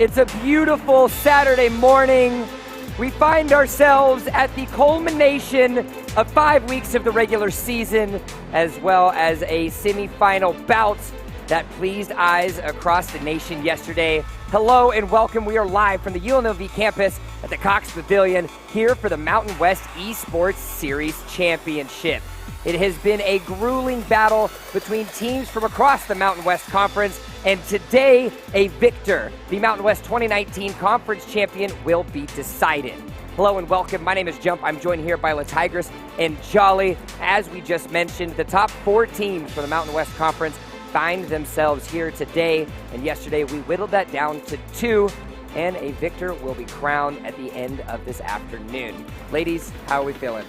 It's a beautiful Saturday morning. We find ourselves at the culmination of 5 weeks of the regular season, as well as a semifinal bout that pleased eyes across the nation yesterday. Hello and welcome. We are live from the UNLV campus at the Cox Pavilion here for the Mountain West Esports Series Championship. It has been a grueling battle between teams from across the Mountain West Conference, and today, a victor, the Mountain West 2019 Conference Champion, will be decided. Hello and welcome. My name is Jump. I'm joined here by La Tigress and Jolly. As we just mentioned, the top 4 teams for the Mountain West Conference find themselves here today, and yesterday we whittled that down to 2, and a victor will be crowned at the end of this afternoon. Ladies, how are we feeling?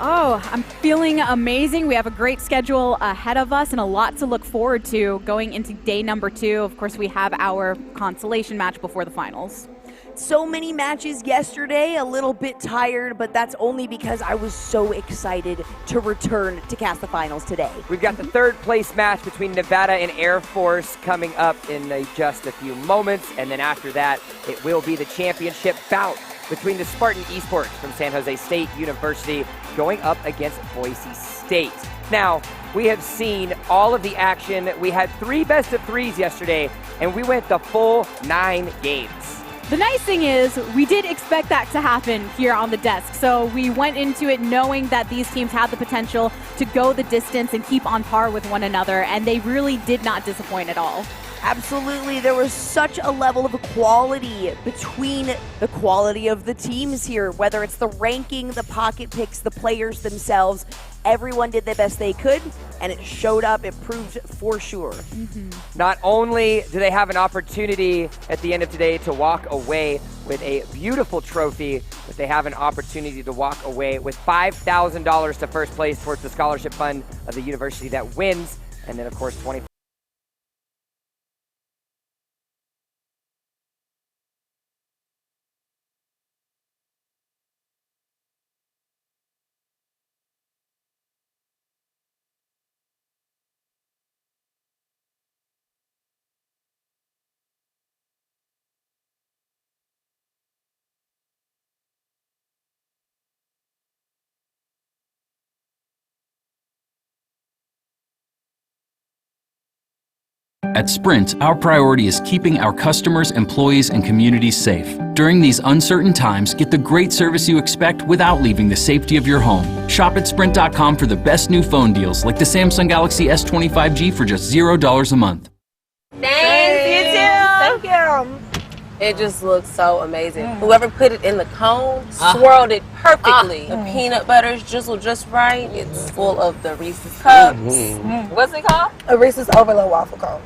Oh, I'm feeling amazing. We have a great schedule ahead of us and a lot to look forward to going into day number 2. Of course, we have our consolation match before the finals. So many matches yesterday, a little bit tired, but that's only because I was so excited to return to cast the finals today. We've got the third place match between Nevada and Air Force coming up in just a few moments, and then after that, it will be the championship bout between the Spartan Esports from San Jose State University going up against Boise State. Now, we have seen all of the action. We had 3 best of 3s yesterday, and we went the full 9 games. The nice thing is we did expect that to happen here on the desk. So we went into it knowing that these teams had the potential to go the distance and keep on par with one another, and they really did not disappoint at all. Absolutely, there was such a level of equality between the quality of the teams here, whether it's the ranking, the pocket picks, the players themselves. Everyone did the best they could, and it showed up, it proved for sure. Not only do they have an opportunity at the end of today to walk away with a beautiful trophy, but they have an opportunity to walk away with $5,000 to first place towards the scholarship fund of the university that wins, and then of course 20. At Sprint, our priority is keeping our customers, employees, and communities safe. During these uncertain times, get the great service you expect without leaving the safety of your home. Shop at Sprint.com for the best new phone deals, like the Samsung Galaxy S25G for just $0 a month. Thanks, you too. Thank you. It just looks so amazing. Whoever put it in the cone swirled it perfectly. The peanut butter is drizzled just right. It's full of the Reese's Cups. What's it called? A Reese's Overload Waffle Cone.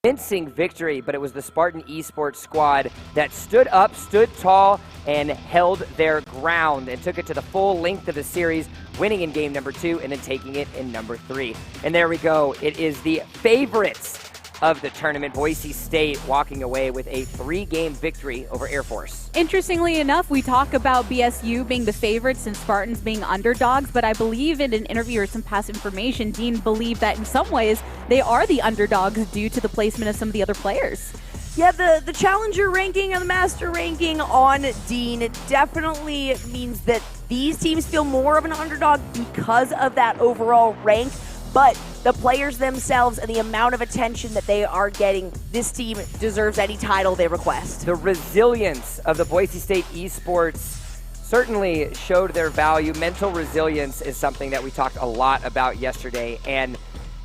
Convincing victory, but it was the Spartan Esports squad that stood up, stood tall, and held their ground and took it to the full length of the series, winning in game number 2 and then taking it in number 3. And there we go. It is the favorites of the tournament, Boise State, walking away with a 3-game victory over Air Force. Interestingly enough, we talk about BSU being the favorites and Spartans being underdogs, but I believe in an interview or some past information, Dean believed that in some ways they are the underdogs due to the placement of some of the other players. Yeah, the challenger ranking and the master ranking on Dean, it definitely means that these teams feel more of an underdog because of that overall rank. But the players themselves and the amount of attention that they are getting, this team deserves any title they request. The resilience of the Boise State Esports certainly showed their value. Mental resilience is something that we talked a lot about yesterday, and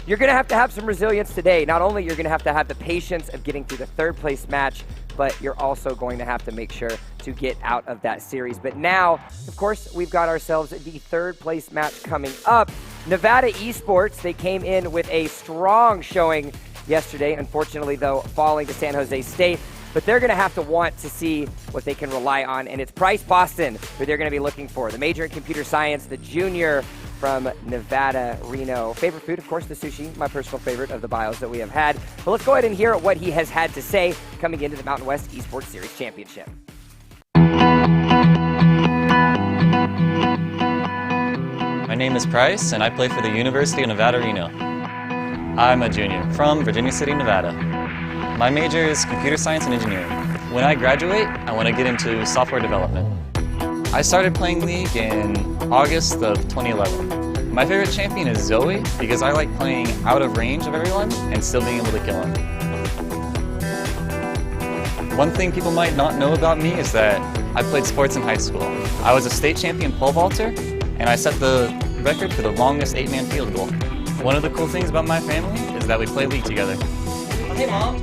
you're going to have some resilience today. Not only you're going to have the patience of getting through the 3rd place match, but you're also going to have to make sure to get out of that series. But now, of course, we've got ourselves the 3rd place match coming up. Nevada Esports, they came in with a strong showing yesterday, unfortunately, though, falling to San Jose State. But they're going to have to want to see what they can rely on, and it's Bryce Boston who they're going to be looking for. The major in computer science, the junior from Nevada, Reno. Favorite food, of course, the sushi, my personal favorite of the bios that we have had. But let's go ahead and hear what he has had to say coming into the Mountain West Esports Series Championship. name is Price, and I play for the University of Nevada, Reno. I'm a junior from Virginia City, Nevada. My major is computer science and engineering. When I graduate, I want to get into software development. I started playing League in August of 2011. My favorite champion is Zoe because I like playing out of range of everyone and still being able to kill him. One thing people might not know about me is that I played sports in high school. I was a state champion pole vaulter, and I set the record for the longest 8-man field goal. One of the cool things about my family is that we play League together. Hey, Mom!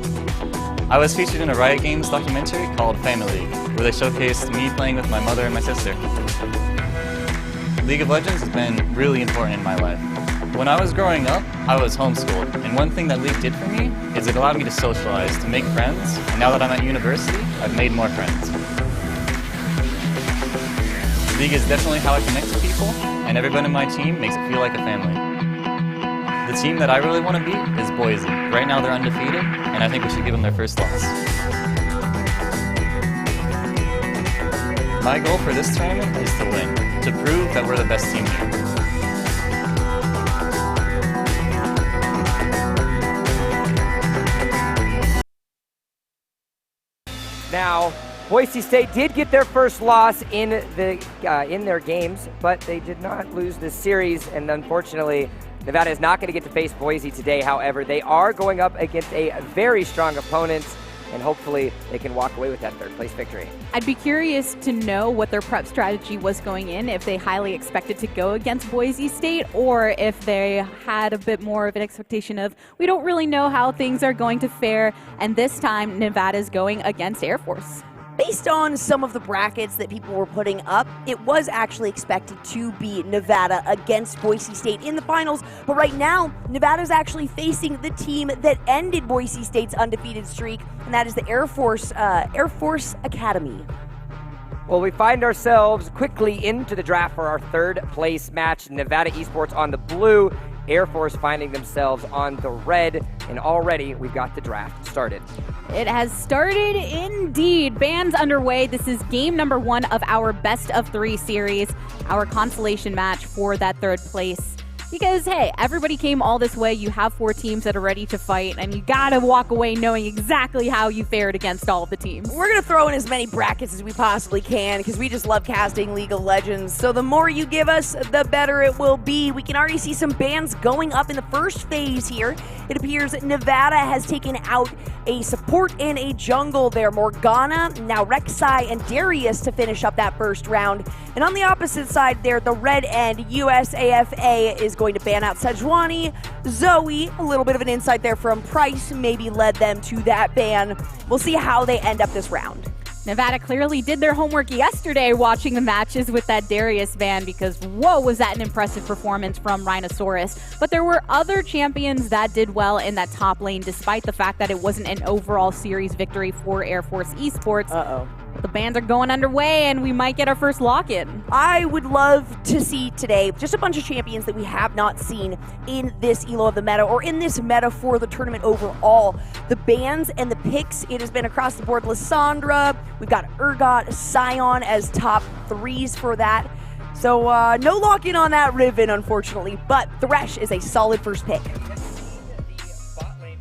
I was featured in a Riot Games documentary called Family League, where they showcased me playing with my mother and my sister. League of Legends has been really important in my life. When I was growing up, I was homeschooled, and one thing that League did for me is it allowed me to socialize, to make friends, and now that I'm at university, I've made more friends. League is definitely how I connect to people, and everyone in my team makes it feel like a family. The team that I really want to beat is Boise. Right now they're undefeated, and I think we should give them their first loss. My goal for this tournament is to win, to prove that we're the best team here. Now, Boise State did get their first loss in their games, but they did not lose this series, and unfortunately, Nevada is not going to get to face Boise today. However, they are going up against a very strong opponent, and hopefully they can walk away with that third-place victory. I'd be curious to know what their prep strategy was going in, if they highly expected to go against Boise State, or if they had a bit more of an expectation of, we don't really know how things are going to fare, and this time Nevada's going against Air Force. Based on some of the brackets that people were putting up, it was actually expected to be Nevada against Boise State in the finals, but right now, Nevada's actually facing the team that ended Boise State's undefeated streak, and that is the Air Force Academy. Well, we find ourselves quickly into the draft for our third-place match. Nevada Esports on the blue, Air Force finding themselves on the red, and already we've got the draft started. It has started indeed. Bands underway. This is game number 1 of our best of 3 series, our consolation match for that third place. Because, hey, everybody came all this way. You have 4 teams that are ready to fight, and you gotta walk away knowing exactly how you fared against all of the teams. We're gonna throw in as many brackets as we possibly can because we just love casting League of Legends. So the more you give us, the better it will be. We can already see some bands going up in the first phase here. It appears Nevada has taken out a support and a jungle there. Morgana, now Rek'Sai, and Darius to finish up that first round. And on the opposite side there, the red end, USAFA is going to ban out Sejuani. Zoe, a little bit of an insight there from Price, maybe led them to that ban. We'll see how they end up this round. Nevada clearly did their homework yesterday watching the matches with that Darius ban because, whoa, was that an impressive performance from Rhinoceros. But there were other champions that did well in that top lane despite the fact that it wasn't an overall series victory for Air Force Esports. Uh-oh. The bans are going underway, and we might get our first lock-in. I would love to see today just a bunch of champions that we have not seen in this ELO of the meta or in this meta for the tournament overall. The bans and the picks, it has been across the board. Lissandra, we've got Urgot, Sion as top 3s for that. So no lock-in on that Riven, unfortunately, but Thresh is a solid first pick.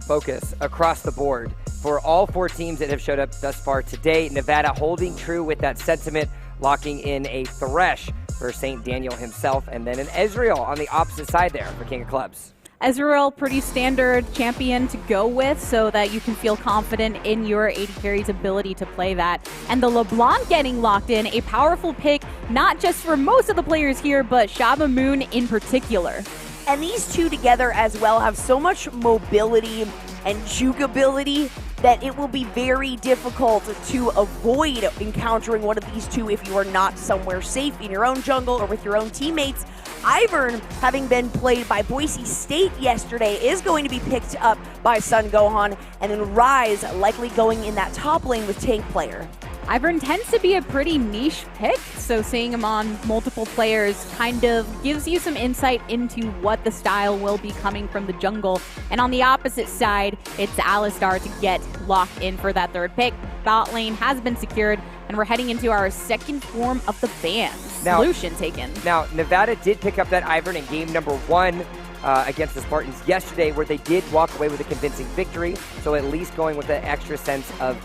Focus across the board for all 4 teams that have showed up thus far today. Nevada holding true with that sentiment, locking in a Thresh for St. Daniel himself, and then an Ezreal on the opposite side there for King of Clubs. Ezreal, pretty standard champion to go with so that you can feel confident in your AD carry's ability to play that. And the LeBlanc getting locked in, a powerful pick, not just for most of the players here, but Shaba Moon in particular. And these two together as well have so much mobility and jukeability that it will be very difficult to avoid encountering one of these two if you are not somewhere safe in your own jungle or with your own teammates. Ivern, having been played by Boise State yesterday, is going to be picked up by Sun Gohan, and then Rise likely going in that top lane with Tank Player. Ivern tends to be a pretty niche pick, so seeing him on multiple players kind of gives you some insight into what the style will be coming from the jungle. And on the opposite side, it's Alistar to get locked in for that third pick. Bot lane has been secured and we're heading into our second form of the ban. Solution taken. Now, Nevada did pick up that Ivern in game number 1 against the Spartans yesterday, where they did walk away with a convincing victory. So at least going with an extra sense of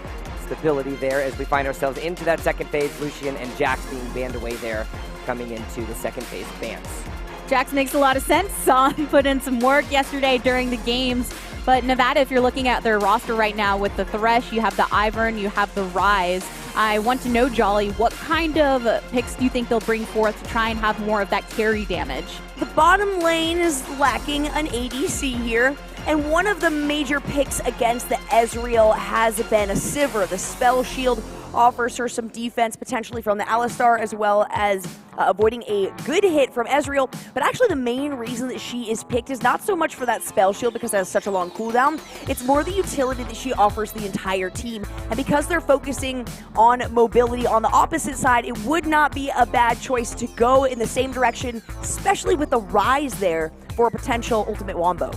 stability there as we find ourselves into that second phase. Lucian and Jax being banned away there, coming into the second phase of bans. Jax makes a lot of sense. Saw him put in some work yesterday during the games. But Nevada, if you're looking at their roster right now with the Thresh, you have the Ivern, you have the Ryze. I want to know, Jolly, what kind of picks do you think they'll bring forth to try and have more of that carry damage? The bottom lane is lacking an ADC here, and one of the major picks against the Ezreal has been a Sivir. The Spell Shield offers her some defense potentially from the Alistar, as well as avoiding a good hit from Ezreal. But actually the main reason that she is picked is not so much for that Spell Shield because it has such a long cooldown. It's more the utility that she offers the entire team. And because they're focusing on mobility on the opposite side, it would not be a bad choice to go in the same direction, especially with the Ryze there for a potential ultimate wombo.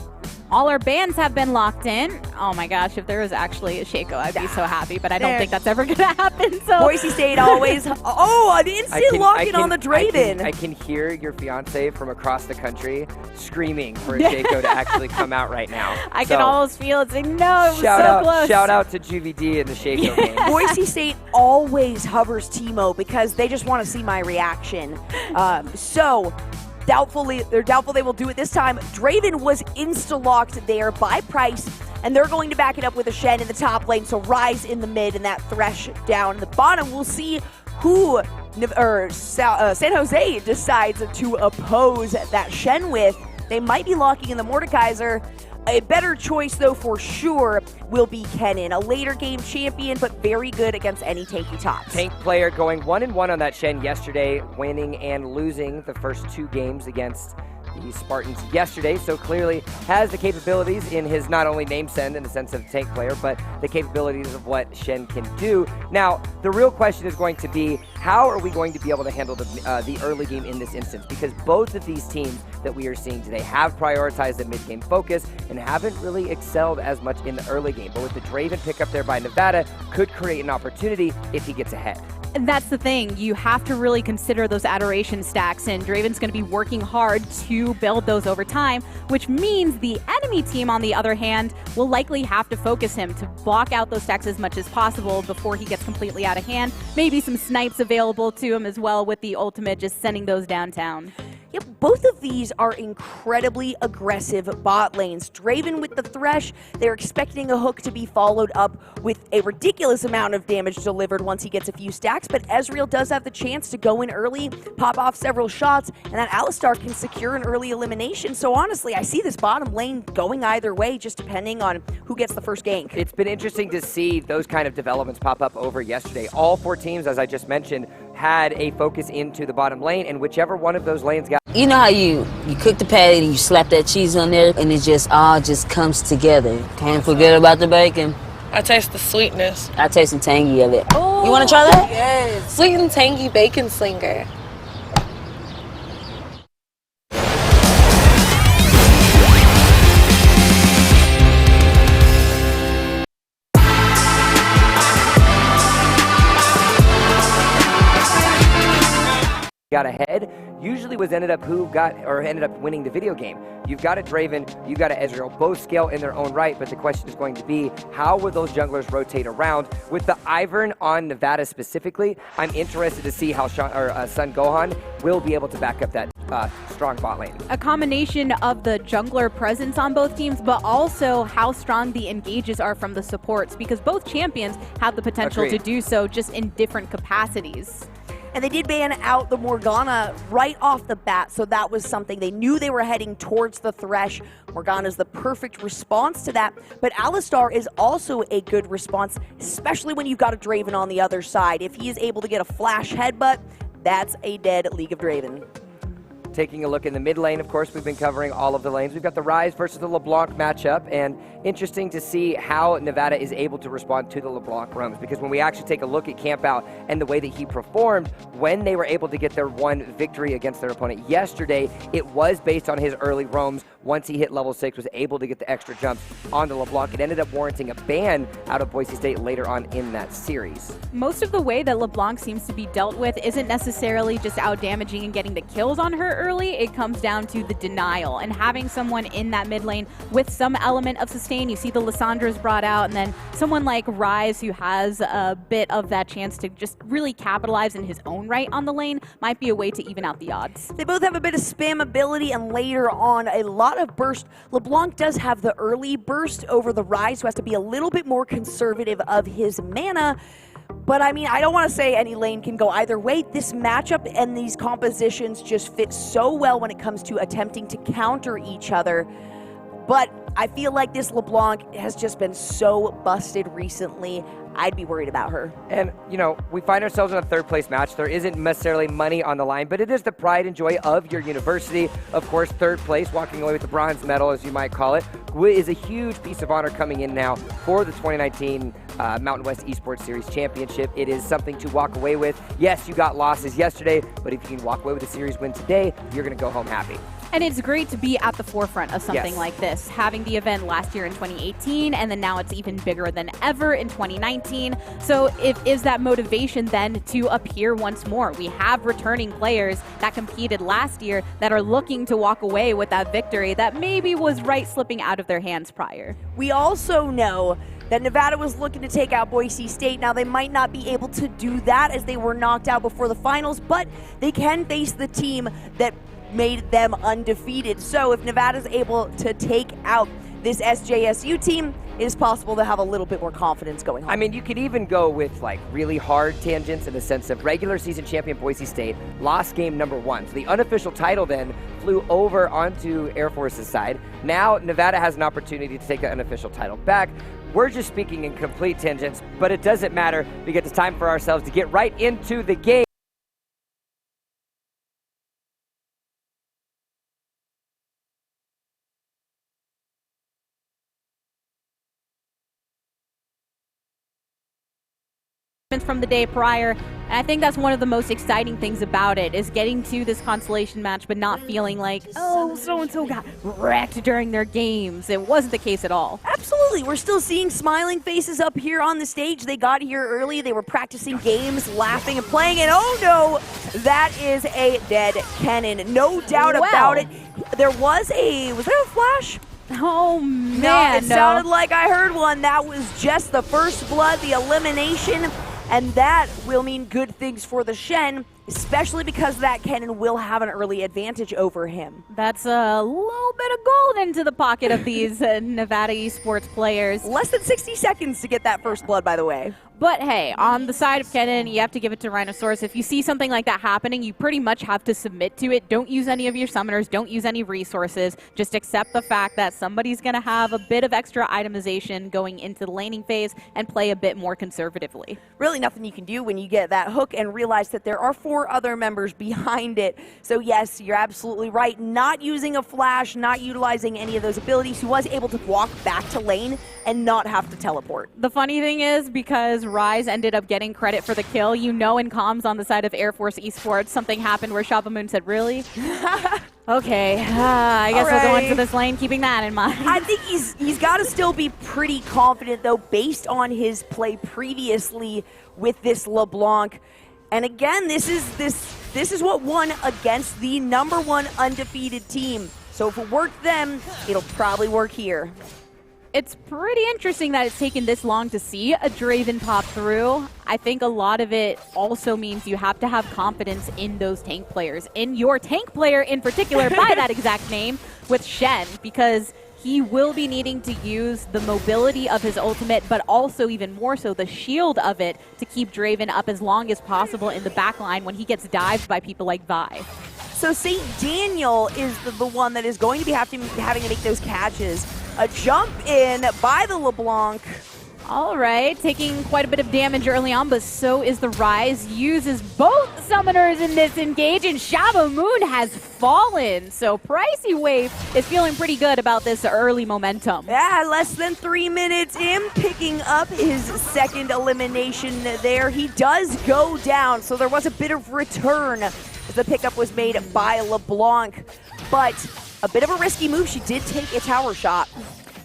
All our bans have been locked in. Oh my gosh, if there was actually a Shaco, I'd be so happy, but I don't think that's ever gonna happen. So Boise State always, an instant lock-in on the Draven. I can hear your fiance from across the country screaming for a Shaco to actually come out right now. I can almost feel it saying, no, it was so close. Shout out to JVD and the Shaco game. Boise State always hovers Teemo because they just want to see my reaction. They're doubtful they will do it this time. Draven was insta-locked there by Price, and they're going to back it up with a Shen in the top lane, so Ryze in the mid and that Thresh down in the bottom. We'll see who San Jose decides to oppose that Shen with. They might be locking in the Mordekaiser. A better choice, though, for sure, will be Kennen. A later game champion, but very good against any tanky tops. Tank player going 1-1 on that Shen yesterday, winning and losing the first 2 games against the Spartans yesterday, so clearly has the capabilities in his not only name send in the sense of tank player, but the capabilities of what Shen can do. Now, the real question is going to be, how are we going to be able to handle the early game in this instance? Because both of these teams that we are seeing today have prioritized the mid-game focus and haven't really excelled as much in the early game. But with the Draven pickup there by Nevada, could create an opportunity if he gets ahead. And that's the thing. You have to really consider those adoration stacks, and Draven's going to be working hard to build those over time, which means the enemy team, on the other hand, will likely have to focus him to block out those stacks as much as possible before he gets completely out of hand. Maybe some snipes available to him as well with the ultimate, just sending those downtown. Yep, both of these are incredibly aggressive bot lanes. Draven with the Thresh, they're expecting a hook to be followed up with a ridiculous amount of damage delivered once he gets a few stacks, but Ezreal does have the chance to go in early, pop off several shots, and that Alistar can secure an early elimination. So honestly, I see this bottom lane going either way, just depending on who gets the first gank. It's been interesting to see those kind of developments pop up over yesterday. All 4 teams, as I just mentioned, had a focus into the bottom lane, and whichever one of those lanes got... You know how you cook the patty and you slap that cheese on there and it all just comes together. Can't forget about the bacon. I taste the sweetness. I taste the tangy of it. Oh, you want to try that? Yes. Sweet and tangy bacon slinger. got ahead usually was ended up winning the video game. You've got a Draven, you've got a Ezreal, both scale in their own right, but the question is going to be, how will those junglers rotate around? With the Ivern on Nevada specifically, I'm interested to see how Sun Gohan will be able to back up that strong bot lane. A combination of the jungler presence on both teams, but also how strong the engages are from the supports, because both champions have the potential to do so, just in different capacities. And they did ban out the Morgana right off the bat, so that was something. They knew they were heading towards the Thresh. Morgana's the perfect response to that, but Alistar is also a good response, especially when you've got a Draven on the other side. If he is able to get a flash headbutt, that's a dead League of Draven. Taking a look in the mid lane, of course, we've been covering all of the lanes. We've got the Ryze versus the LeBlanc matchup, and interesting to see how Nevada is able to respond to the LeBlanc roams, because when we actually take a look at Camp Out and the way that he performed when they were able to get their one victory against their opponent yesterday, it was based on his early roams. Once he hit level 6, was able to get the extra jumps on the LeBlanc. It ended up warranting a ban out of Boise State later on in that series. Most of the way that LeBlanc seems to be dealt with isn't necessarily just out damaging and getting the kills on her early. It comes down to the denial and having someone in that mid lane with some element of sustain. You see the Lysandras brought out, and then someone like Ryze, who has a bit of that chance to just really capitalize in his own right on the lane, might be a way to even out the odds. They both have a bit of spam ability, and later on a lot of burst. LeBlanc does have the early burst over the Ryze, who has to be a little bit more conservative of his mana. But I mean, I don't want to say any lane can go either way. This matchup and these compositions just fit so well when it comes to attempting to counter each other. But I feel like this LeBlanc has just been so busted recently. I'd be worried about her. And, you know, we find ourselves in a third place match. There isn't necessarily money on the line, but it is the pride and joy of your university. Of course, third place, walking away with the bronze medal, as you might call it, is a huge piece of honor coming in now for the 2019 Mountain West Esports Series Championship. It is something to walk away with. Yes, you got losses yesterday, but if you can walk away with a series win today, you're going to go home happy. And it's great to be at the forefront of something Yes. like this. Having the event last year in 2018, and then now it's even bigger than ever in 2019. So is that motivation then to appear once more? We have returning players that competed last year that are looking to walk away with that victory that maybe was slipping out of their hands prior. We also know that Nevada was looking to take out Boise State. Now, they might not be able to do that as they were knocked out before the finals, but they can face the team that made them undefeated. So if Nevada's able to take out this SJSU team, it is possible to have a little bit more confidence going home. I mean, you could even go with like really hard tangents in the sense of regular season champion Boise State lost game number 1. So the unofficial title then flew over onto Air Force's side. Now Nevada has an opportunity to take the unofficial title back. We're just speaking in complete tangents, but it doesn't matter because it's time for ourselves to get right into the game. From the day prior, and I think that's one of the most exciting things about it, is getting to this consolation match but not feeling like, oh, so-and-so got wrecked during their games. It wasn't the case at all. Absolutely. We're still seeing smiling faces up here on the stage. They got here early. They were practicing games, laughing and playing, and oh no, that is a dead cannon. No doubt about it. Was there a flash? Oh, man. No, it sounded like I heard one. That was just the first blood, the elimination. And that will mean good things for the Shen, especially because that cannon will have an early advantage over him. That's a little bit of gold into the pocket of these Nevada esports players. Less than 60 seconds to get that first blood, by the way. But hey, on the side of Kennen, you have to give it to Rhinosaurus. If you see something like that happening, you pretty much have to submit to it. Don't use any of your summoners. Don't use any resources. Just accept the fact that somebody's going to have a bit of extra itemization going into the laning phase and play a bit more conservatively. Really nothing you can do when you get that hook and realize that there are 4 other members behind it. So yes, you're absolutely right. Not using a flash, not utilizing any of those abilities. He was able to walk back to lane and not have to teleport. The funny thing is, because Ryze ended up getting credit for the kill, you know, in comms on the side of Air Force Esports, something happened where Shaba Moon said, really? Okay, I guess we'll go into this lane keeping that in mind. I think he's got to still be pretty confident, though, based on his play previously with this LeBlanc. And again, this is what won against the #1 undefeated team. So if it worked then, it'll probably work here. It's pretty interesting that it's taken this long to see a Draven pop through. I think a lot of it also means you have to have confidence in those tank players, in your tank player in particular, by that exact name, with Shen, because he will be needing to use the mobility of his ultimate, but also even more so the shield of it to keep Draven up as long as possible in the backline when he gets dived by people like Vi. So St. Daniel is the one that is going to be having to make those catches. A jump in by the LeBlanc. All right, taking quite a bit of damage early on, but so is the Rise. Uses both summoners in this engage, and Shaba Moon has fallen. So Pricey Wave is feeling pretty good about this early momentum. Yeah, less than 3 minutes in, picking up his second elimination there. He does go down, so there was a bit of return as the pickup was made by LeBlanc. But a bit of a risky move. She did take a tower shot.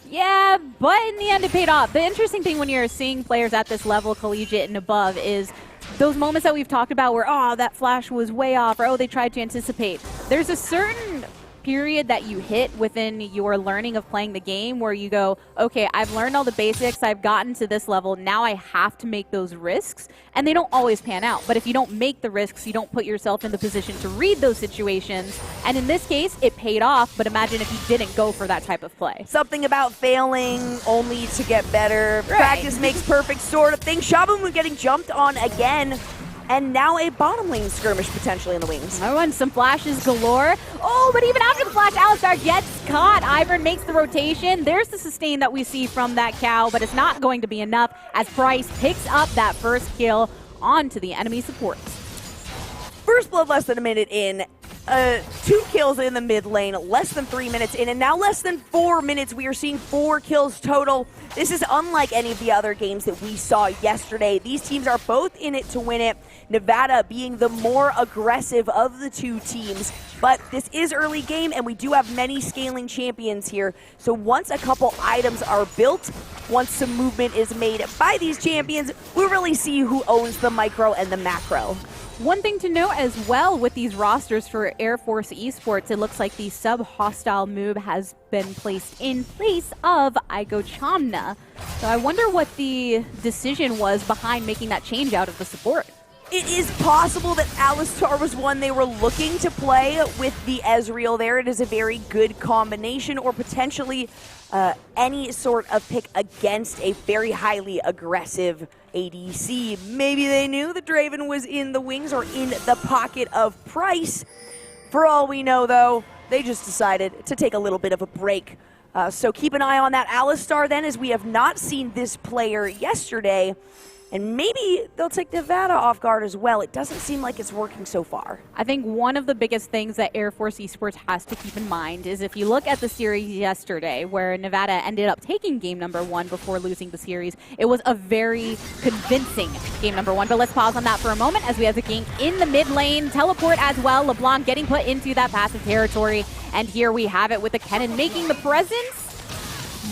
Yeah, but in the end it paid off. The interesting thing when you're seeing players at this level, collegiate and above, is those moments that we've talked about where, oh, that flash was way off, or oh, they tried to anticipate. There's a certain period that you hit within your learning of playing the game where you go, okay, I've learned all the basics, I've gotten to this level, now I have to make those risks, and they don't always pan out. But if you don't make the risks, you don't put yourself in the position to read those situations, and in this case, it paid off, but imagine if you didn't go for that type of play. Something about failing only to get better. Right. Practice makes perfect sort of thing. Shaba Moon getting jumped on again. And now a bottom lane skirmish potentially in the wings. Oh, and some flashes galore. Oh, but even after the flash, Alistar gets caught. Ivern makes the rotation. There's the sustain that we see from that cow, but it's not going to be enough as Price picks up that first kill onto the enemy supports. First blood less than a minute in. 2 kills in the mid lane, less than 3 minutes in, and now less than 4 minutes. We are seeing 4 kills total. This is unlike any of the other games that we saw yesterday. These teams are both in it to win it. Nevada being the more aggressive of the two teams, but this is early game and we do have many scaling champions here. So once a couple items are built, once some movement is made by these champions, we'll really see who owns the micro and the macro. One thing to note as well with these rosters for Air Force Esports, it looks like the sub-hostile move has been placed in place of Igo Chamna. So I wonder what the decision was behind making that change out of the support. It is possible that Alistar was one they were looking to play with the Ezreal there. It is a very good combination, or potentially any sort of pick against a very highly aggressive ADC. Maybe they knew the Draven was in the wings or in the pocket of Price. For all we know, though, they just decided to take a little bit of a break. So keep an eye on that Alistar then, as we have not seen this player yesterday. And maybe they'll take Nevada off guard as well. It doesn't seem like it's working so far. I think one of the biggest things that Air Force Esports has to keep in mind is if you look at the series yesterday, where Nevada ended up taking game number 1 before losing the series, it was a very convincing game number 1. But let's pause on that for a moment as we have the gank in the mid lane. Teleport as well. LeBlanc getting put into that passive territory. And here we have it with the Kennen making the presence.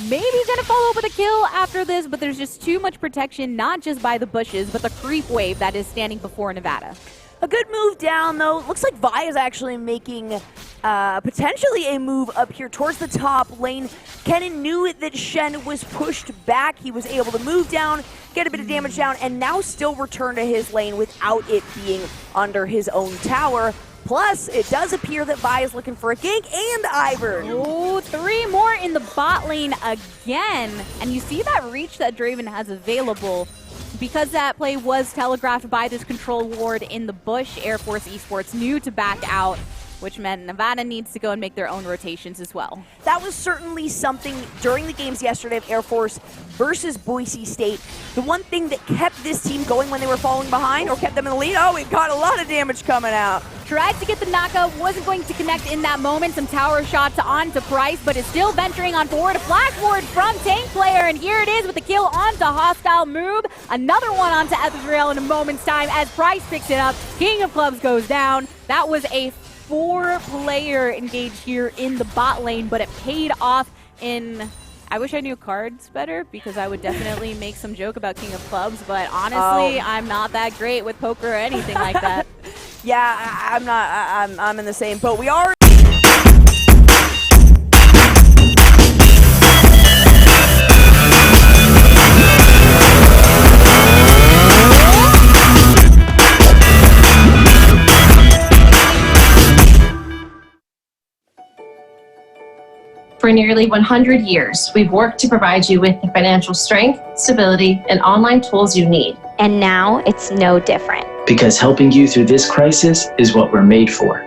Maybe gonna follow up with a kill after this, but there's just too much protection, not just by the bushes, but the creep wave that is standing before Nevada. A good move down, though. Looks like Vi is actually making potentially a move up here towards the top lane. Kennen knew that Shen was pushed back. He was able to move down, get a bit of damage down, and now still return to his lane without it being under his own tower. Plus, it does appear that Vi is looking for a gank and Ivern. Oh, 3 more in the bot lane again. And you see that reach that Draven has available. Because that play was telegraphed by this control ward in the bush, Air Force Esports knew to back out, which meant Nevada needs to go and make their own rotations as well. That was certainly something during the games yesterday of Air Force versus Boise State. The one thing that kept this team going when they were falling behind or kept them in the lead, oh, it got a lot of damage coming out. Tried to get the knockup, wasn't going to connect in that moment. Some tower shots onto Price, but is still venturing on forward. A flash ward from Tank Player, and here it is with the kill onto Hostile Move. Another one onto Ezreal in a moment's time as Price picks it up. King of Clubs goes down. That was a 4-player engage here in the bot lane, but it paid off in... I wish I knew cards better, because I would definitely make some joke about King of Clubs, but honestly, I'm not that great with poker or anything like that. Yeah, I'm not. I'm in the same boat. We are. For nearly 100 years, we've worked to provide you with the financial strength, stability, and online tools you need. And now it's no different. Because helping you through this crisis is what we're made for.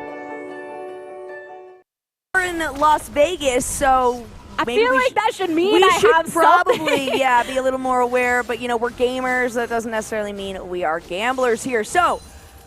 We're in Las Vegas, so I feel like that should mean we I should have probably, something. yeah, be a little more aware. But, we're gamers. That doesn't necessarily mean we are gamblers here. So,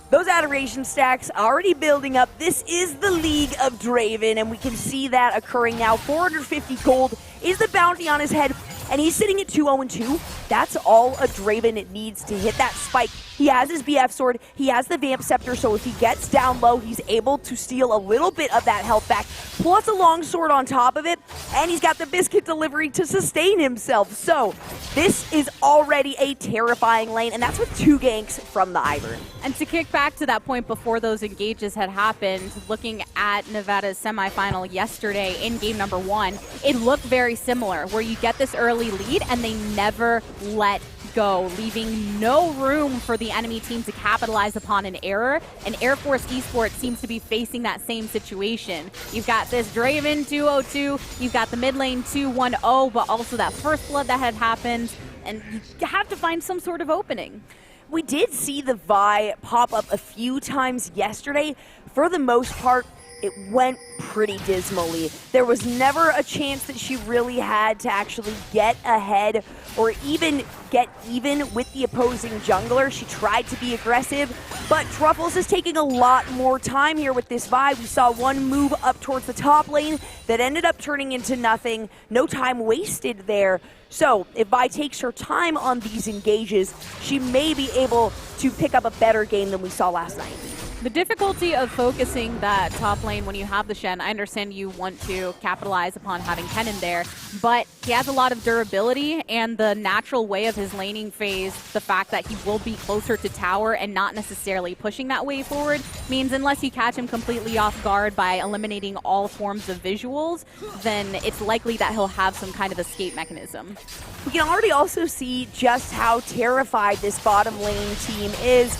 those adoration stacks already building up. This is the League of Draven, and we can see that occurring now. 450 gold is the bounty on his head, and he's sitting at 2-0-2. That's all a Draven needs to hit that spike. He has his BF sword, he has the Vamp Scepter, so if he gets down low, he's able to steal a little bit of that health back, plus a long sword on top of it, and he's got the Biscuit Delivery to sustain himself. So this is already a terrifying lane, and that's with 2 ganks from the Ivern. And to kick back to that point before those engages had happened, looking at Nevada's semifinal yesterday in game number 1, it looked very similar, where you get this early lead and they never let go, leaving no room for the enemy team to capitalize upon an error. And Air Force Esports seems to be facing that same situation. You've got this Draven 2-0-2, you've got the mid lane 2-1-0, but also that first blood that had happened, and you have to find some sort of opening. We did see the Vi pop up a few times yesterday. For the most part, it went pretty dismally. There was never a chance that she really had to actually get ahead or even get even with the opposing jungler. She tried to be aggressive, but Truffles is taking a lot more time here with this Vi. We saw one move up towards the top lane that ended up turning into nothing. No time wasted there. So if Vi takes her time on these engages, she may be able to pick up a better game than we saw last night. The difficulty of focusing that top lane when you have the Shen, I understand you want to capitalize upon having Kennen there, but he has a lot of durability, and the natural way of his laning phase, the fact that he will be closer to tower and not necessarily pushing that way forward, means unless you catch him completely off guard by eliminating all forms of visuals, then it's likely that he'll have some kind of escape mechanism. We can already also see just how terrified this bottom lane team is.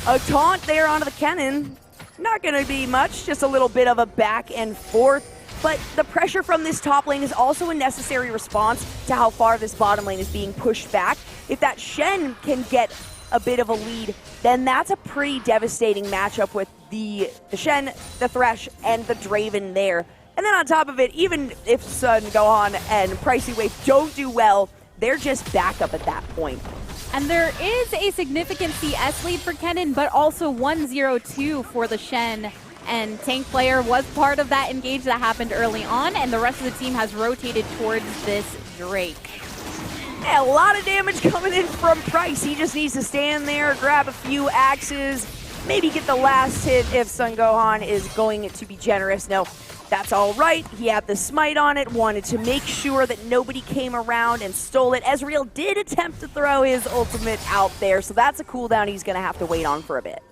A taunt there onto the Kennen. Not going to be much, just a little bit of a back and forth. But the pressure from this top lane is also a necessary response to how far this bottom lane is being pushed back. If that Shen can get a bit of a lead, then that's a pretty devastating matchup with the Shen, the Thresh, and the Draven there. And then on top of it, even if Sun, Gohan, and Pricey Wave don't do well, they're just backup at that point. And there is a significant CS lead for Kennen, but also 1-0-2 for the Shen. And Tank Player was part of that engage that happened early on, and the rest of the team has rotated towards this Drake. Yeah, a lot of damage coming in from Price. He just needs to stand there, grab a few axes, maybe get the last hit if Sun Gohan is going to be generous. No, that's all right. He had the smite on it, wanted to make sure that nobody came around and stole it. Ezreal did attempt to throw his ultimate out there, so that's a cooldown he's going to have to wait on for a bit.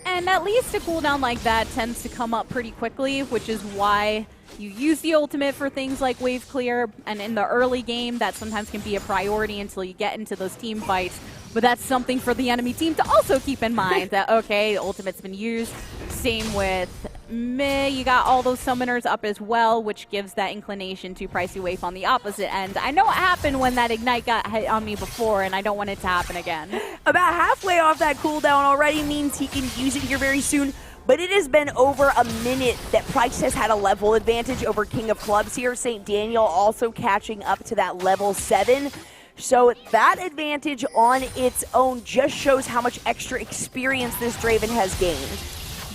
And at least a cooldown like that tends to come up pretty quickly, which is why you use the ultimate for things like wave clear, and in the early game that sometimes can be a priority until you get into those team fights. But that's something for the enemy team to also keep in mind that, okay, the ultimate's been used. Same with Meh, you got all those summoners up as well, which gives that inclination to Pricey Wave on the opposite end. I know what happened when that Ignite got hit on me before, and I don't want it to happen again. About halfway off that cooldown already means he can use it here very soon. But it has been over a minute that Price has had a level advantage over King of Clubs here. St. Daniel also catching up to that level 7. So that advantage on its own just shows how much extra experience this Draven has gained.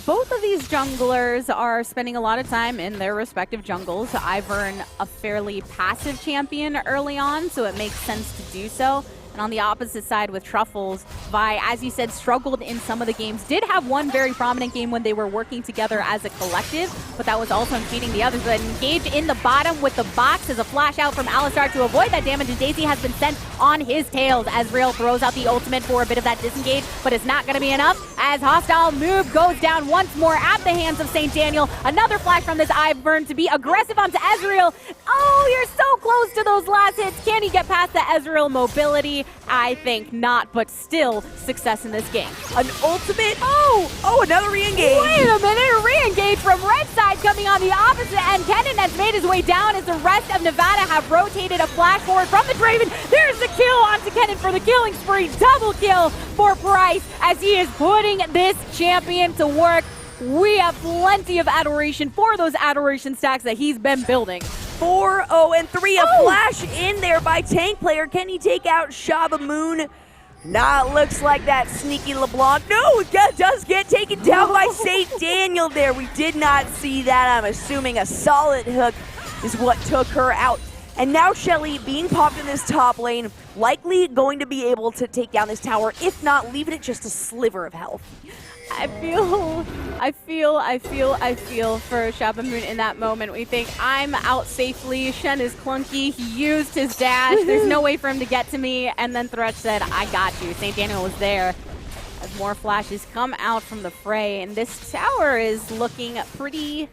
Both of these junglers are spending a lot of time in their respective jungles. Ivern, a fairly passive champion early on, so it makes sense to do so. And on the opposite side with Truffles, Vi, as you said, struggled in some of the games. Did have one very prominent game when they were working together as a collective, but that was also impeding the others. But engaged in the bottom with the box as a flash out from Alistar to avoid that damage, and Daisy has been sent on his tails. Ezreal throws out the ultimate for a bit of that disengage, but it's not going to be enough as hostile move goes down once more at the hands of St. Daniel. Another flash from this Ivern to be aggressive onto Ezreal. Oh, you're so close to those last hits. Can he get past the Ezreal mobility? I think not, but still success in this game. An ultimate? Oh, another re-engage. Wait a minute, a re-engage from red side coming on the opposite end. Kennen has made his way down as the rest of Nevada have rotated a flash forward from the Draven. There's the kill onto Kennen for the killing spree. Double kill for Price as he is putting this champion to work. We have plenty of adoration for those adoration stacks that he's been building. 4-0-3. A flash in there by tank player. Can he take out Shaba Moon? Nah, it looks like that sneaky LeBlanc. No, it does get taken down by St. Daniel there. We did not see that. I'm assuming a solid hook is what took her out. And now Shelly being popped in this top lane, likely going to be able to take down this tower, if not leaving it just a sliver of health. I feel for Shaba Moon in that moment. We think, I'm out safely. Shen is clunky. He used his dash. There's no way for him to get to me. And then Thresh said, I got you. St. Daniel was there. As more flashes come out from the fray. And this tower is looking pretty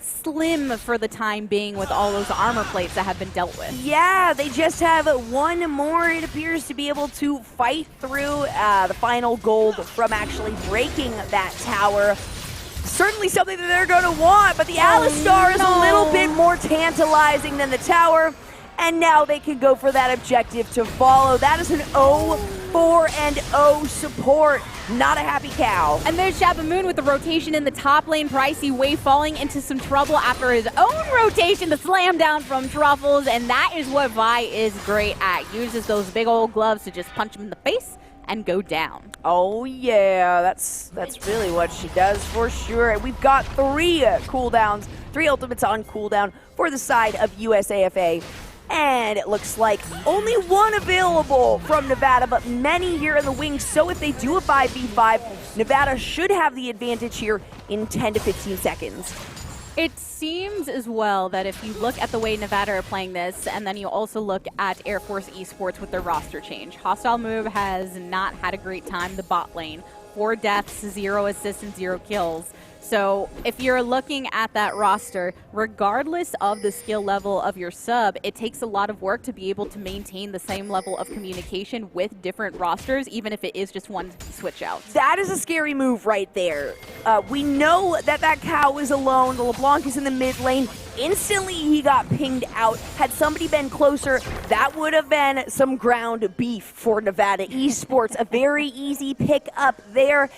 slim for the time being with all those armor plates that have been dealt with. Yeah, they just have one more, it appears, to be able to fight through the final gold from actually breaking that tower. Certainly something that they're going to want, but the Alistar is a little bit more tantalizing than the tower, and now they can go for that objective to follow. That is an 0-4-0 support. Not a happy cow. And there's Shaba Moon with the rotation in the top lane. Pricey Wave falling into some trouble after his own rotation, the slam down from Truffles, and that is what Vi is great at. Uses those big old gloves to just punch him in the face and go down. Oh yeah, that's really what she does for sure. And we've got 3 cooldowns, 3 ultimates on cooldown for the side of USAFA. And it looks like only 1 available from Nevada, but many here in the wings. So if they do a 5v5, Nevada should have the advantage here in 10 to 15 seconds. It seems as well that if you look at the way Nevada are playing this, and then you also look at Air Force Esports with their roster change, Hostile Move has not had a great time the bot lane. 4 deaths, 0 assists, and 0 kills. So if you're looking at that roster, regardless of the skill level of your sub, it takes a lot of work to be able to maintain the same level of communication with different rosters, even if it is just one switch out. That is a scary move right there. We know that cow is alone. The LeBlanc is in the mid lane. Instantly, he got pinged out. Had somebody been closer, that would have been some ground beef for Nevada Esports. A very easy pick up there.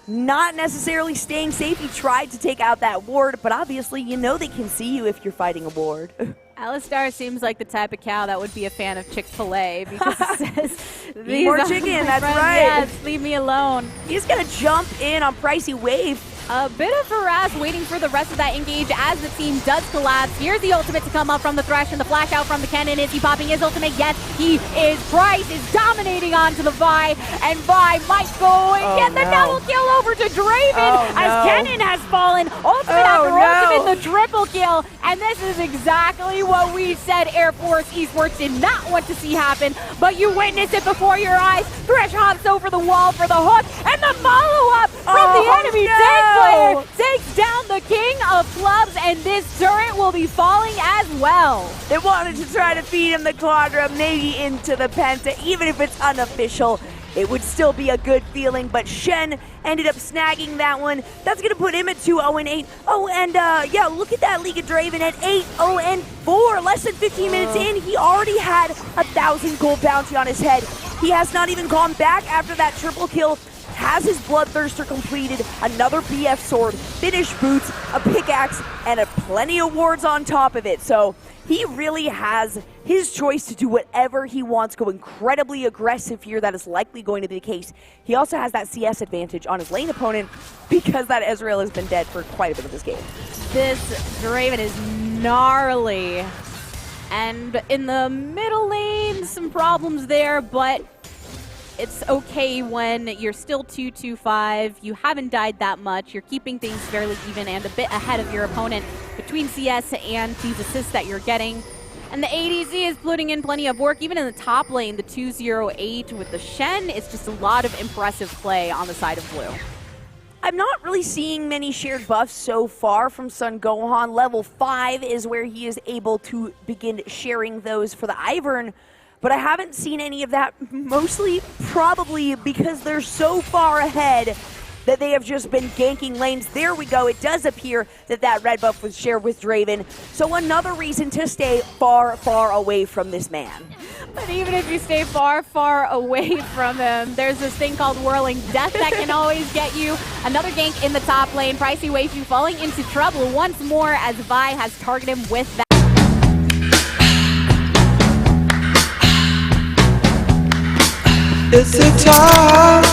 Not necessarily staying safe. He tried to take out that ward, but obviously you know they can see you if you're fighting a ward. Alistar seems like the type of cow that would be a fan of Chick-fil-A because it says, Eat more chicken, that's right. Yes, leave me alone. He's going to jump in on Pricey Wave. A bit of harass waiting for the rest of that engage as the team does collapse. Here's the ultimate to come up from the Thresh and the flash out from the Kennen. Is he popping his ultimate? Yes, he is. Price is dominating onto the Vi, and Vi might go and get the double kill over to Draven as Kennen has fallen. Ultimate after ultimate, the triple kill, and this is exactly what we said Air Force Esports did not want to see happen, but you witness it before your eyes. Thresh hops over the wall for the hook, and the follow-up from the enemy tank player takes down the king of clubs, and this turret will be falling as well. They wanted to try to feed him the Quadra, maybe into the Penta, even if it's unofficial. It would still be a good feeling, but Shen ended up snagging that one. That's going to put him at 2-0-8. Oh, and yeah, look at that League of Draven at 8-0-4. Less than 15 minutes in, he already had 1,000 gold bounty on his head. He has not even gone back after that triple kill. Has his Bloodthirster completed, another BF sword, finished boots, a pickaxe, and plenty of wards on top of it. So he really has his choice to do whatever he wants, go incredibly aggressive here. That is likely going to be the case. He also has that CS advantage on his lane opponent because that Ezreal has been dead for quite a bit of this game. This Draven is gnarly. And in the middle lane, some problems there, but it's okay when you're still 2-2-5, you haven't died that much, you're keeping things fairly even and a bit ahead of your opponent between CS and these assists that you're getting. And the ADC is putting in plenty of work, even in the top lane, the 2-0-8 with the Shen. It's just a lot of impressive play on the side of blue. I'm not really seeing many shared buffs so far from Sun Gohan. Level 5 is where he is able to begin sharing those for the Ivern. But I haven't seen any of that, mostly probably because they're so far ahead that they have just been ganking lanes. There we go. It does appear that that red buff was shared with Draven. So another reason to stay far, far away from this man. But even if you stay far, far away from him, there's this thing called Whirling Death that can always get you. Another gank in the top lane. Pricey Waifu falling into trouble once more as Vi has targeted him with that. It's the time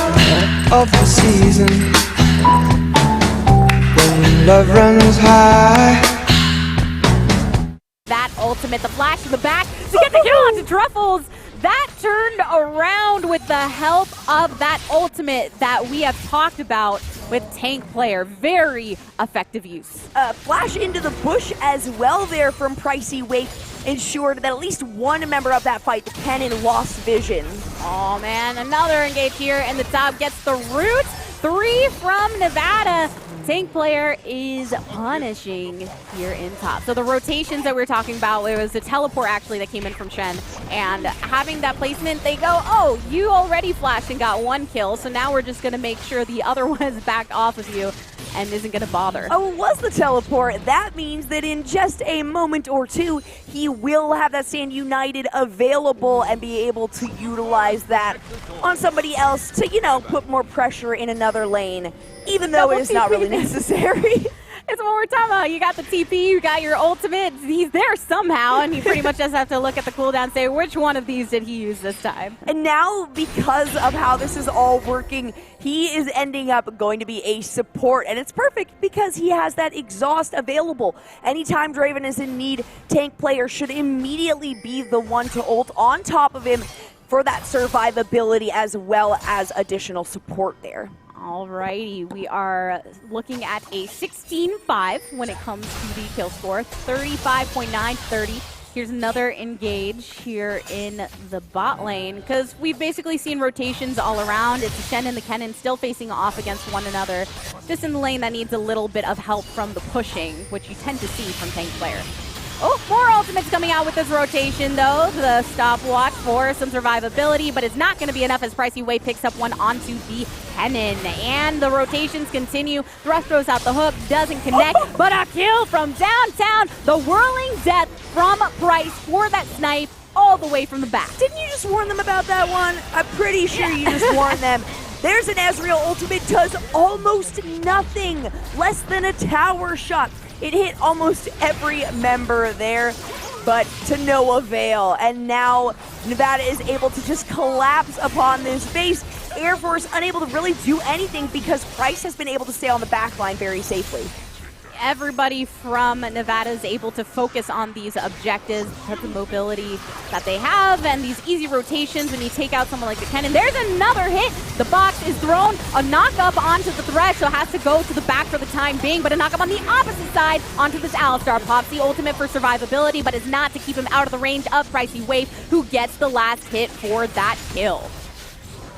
of the season when love runs high. That ultimate, the flash in the back to get the kill onto Truffles. That turned around with the help of that ultimate that we have talked about with Tank Player. Very effective use. Flash into the bush as well there from Pricey Wake ensured that at least one member of that fight, the Cannon, lost vision. Oh man, another engage here, and the top gets the root. 3 from Nevada. Tank Player is punishing here in top. So the rotations that we were talking about, it was a teleport actually that came in from Shen, and having that placement, they go, oh, you already flashed and got 1 kill, so now we're just going to make sure the other one is backed off of you and isn't going to bother. Oh, it was the teleport. That means that in just a moment or two, he will have that Stand United available and be able to utilize that on somebody else to, you know, put more pressure in another lane, even though it is not really necessary. It's what we're talking about. You got the TP, you got your ultimate. He's there somehow, and you pretty much just have to look at the cooldown and say, which one of these did he use this time? And now, because of how this is all working, he is ending up going to be a support, and it's perfect because he has that exhaust available. Anytime Draven is in need, Tank Player should immediately be the one to ult on top of him for that survivability as well as additional support there. Alrighty, we are looking at a 16-5 when it comes to the kill score, 35.9, 30. Here's another engage here in the bot lane, because we've basically seen rotations all around. It's Shen and the Kennen still facing off against one another, just in the lane that needs a little bit of help from the pushing, which you tend to see from Tank Player. Oh, more ultimates coming out with this rotation, though. The stopwatch for some survivability, but it's not going to be enough as Pricey Way picks up one onto the Kennen. And the rotations continue. Thrust throws out the hook, doesn't connect, but a kill from downtown. The whirling death from Price for that snipe all the way from the back. Didn't you just warn them about that one? I'm pretty sure you just warned them. There's an Ezreal ultimate, does almost nothing. Less than a tower shot. It hit almost every member there, but to no avail. And now Nevada is able to just collapse upon this base. Air Force unable to really do anything because Price has been able to stay on the back line very safely. Everybody from Nevada is able to focus on these objectives, the mobility that they have, and these easy rotations when you take out someone like the Kennen. There's another hit. The box is thrown. A knock-up onto the Thresh, so has to go to the back for the time being, but a knock-up on the opposite side onto this Alistar. Pops the ultimate for survivability, but is not to keep him out of the range of Pricey Wave, who gets the last hit for that kill.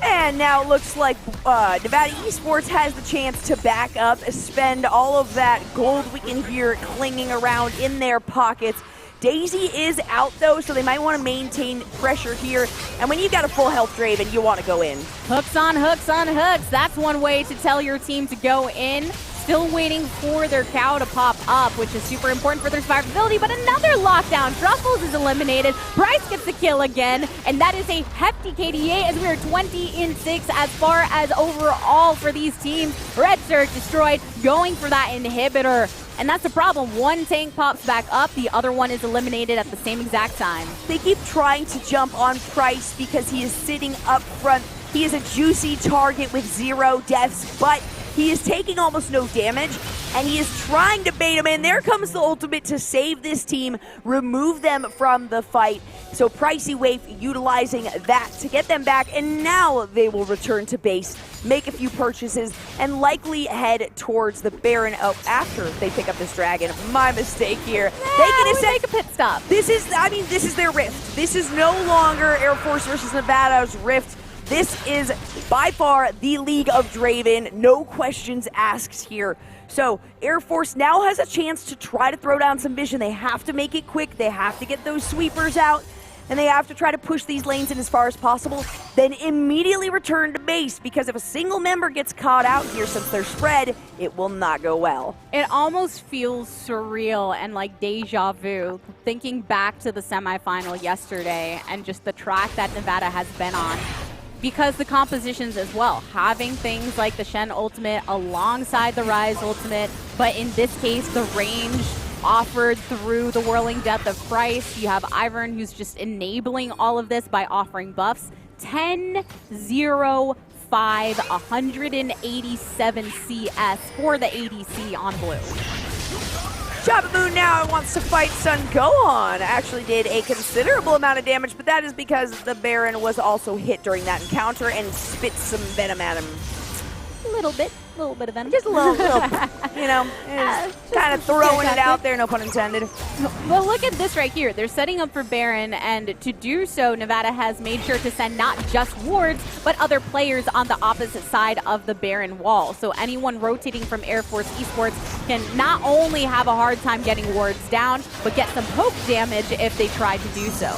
And now it looks like Nevada Esports has the chance to back up, spend all of that gold we can hear clinging around in their pockets. Daisy is out though, so they might want to maintain pressure here. And when you've got a full health Draven, you want to go in. Hooks on hooks on hooks. That's one way to tell your team to go in. Still waiting for their cow to pop up, which is super important for their survivability, but another lockdown. Truffles is eliminated. Bryce gets the kill again, and that is a hefty KDA as we are 20-6 as far as overall for these teams. Red Surge destroyed, going for that inhibitor. And that's the problem. One tank pops back up, the other one is eliminated at the same exact time. They keep trying to jump on Price because he is sitting up front. He is a juicy target with 0 deaths, but he is taking almost no damage, and he is trying to bait him in. There comes the ultimate to save this team, remove them from the fight. So Pricey Wave utilizing that to get them back, and now they will return to base, make a few purchases, and likely head towards the Baron after they pick up this dragon. My mistake here. They can make a pit stop. This is their rift. This is no longer Air Force versus Nevada's rift. This is by far the League of Draven, no questions asked here. So Air Force now has a chance to try to throw down some vision. They have to make it quick, they have to get those sweepers out, and they have to try to push these lanes in as far as possible, then immediately return to base, because if a single member gets caught out here since they're spread, it will not go well. It almost feels surreal and like deja vu, thinking back to the semifinal yesterday and just the track that Nevada has been on. Because the compositions as well, having things like the Shen ultimate alongside the Ryze ultimate, but in this case, the range offered through the Whirling Death of Price. You have Ivern who's just enabling all of this by offering buffs. 10-0-5, 187 CS for the ADC on blue. Shabamu now wants to fight Sun Gohan. Actually did a considerable amount of damage, but that is because the Baron was also hit during that encounter and spit some venom at him. A little bit of venom. Just a little you know, kind of throwing it out there, no pun intended. Well, look at this right here. They're setting up for Baron, and to do so, Nevada has made sure to send not just wards, but other players on the opposite side of the Baron wall. So anyone rotating from Air Force Esports can not only have a hard time getting wards down, but get some poke damage if they try to do so.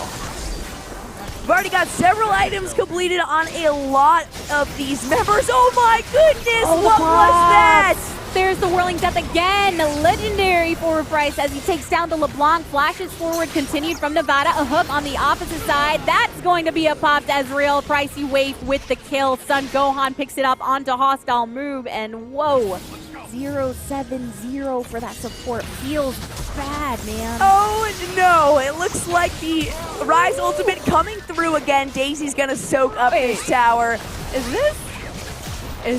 We've already got several items completed on a lot of these members. Oh my goodness, what was that? There's the Whirling Death again. Legendary forward price as he takes down the LeBlanc, flashes forward, continued from Nevada. A hook on the opposite side. That's going to be a popped as real. Pricey waif with the kill. Sun Gohan picks it up onto hostile move, and whoa. 0-7-0 for that support. Feels bad, man. Oh no, it looks like the Rise ultimate coming through again. Daisy's gonna soak up this tower. Is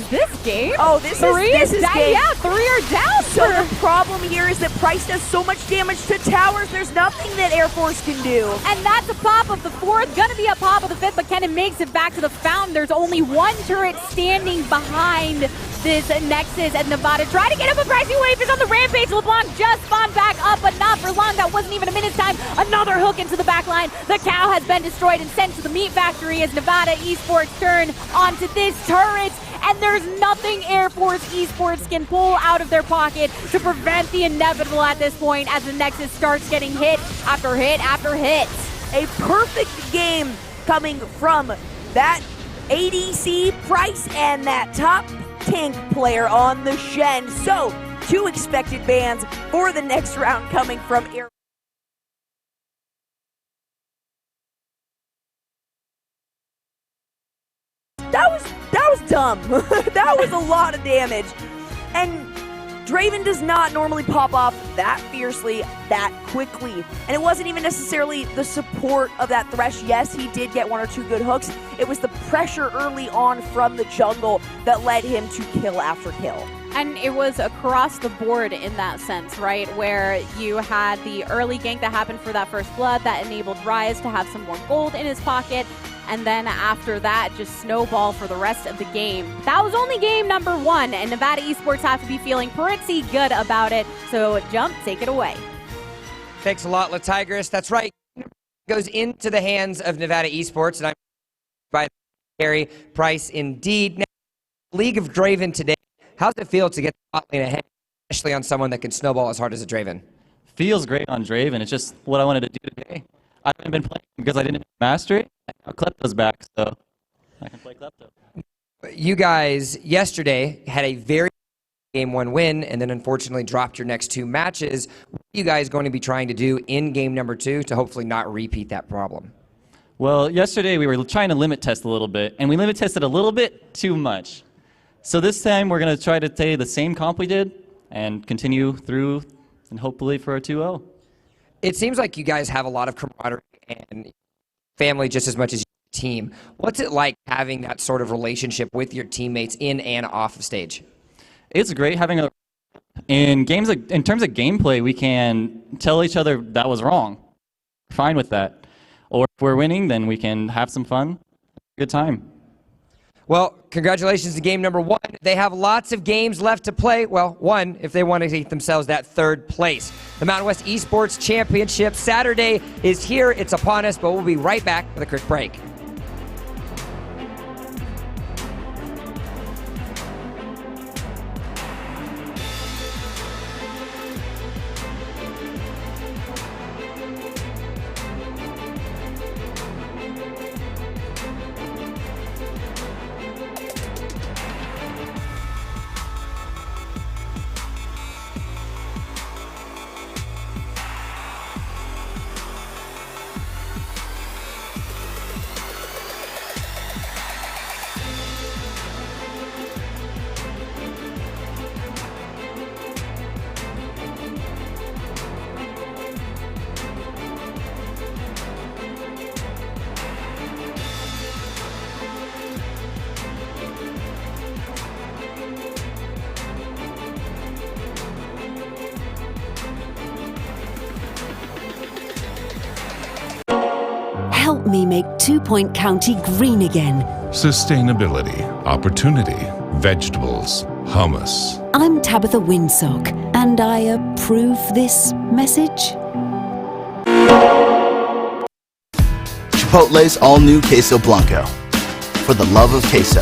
this game? Oh, this is game. Yeah, 3 are down. So the problem here is that Price does so much damage to towers, there's nothing that Air Force can do. And that's a pop of the 4th, gonna be a pop of the 5th, but Kennen makes it back to the fountain. There's only one turret standing behind this Nexus, and Nevada try to get up, a Pricey wave is on the rampage. LeBlanc just spawned back up, but not for long. That wasn't even a minute's time. Another hook into the back line. The cow has been destroyed and sent to the meat factory as Nevada Esports turn onto this turret. And there's nothing Air Force Esports can pull out of their pocket to prevent the inevitable at this point as the Nexus starts getting hit after hit after hit. A perfect game coming from that ADC Price and that top tank player on the Shen. So, 2 expected bans for the next round coming from Air. That was dumb. That was a lot of damage. And Draven does not normally pop off that fiercely, that quickly. And it wasn't even necessarily the support of that Thresh. Yes, he did get 1 or 2 good hooks. It was the pressure early on from the jungle that led him to kill after kill. And it was across the board in that sense, right? Where you had the early gank that happened for that first blood that enabled Rise to have some more gold in his pocket. And then after that, just snowball for the rest of the game. That was only game number 1, and Nevada Esports have to be feeling pretty good about it. So Jump, take it away. Thanks a lot, LaTigris. That's right. Goes into the hands of Nevada Esports, and I'm by Harry Price indeed. Now, League of Draven today. How's it feel to get the bot lane ahead, especially on someone that can snowball as hard as a Draven? Feels great on Draven. It's just what I wanted to do today. I haven't been playing because I didn't master it. Klepto's back, so I can play Klepto. You guys yesterday had a very game 1 win and then unfortunately dropped your next 2 matches. What are you guys going to be trying to do in game number 2 to hopefully not repeat that problem? Well, yesterday we were trying to limit test a little bit, and we limit tested a little bit too much. So this time we're going to try to play the same comp we did and continue through and hopefully for a 2-0. It seems like you guys have a lot of camaraderie and family just as much as your team. What's it like having that sort of relationship with your teammates in and off of stage? It's great having a... In terms of gameplay, we can tell each other that was wrong. Fine with that. Or if we're winning, then we can have some fun. Good time. Well, congratulations to game number 1. They have lots of games left to play. Well, 1 if they want to get themselves that 3rd place. The Mountain West Esports Championship Saturday is here. It's upon us, but we'll be right back with a quick break. Help me make 2 Point County green again. Sustainability, opportunity, vegetables, hummus. I'm Tabitha Windsock, and I approve this message. Chipotle's all-new Queso Blanco. For the love of queso.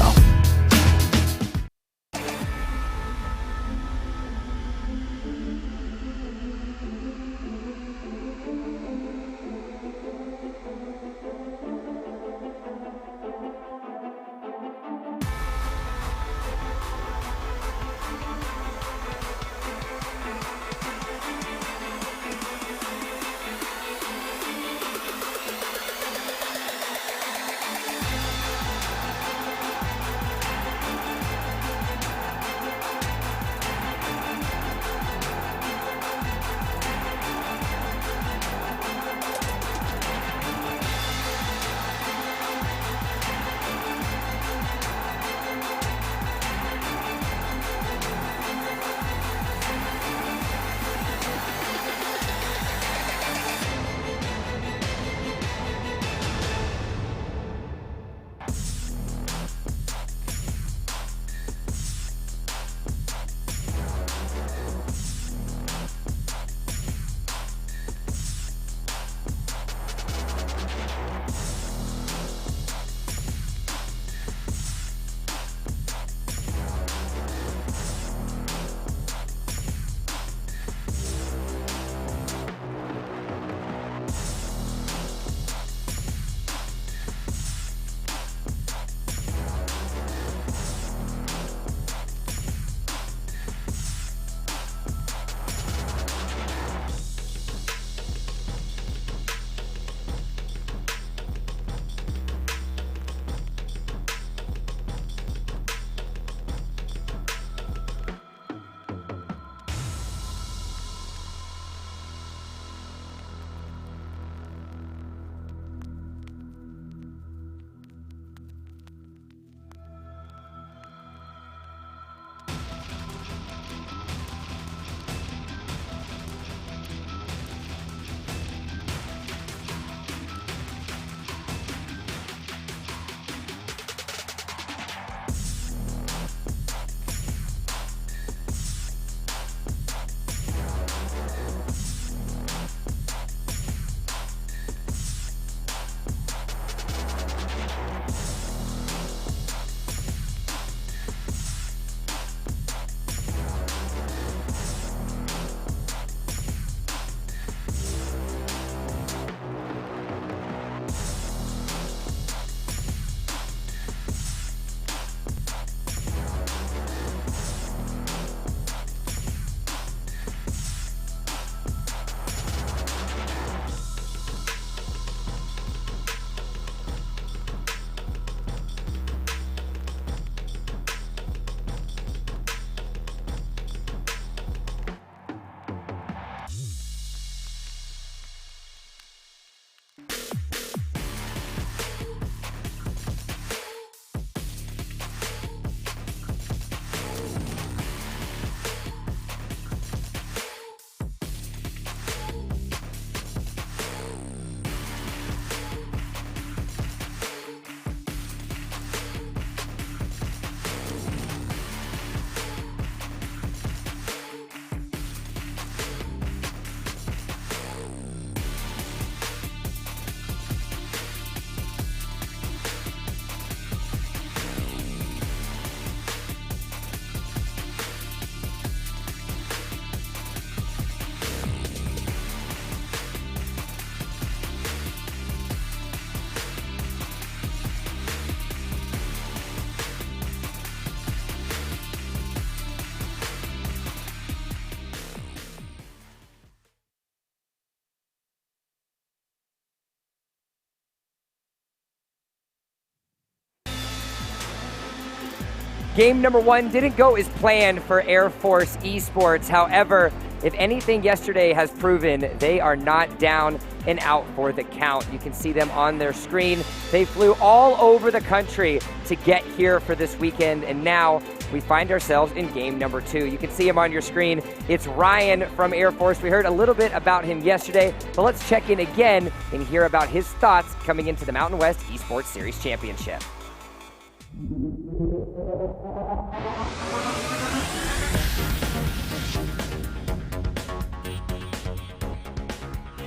Game number one didn't go as planned for Air Force Esports. However, if anything yesterday has proven, they are not down and out for the count. You can see them on their screen. They flew all over the country to get here for this weekend, and now we find ourselves in game number 2. You can see him on your screen. It's Ryan from Air Force. We heard a little bit about him yesterday, but let's check in again and hear about his thoughts coming into the Mountain West Esports Series Championship.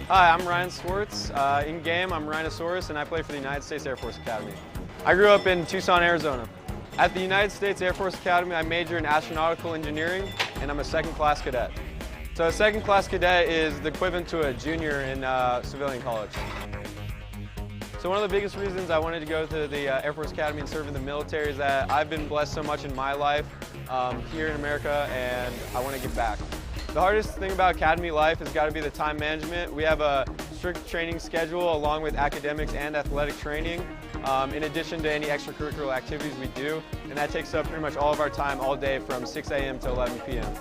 Hi, I'm Ryan Swartz. In game, I'm Rhinosaurus, and I play for the United States Air Force Academy. I grew up in Tucson, Arizona. At the United States Air Force Academy, I major in astronautical engineering, and I'm a second-class cadet. So a second-class cadet is the equivalent to a junior in civilian college. So one of the biggest reasons I wanted to go to the Air Force Academy and serve in the military is that I've been blessed so much in my life here in America, and I want to give back. The hardest thing about academy life has got to be the time management. We have a strict training schedule along with academics and athletic training, in addition to any extracurricular activities we do, and that takes up pretty much all of our time all day from 6 a.m. to 11 p.m.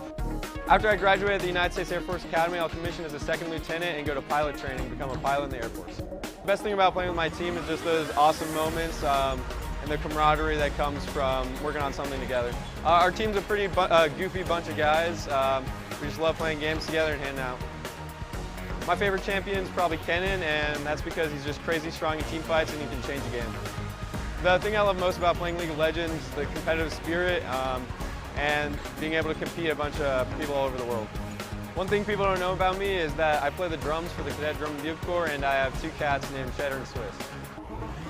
After I graduate at the United States Air Force Academy, I'll commission as a second lieutenant and go to pilot training and become a pilot in the Air Force. The best thing about playing with my team is just those awesome moments and the camaraderie that comes from working on something together. Our team's a pretty goofy bunch of guys. We just love playing games together and handing out. My favorite champion is probably Kennen, and that's because he's just crazy strong in team fights and he can change a game. The thing I love most about playing League of Legends is the competitive spirit and being able to compete a bunch of people all over the world. One thing people don't know about me is that I play the drums for the Cadet Drum and Bugle Corps, and I have 2 cats named Cheddar and Swiss.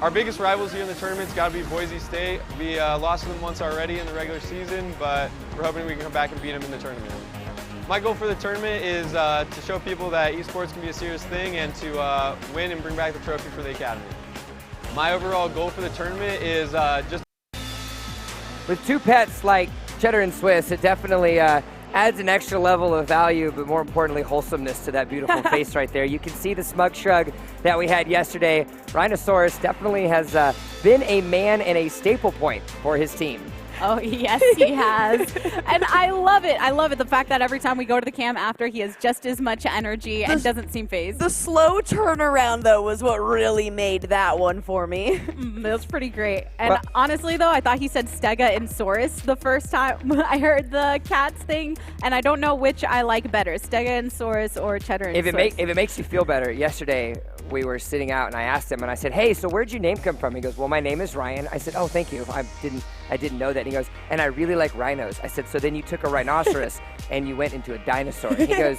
Our biggest rivals here in the tournament's got to be Boise State. We lost to them once already in the regular season, but we're hoping we can come back and beat them in the tournament. My goal for the tournament is to show people that esports can be a serious thing and to win and bring back the trophy for the Academy. My overall goal for the tournament is just... With 2 pets like Cheddar and Swiss, it definitely adds an extra level of value, but more importantly, wholesomeness to that beautiful face right there. You can see the smug shrug that we had yesterday. Rhinosaurus definitely has been a man and a staple point for his team. Oh, yes, he has. And I love it. I love it. The fact that every time we go to the cam after, he has just as much energy and doesn't seem phased. The slow turnaround, though, was what really made that one for me. That was pretty great. And honestly, though, I thought he said Stega and Saurus the first time I heard the cats thing, and I don't know which I like better, Stega and Saurus or Cheddar and Saurus. If it makes you feel better, yesterday we were sitting out and I asked him and I said, hey, so where'd your name come from? He goes, well, my name is Ryan. I said, oh, thank you. I didn't know that. And he goes, and I really like rhinos. I said, so then you took a rhinoceros and you went into a dinosaur. He goes,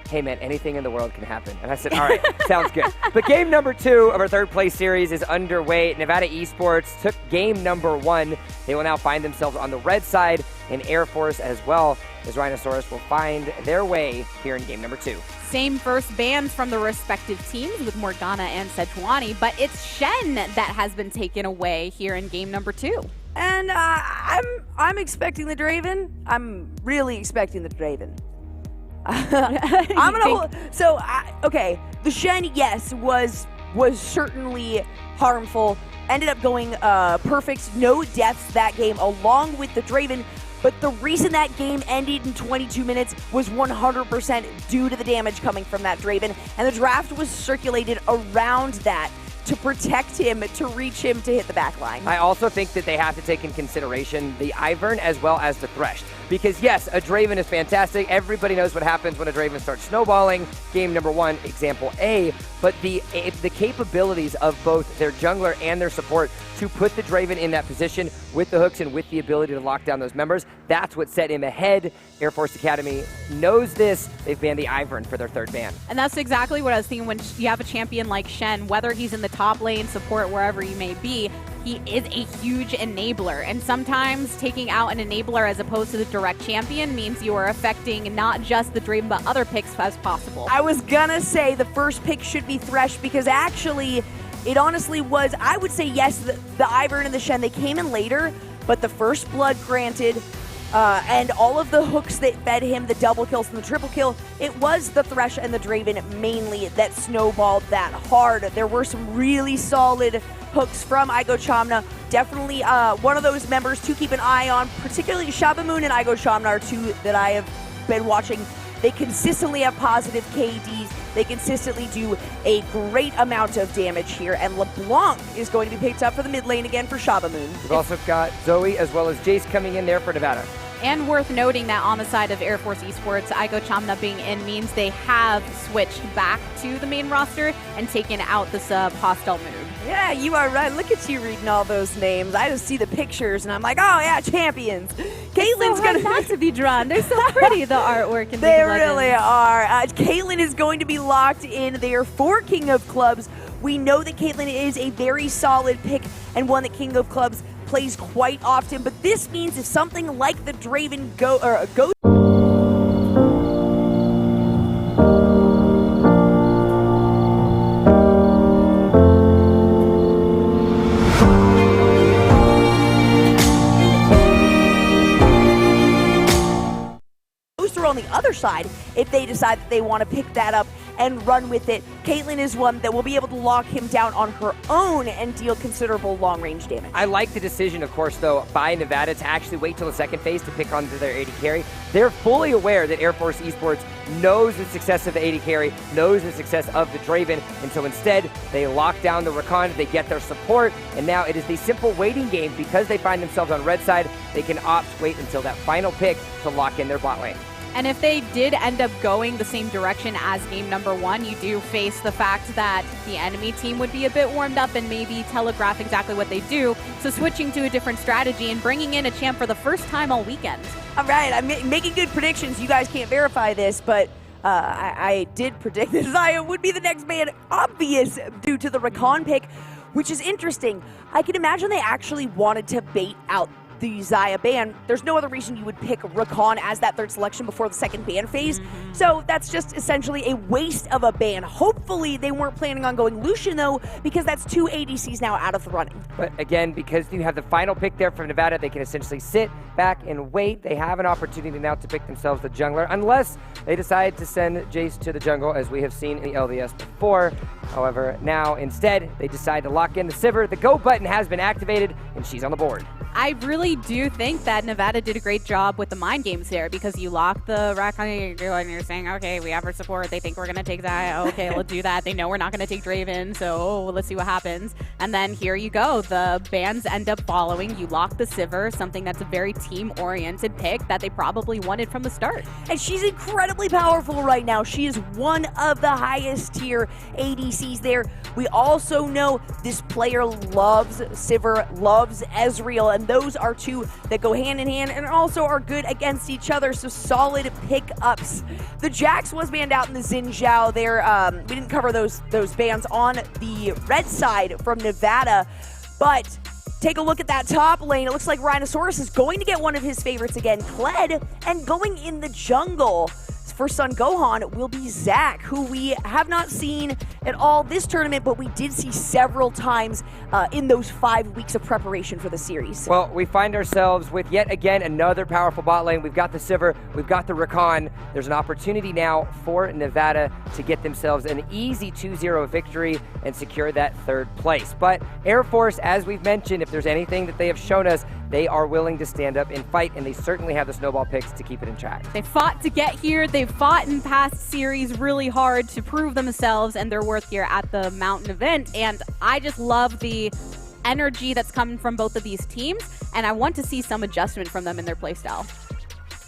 hey man, anything in the world can happen. And I said, all right, sounds good. But game number 2 of our 3rd place series is underway. Nevada Esports took game number 1. They will now find themselves on the red side, and Air Force as well as Rhinosaurus will find their way here in game number 2. Same first bands from the respective teams with Morgana and Sejuani, but it's Shen that has been taken away here in game number 2. And I'm expecting the Draven. I'm really expecting the Draven. I'm gonna okay. The Shen, yes, was certainly harmful. Ended up going perfect, no deaths that game, along with the Draven. But the reason that game ended in 22 minutes was 100% due to the damage coming from that Draven, and the draft was circulated around that to protect him, to reach him, to hit the back line. I also think that they have to take in consideration the Ivern as well as the Thresh. Because yes, a Draven is fantastic. Everybody knows what happens when a Draven starts snowballing. Game number 1, example A. But the capabilities of both their jungler and their support to put the Draven in that position with the hooks and with the ability to lock down those members, that's what set him ahead. Air Force Academy knows this. They've banned the Ivern for their 3rd ban. And that's exactly what I was thinking when you have a champion like Shen, whether he's in the top lane, support, wherever he may be, he is a huge enabler. And sometimes taking out an enabler as opposed to the direct champion means you are affecting not just the Draven, but other picks as possible. I was gonna say the first pick should be Thresh, because actually, it honestly was, I would say yes, the Ivern and the Shen, they came in later, but the first blood granted, and all of the hooks that fed him, the double kills and the triple kill, it was the Thresh and the Draven mainly that snowballed that hard. There were some really solid hooks from Igo Chamna. Definitely one of those members to keep an eye on, particularly Shabamoon and Igo Chamna are 2 that I have been watching They consistently have positive KDs. They consistently do a great amount of damage here, and LeBlanc is going to be picked up for the mid lane again for Shabamoon. We've also got Zoe as well as Jace coming in there for Nevada. And worth noting that on the side of Air Force Esports, Aiko Chamna being in means they have switched back to the main roster and taken out the sub Hostile Mood. Yeah, you are right. Look at you reading all those names. I just see the pictures and I'm like, oh yeah, champions. Caitlin's so hard not to be drawn. They're so pretty, the artwork. In They really are. Caitlin is going to be locked in there for King of Clubs. We know that Caitlin is a very solid pick and one that King of Clubs plays quite often, but this means if something like the Draven goes. On the other side, if they decide that they want to pick that up and run with it, Caitlyn is one that will be able to lock him down on her own and deal considerable long-range damage. I like the decision, of course, though, by Nevada to actually wait till the second phase to pick onto their AD carry. They're fully aware that Air Force Esports knows the success of the AD carry, knows the success of the Draven, and so instead, they lock down the Rakan, they get their support, and now it is the simple waiting game. Because they find themselves on red side, they can wait until that final pick to lock in their bot lane. And if they did end up going the same direction as game number one, you do face the fact that the enemy team would be a bit warmed up and maybe telegraph exactly what they do. So switching to a different strategy and bringing in a champ for the first time all weekend. All right, I'm making good predictions. You guys can't verify this, but I did predict that Xayah would be the next man, obvious due to the Rakan pick, which is interesting. I can imagine they actually wanted to bait out the Xayah ban. There's no other reason you would pick Rakan as that third selection before the second ban phase. So that's just essentially a waste of a ban. Hopefully they weren't planning on going Lucian though, because that's two ADCs now out of the running. But again, because you have the final pick there from Nevada, they can essentially sit back and wait. They have an opportunity now to pick themselves the jungler, unless they decide to send Jace to the jungle, as we have seen in the LDS before. However, now instead, they decide to lock in the Sivir. The go button has been activated, and she's on the board. I really do think that Nevada did a great job with the mind games here, because you lock the Rakan and you're saying, okay, we have our support. They think we're going to take that. Okay, let's do that. They know we're not going to take Draven, so let's see what happens. And then here you go. The bans end up following. You lock the Sivir, something that's a very team-oriented pick that they probably wanted from the start. And she's incredibly powerful right now. She is one of the highest tier ADCs there. We also know this player loves Sivir, loves Ezreal, and those are two that go hand in hand and also are good against each other, so solid pickups. The Jax was banned out in the Xin Zhao there. We didn't cover those bans on the red side from Nevada, but take a look at that top lane. It looks like Rhinoceros is going to get one of his favorites again, Kled, and going in the jungle for Sun Gohan will be Zac, who we have not seen at all this tournament, but we did see several times in those 5 weeks of preparation for the series. Well, we find ourselves with yet again another powerful bot lane. We've got the Sivir, we've got the Rakan. There's an opportunity now for Nevada to get themselves an easy 2-0 victory and secure that third place. But Air Force, as we've mentioned, if there's anything that they have shown us, they are willing to stand up and fight, and they certainly have the snowball picks to keep it in track. They fought to get here. They've fought in past series really hard to prove themselves and their worth here at the Mountain event. And I just love the energy that's coming from both of these teams, and I want to see some adjustment from them in their playstyle.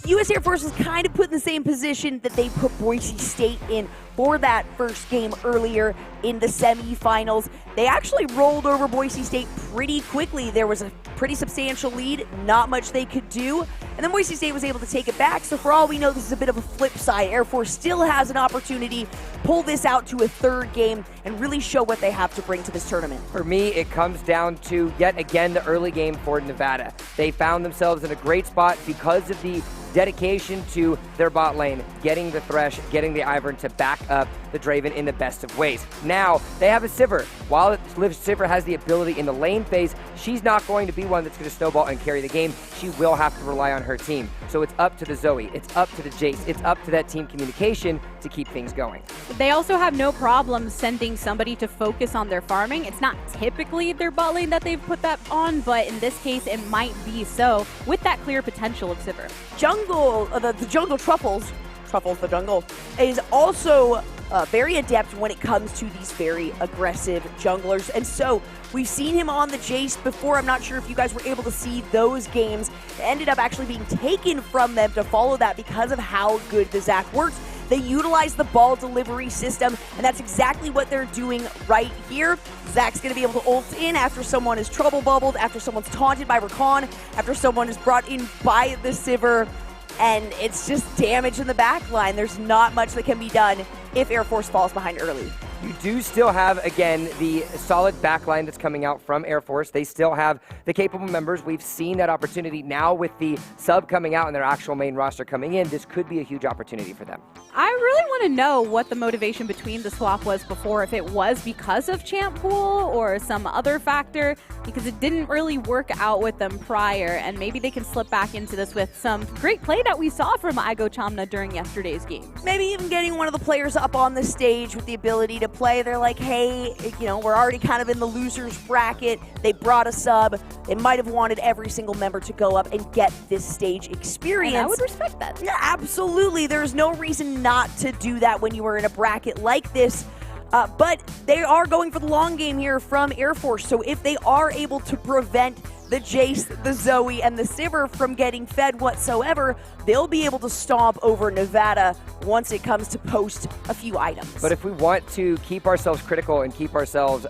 U.S. Air Force was kind of put in the same position that they put Boise State in for that first game earlier in the semifinals. They actually rolled over Boise State pretty quickly. There was a pretty substantial lead, not much they could do, and then Boise State was able to take it back. So for all we know, this is a bit of a flip side. Air Force still has an opportunity to pull this out to a third game and really show what they have to bring to this tournament. For me, it comes down to, yet again, the early game for Nevada. They found themselves in a great spot because of the dedication to their bot lane, getting the Thresh, getting the Ivern to back up the Draven in the best of ways. Now, they have a Sivir. While Sivir has the ability in the lane phase, she's not going to be one that's going to snowball and carry the game. She will have to rely on her team. So it's up to the Zoe, it's up to the Jace, it's up to that team communication to keep things going. They also have no problem sending somebody to focus on their farming. It's not typically their bot lane that they've put that on, but in this case, it might be so, with that clear potential of Sivir. The jungle truffles Truffles the jungle, is also very adept when it comes to these very aggressive junglers. And so we've seen him on the Jace before. I'm not sure if you guys were able to see those games. It ended up actually being taken from them to follow that because of how good the Zac works. They utilize the ball delivery system, and that's exactly what they're doing right here. Zac's going to be able to ult in after someone is trouble bubbled, after someone's taunted by Rakan, after someone is brought in by the Sivir, and it's just damage in the back line. There's not much that can be done if Air Force falls behind early. You do still have, again, the solid backline that's coming out from Air Force. They still have the capable members. We've seen that opportunity now with the sub coming out and their actual main roster coming in. This could be a huge opportunity for them. I really want to know what the motivation between the swap was before, if it was because of champ pool or some other factor, because it didn't really work out with them prior, and maybe they can slip back into this with some great play that we saw from Igo Chamna during yesterday's game. Maybe even getting one of the players up on the stage with the ability to play. They're like, hey, you know, we're already kind of in the losers bracket. They brought a sub. They might have wanted every single member to go up and get this stage experience. And I would respect that. Yeah, absolutely. There's no reason not to do that when you are in a bracket like this. But they are going for the long game here from Air Force. So if they are able to prevent the Jace, the Zoe, and the Sivir from getting fed whatsoever, they'll be able to stomp over Nevada once it comes to post a few items. But if we want to keep ourselves critical and keep ourselves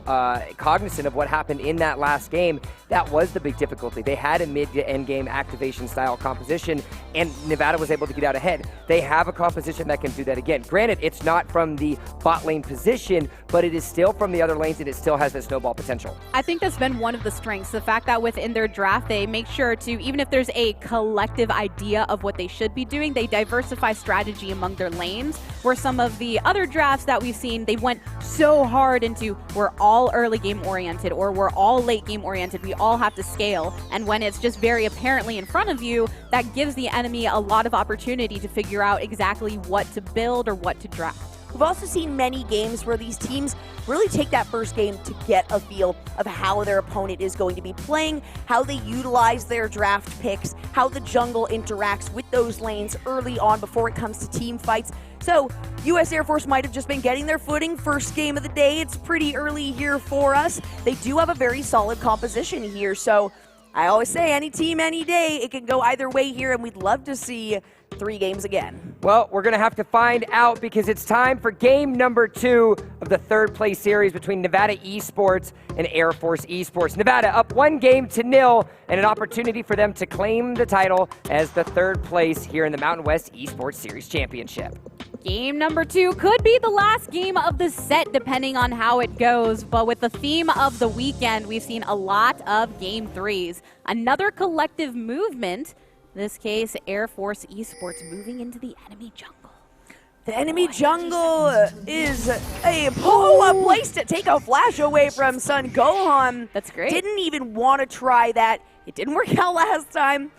cognizant of what happened in that last game, that was the big difficulty. They had a mid to end game activation style composition, and Nevada was able to get out ahead. They have a composition that can do that again. Granted, it's not from the bot lane position, but it is still from the other lanes, and it still has that snowball potential. I think that's been one of the strengths, the fact that within their draft, they make sure to, even if there's a collective idea of what they should be doing, they diversify strategy among their lanes, where some of the other drafts that we've seen, they went so hard into, we're all early game oriented, or we're all late game oriented, we all have to scale, and when it's just very apparently in front of you, that gives the enemy a lot of opportunity to figure out exactly what to build or what to draft. We've also seen many games where these teams really take that first game to get a feel of how their opponent is going to be playing, how they utilize their draft picks, how the jungle interacts with those lanes early on before it comes to team fights. So U.S. Air Force might have just been getting their footing. First game of the day, it's pretty early here for us. They do have a very solid composition here, so I always say any team, any day, it can go either way here, and we'd love to see 3 games again. Well, we're going to have to find out, because it's time for game number 2 of the third place series between Nevada Esports and Air Force Esports. Nevada up 1-0 and an opportunity for them to claim the title as the third place here in the Mountain West Esports Series Championship. Game number 2 could be the last game of the set, depending on how it goes. But with the theme of the weekend, we've seen a lot of game 3s. Another collective movement. In this case, Air Force Esports moving into the enemy jungle. The enemy jungle is a place to take a flash away from Sun Gohan. That's great. Didn't even want to try that. It didn't work out last time.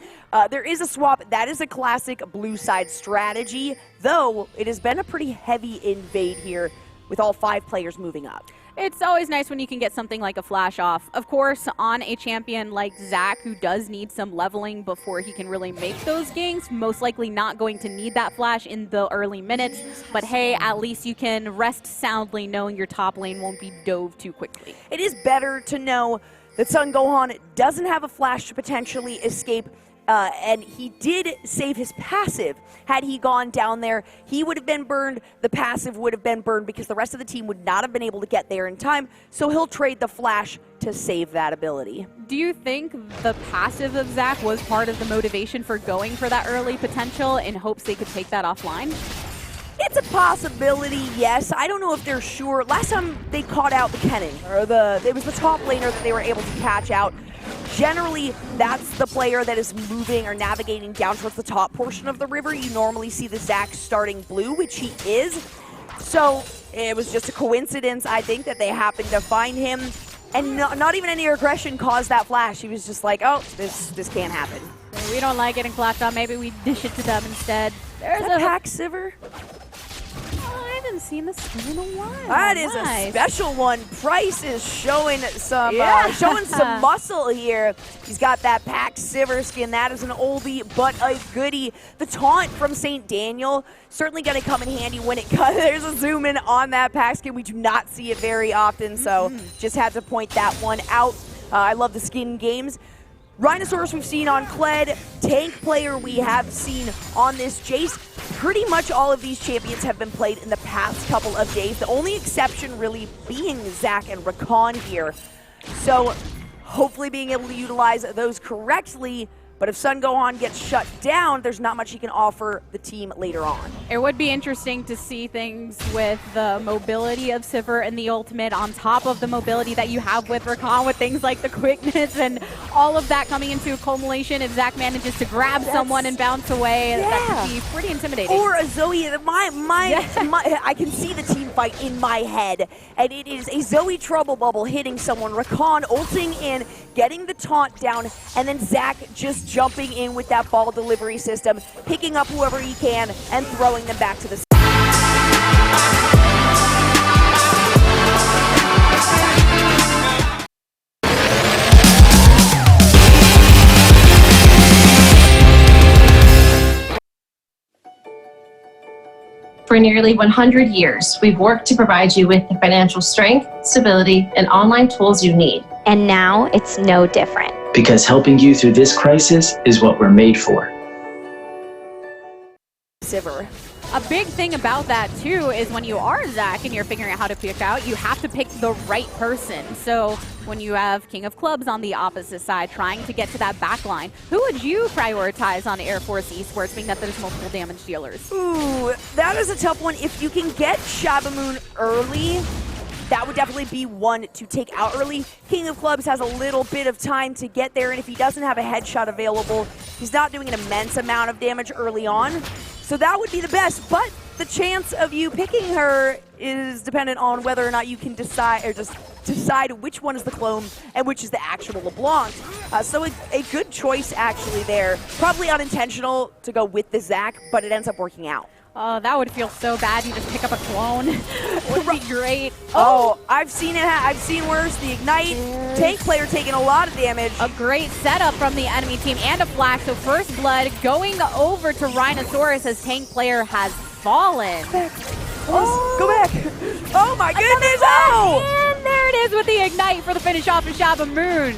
There is a swap. That is a classic blue side strategy, though it has been a pretty heavy invade here with all 5 players moving up. It's always nice when you can get something like a flash off. Of course, on a champion like Zac, who does need some leveling before he can really make those ganks, most likely not going to need that flash in the early minutes. But hey, at least you can rest soundly knowing your top lane won't be dove too quickly. It is better to know that Sun Gohan doesn't have a flash to potentially escape, and he did save his passive. Had he gone down there, he would have been burned, the passive would have been burned, because the rest of the team would not have been able to get there in time, so he'll trade the flash to save that ability. Do you think the passive of Zac was part of the motivation for going for that early potential in hopes they could take that offline? It's a possibility, yes. I don't know if they're sure. Last time they caught out the Kennen, or it was the top laner that they were able to catch out. Generally, that's the player that is moving or navigating down towards the top portion of the river. You normally see the Zac starting blue, which he is. So it was just a coincidence, I think, that they happened to find him. And not even any aggression caused that flash. He was just like, oh, this can't happen. We don't like getting flashed on. Maybe we dish it to them instead. There's a Pack Sivir. I haven't seen this skin in a while. That is a special one. Price is showing some muscle here. He's got that Pack Sivir skin. That is an oldie but a goodie. The taunt from St. Daniel certainly going to come in handy when it comes. There's a zoom in on that Pack skin. We do not see it very often, so just had to point that one out. I love the skin games. Rhinosaurus we've seen on Kled, Tank Player we have seen on this Jace. Pretty much all of these champions have been played in the past couple of days. The only exception really being Zac and Rakan here. So hopefully being able to utilize those correctly. But if Sun Gohan gets shut down, there's not much he can offer the team later on. It would be interesting to see things with the mobility of Sivir and the ultimate on top of the mobility that you have with Rakan, with things like the quickness and all of that coming into a culmination. If Zac manages to grab someone and bounce away, that could be pretty intimidating. Or a Zoe, I can see the team fight in my head, and it is a Zoe Trouble Bubble hitting someone, Rakan ulting in, getting the taunt down, and then Zac just jumping in with that ball delivery system, picking up whoever he can, and throwing them back to the For nearly 100 years, we've worked to provide you with the financial strength, stability, and online tools you need. And now it's no different. Because helping you through this crisis is what we're made for. Sivir. A big thing about that, too, is when you are Zac and you're figuring out how to pick out, you have to pick the right person. So when you have King of Clubs on the opposite side trying to get to that back line, who would you prioritize on Air Force Esports, being that there's multiple damage dealers? Ooh, that is a tough one. If you can get Shabamoon early, that would definitely be one to take out early. King of Clubs has a little bit of time to get there, and if he doesn't have a headshot available, he's not doing an immense amount of damage early on. So that would be the best, but the chance of you picking her is dependent on whether or not you can decide, or just decide which one is the clone and which is the actual LeBlanc. So a good choice actually there. Probably unintentional to go with the Zac, but it ends up working out. Oh, that would feel so bad. You just pick up a clone. Would be great. Oh, I've seen it. I've seen worse. The Ignite Tank Player taking a lot of damage. A great setup from the enemy team and a flash. So first blood going over to Rhinosaurus as Tank Player has fallen. Go back. Oh my goodness. Oh! And there it is with the Ignite for the finish off of Shabamoon.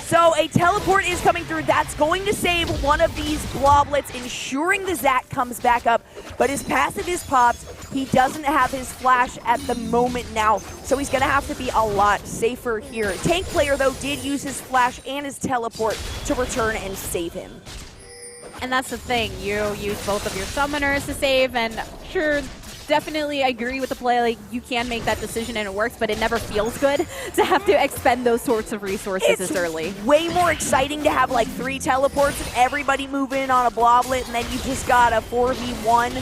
So a teleport is coming through. That's going to save one of these bloblets, ensuring the Zac comes back up. But his passive is popped. He doesn't have his flash at the moment now, so he's going to have to be a lot safer here. Tank Player, though, did use his flash and his teleport to return and save him. And that's the thing. You use both of your summoners to save, and sure, definitely agree with the play. Like, you can make that decision and it works, but it never feels good to have to expend those sorts of resources this early. Way more exciting to have like 3 teleports and everybody move in on a bloblet, and then you just got a 4v1.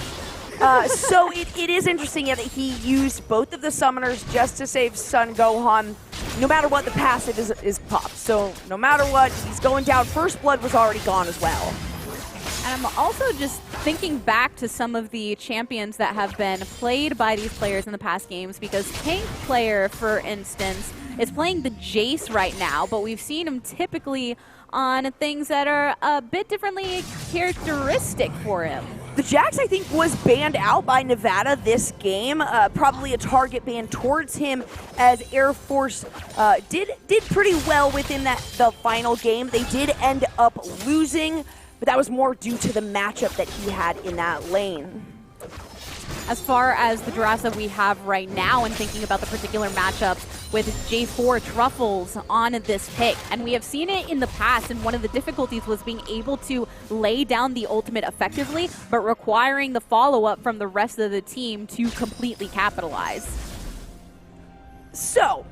So it is interesting that he used both of the summoners just to save Sun Gohan. No matter what, the passive is popped. So no matter what, he's going down. First blood was already gone as well. And I'm also just thinking back to some of the champions that have been played by these players in the past games, because Tank Player, for instance, is playing the Jace right now, but we've seen him typically on things that are a bit differently characteristic for him. The Jax, I think, was banned out by Nevada this game. Probably a target ban towards him, as Air Force did pretty well within the final game. They did end up losing, but that was more due to the matchup that he had in that lane. As far as the drafts that we have right now and thinking about the particular matchups with J4 Truffles on this pick, and we have seen it in the past, and one of the difficulties was being able to lay down the ultimate effectively, but requiring the follow-up from the rest of the team to completely capitalize. So,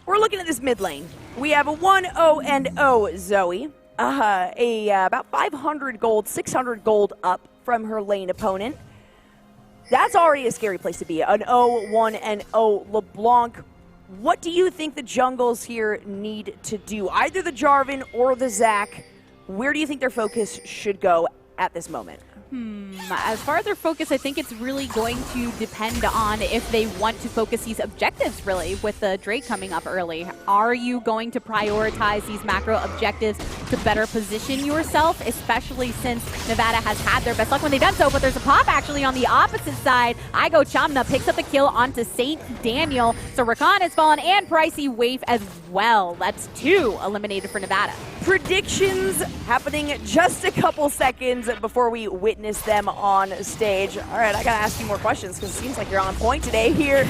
we're looking at this mid lane. We have a 1-0-0 Zoe. About 500 gold, 600 gold up from her lane opponent. That's already a scary place to be. An 0-1-0 LeBlanc. What do you think the jungles here need to do? Either the Jarvan or the Zac. Where do you think their focus should go at this moment? As far as their focus, I think it's really going to depend on if they want to focus these objectives, really, with the Drake coming up early. Are you going to prioritize these macro objectives to better position yourself, especially since Nevada has had their best luck when they've done so, but there's a pop actually on the opposite side. Igo Chamna picks up the kill onto St. Daniel, so Rakan has fallen and Pricey Waif as well. That's 2 eliminated for Nevada. Predictions happening just a couple seconds before we witness them on stage. All right, I gotta ask you more questions because it seems like you're on point today here.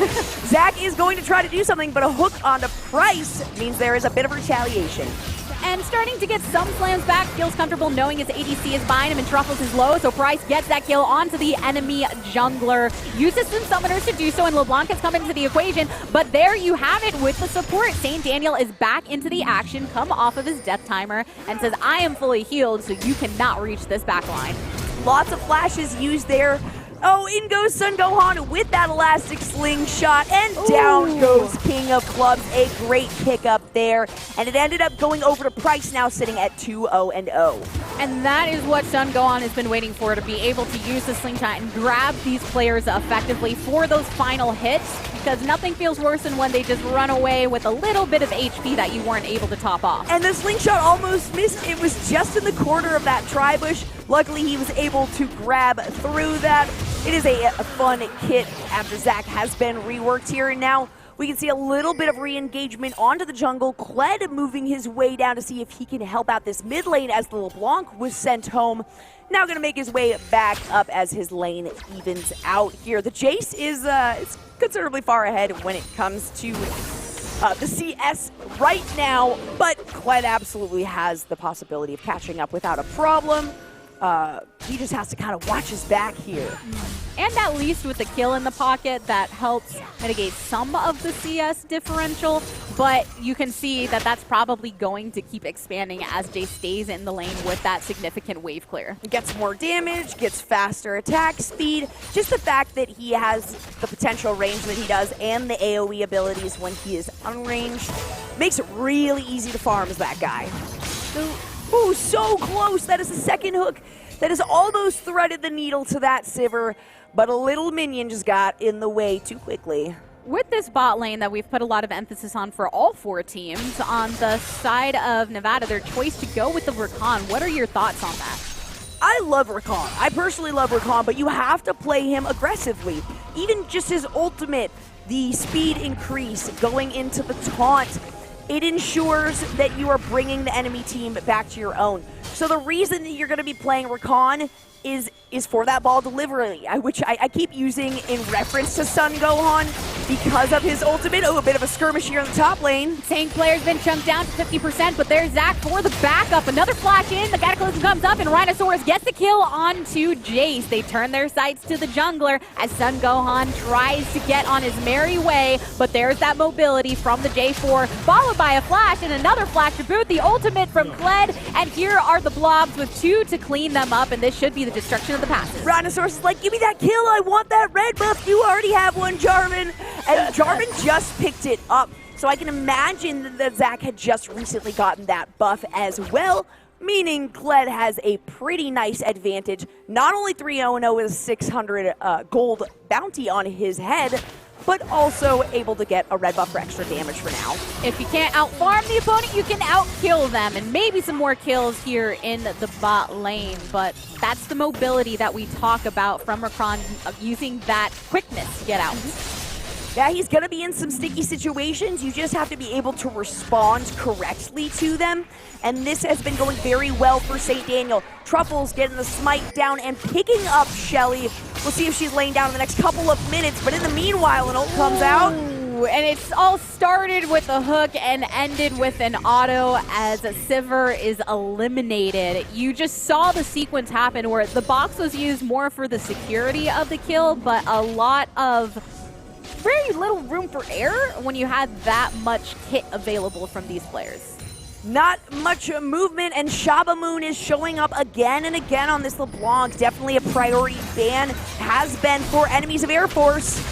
Zach is going to try to do something, but a hook onto Price means there is a bit of retaliation. And starting to get some slams back, feels comfortable knowing his ADC is behind him and Truffles is low, so Price gets that kill onto the enemy jungler. Uses some summoners to do so, and LeBlanc has come into the equation, but there you have it with the support. St. Daniel is back into the action, come off of his death timer, and says, I am fully healed, so you cannot reach this back line. Lots of flashes used there. Oh, in goes Sun Gohan with that elastic slingshot, and down goes King of Clubs. A great pickup there, and it ended up going over to Price, now sitting at 2-0-0. And that is what Sun Gohan has been waiting for, to be able to use the slingshot and grab these players effectively for those final hits, because nothing feels worse than when they just run away with a little bit of HP that you weren't able to top off. And the slingshot almost missed. It was just in the corner of that tri-bush. Luckily, he was able to grab through that. It is a fun kit after Zach has been reworked here, and now we can see a little bit of re-engagement onto the jungle. Kled moving his way down to see if he can help out this mid lane as the LeBlanc was sent home. Now going to make his way back up as his lane evens out here. The Jace is considerably far ahead when it comes to the CS right now, but Kled absolutely has the possibility of catching up without a problem. He just has to kind of watch his back here. And at least with the kill in the pocket, that helps mitigate some of the CS differential, but you can see that that's probably going to keep expanding as Jay stays in the lane with that significant wave clear. Gets more damage, gets faster attack speed. Just the fact that he has the potential range that he does and the AoE abilities when he is unranged makes it really easy to farm as that guy. Ooh, so close. That is the second hook that has almost threaded the needle to that Sivir, but a little minion just got in the way too quickly. With this bot lane that we've put a lot of emphasis on for all 4 teams, on the side of Nevada, their choice to go with the Rakan, what are your thoughts on that? I love Rakan. I personally love Rakan, but you have to play him aggressively. Even just his ultimate, the speed increase going into the taunt, it ensures that you are bringing the enemy team back to your own. So the reason that you're going to be playing Rakan is for that ball delivery, which I keep using in reference to Sun Gohan because of his ultimate. Oh, a bit of a skirmish here in the top lane. Tank player's been chunked down to 50%, but there's Zach for the backup. Another flash in, the Cataclysm comes up, and Rhinosaurus gets the kill onto Jace. They turn their sights to the jungler as Sun Gohan tries to get on his merry way, but there's that mobility from the J4, followed by a flash and another flash to boot, the ultimate from Kled, and here are the blobs with 2 to clean them up, and this should be the destruction of the passes. Rhinosaurus is like, give me that kill, I want that red buff, you already have one, Jarvan. And Jarvan just picked it up, so I can imagine that Zach had just recently gotten that buff as well, meaning Kled has a pretty nice advantage. Not only 3-0-0 with a 600 gold bounty on his head, but also able to get a red buff for extra damage for now. If you can't out-farm the opponent, you can out-kill them, and maybe some more kills here in the bot lane, but that's the mobility that we talk about from Rakan, of using that quickness to get out. Yeah, he's going to be in some sticky situations. You just have to be able to respond correctly to them. And this has been going very well for St. Daniel. Truffles getting the smite down and picking up Shelly. We'll see if she's laying down in the next couple of minutes. But in the meanwhile, an ult comes out. And it's all started with a hook and ended with an auto as Sivir is eliminated. You just saw the sequence happen where the box was used more for the security of the kill, but a lot of very little room for error when you had that much kit available from these players. Not much movement, and Shaba Moon is showing up again and again on this LeBlanc. Definitely a priority ban, has been for enemies of Air Force.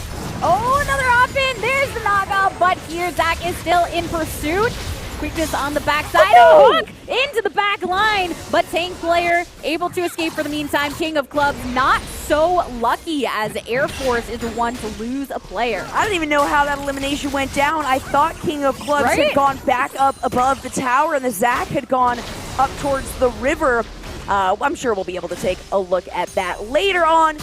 Oh, another hop in. There's the knockout, but here Zach is still in pursuit. quickness on the backside. Oh, hook into the back line, but tank player able to escape for the meantime. King of Clubs not so lucky as Air Force is the one to lose a player. I don't even know how that elimination went down. I thought King of Clubs had gone back up above the tower and the Zach had gone up towards the river. I'm sure we'll be able to take a look at that later on.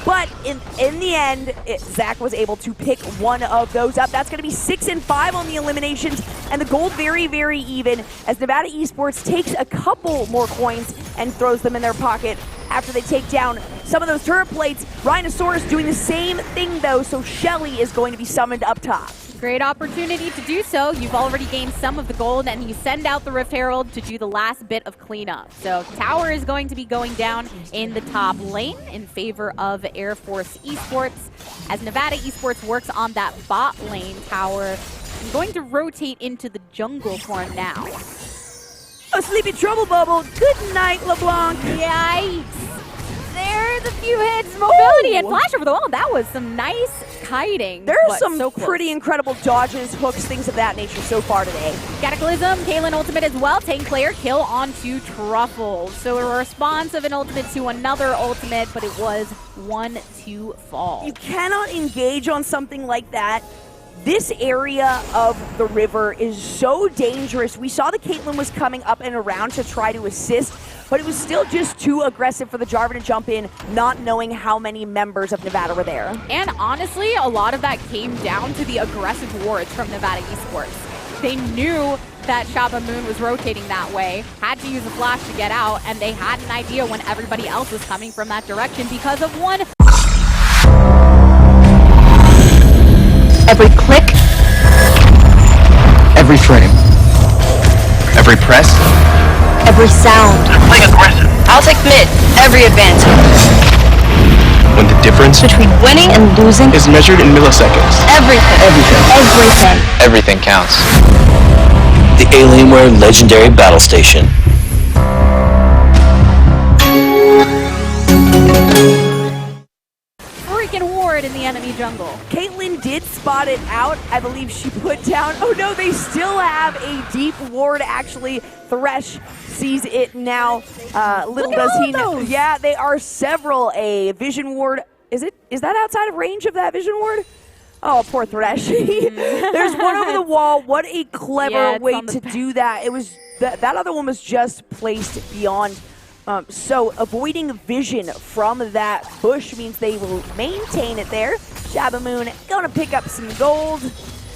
But in the end, Zach was able to pick one of those up. That's going to be 6 and 5 on the eliminations, and the gold very, very even as Nevada Esports takes a couple more coins and throws them in their pocket after they take down some of those turret plates. Rhinosaurus doing the same thing, though, so Shelly is going to be summoned up top. Great opportunity to do so. You've already gained some of the gold, and you send out the Rift Herald to do the last bit of cleanup. So tower is going to be going down in the top lane in favor of Air Force Esports. As Nevada Esports works on that bot lane tower, I'm going to rotate into the jungle for him now. A sleepy trouble bubble. Good night, LeBlanc. Yikes. There's a few hits, mobility, and flash over the wall. That was some nice kiting. There are some pretty incredible dodges, hooks, things of that nature so far today. Cataclysm, Kaylin ultimate as well. Tank player kill onto Truffles. So a response of an ultimate to another ultimate, but it was one to fall. You cannot engage on something like that. This area of the river is so dangerous. We saw that Caitlyn was coming up and around to try to assist, but it was still just too aggressive for the Jarvan to jump in, not knowing how many members of Nevada were there. And honestly, a lot of that came down to the aggressive wards from Nevada Esports. They knew that Shaba Moon was rotating that way, had to use a flash to get out, and they had an idea when everybody else was coming from that direction because of one. Every click, every frame, every press, Every sound. they're playing aggressive. I'll take mid. Every advantage. When the difference Between winning and losing. is measured in milliseconds. Everything. Everything counts. The Alienware Legendary Battle Station. Freaking ward in the enemy jungle. Caitlyn did spot it out. I believe she put down. Oh no, they still have a deep ward actually. Thresh sees it now. Little does he know. Yeah, they are several. A vision ward. Is that outside of range of that vision ward? Oh, poor Thresh. There's one over the wall. What a clever way to do that. It was that other one was just placed beyond. So avoiding vision from that bush means they will maintain it there. Shaba Moon gonna pick up some gold.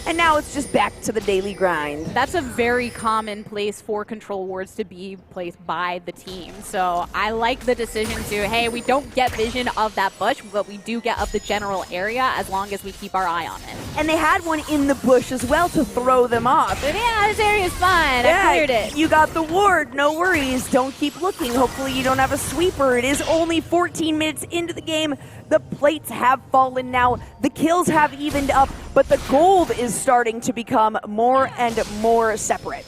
And now it's just back to the daily grind. That's a very common place for control wards to be placed by the team. So I like the decision to, hey, we don't get vision of that bush, but we do get of the general area as long as we keep our eye on it. And they had one in the bush as well to throw them off. But yeah, this area is fine. I cleared it. You got the ward. No worries. Don't keep looking. Hopefully you don't have a sweeper. It is only 14 minutes into the game. The plates have fallen now. The kills have evened up, but the gold is starting to become more and more separate.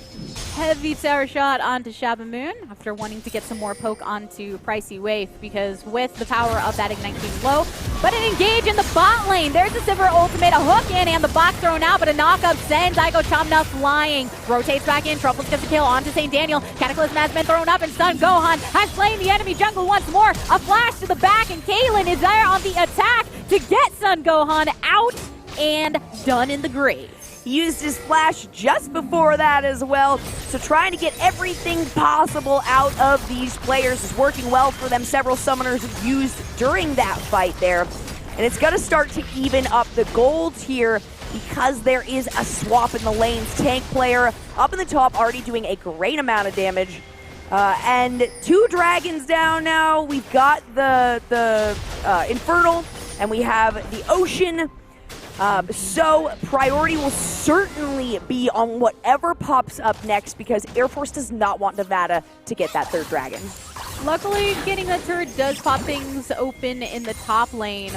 Heavy tower shot onto Shaba Moon after wanting to get some more poke onto Pricey Waif, because with the power of that Ignite being low, but an engage in the bot lane. There's the Sivir ultimate, a hook in, and the box thrown out, but a knock-up sends Igo Chomna flying. Rotates back in, Truffles gets a kill onto St. Daniel. Cataclysm has been thrown up, and Sun Gohan has slain the enemy jungle once more. A flash to the back, and Kaylin is there on the attack to get Sun Gohan out and done in the grave. He used his flash just before that as well. So trying to get everything possible out of these players is working well for them. Several summoners used during that fight there. And it's going to start to even up the golds here because there is a swap in the lanes. Tank player up in the top already doing a great amount of damage. And 2 dragons down now. We've got the Infernal and we have the Ocean. So priority will certainly be on whatever pops up next because Air Force does not want Nevada to get that 3rd dragon. Luckily, getting that turret does pop things open in the top lane.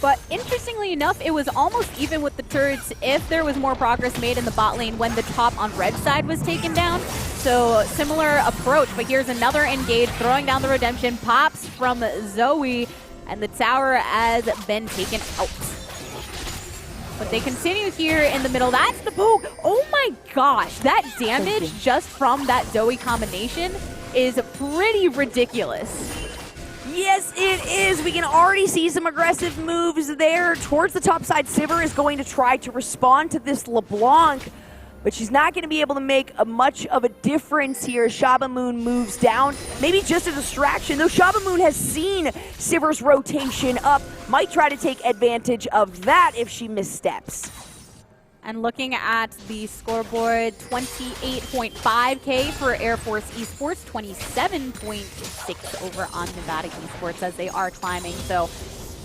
But interestingly enough, it was almost even with the turrets if there was more progress made in the bot lane when the top on red side was taken down. So similar approach, but here's another engage, throwing down the redemption, pops from Zoe, and the tower has been taken out. But they continue here in the middle. That's the poke. Oh my gosh, that damage just from that Zoe combination is pretty ridiculous. Yes, it is. We can already see some aggressive moves there. Towards the top side, Sivir is going to try to respond to this LeBlanc, but she's not going to be able to make much of a difference here. Shabamoon moves down, maybe just a distraction, though Shabamoon has seen Sivir's rotation up, might try to take advantage of that if she missteps. And looking at the scoreboard, 28.5K for Air Force Esports, 27.6 over on Nevada Esports as they are climbing. So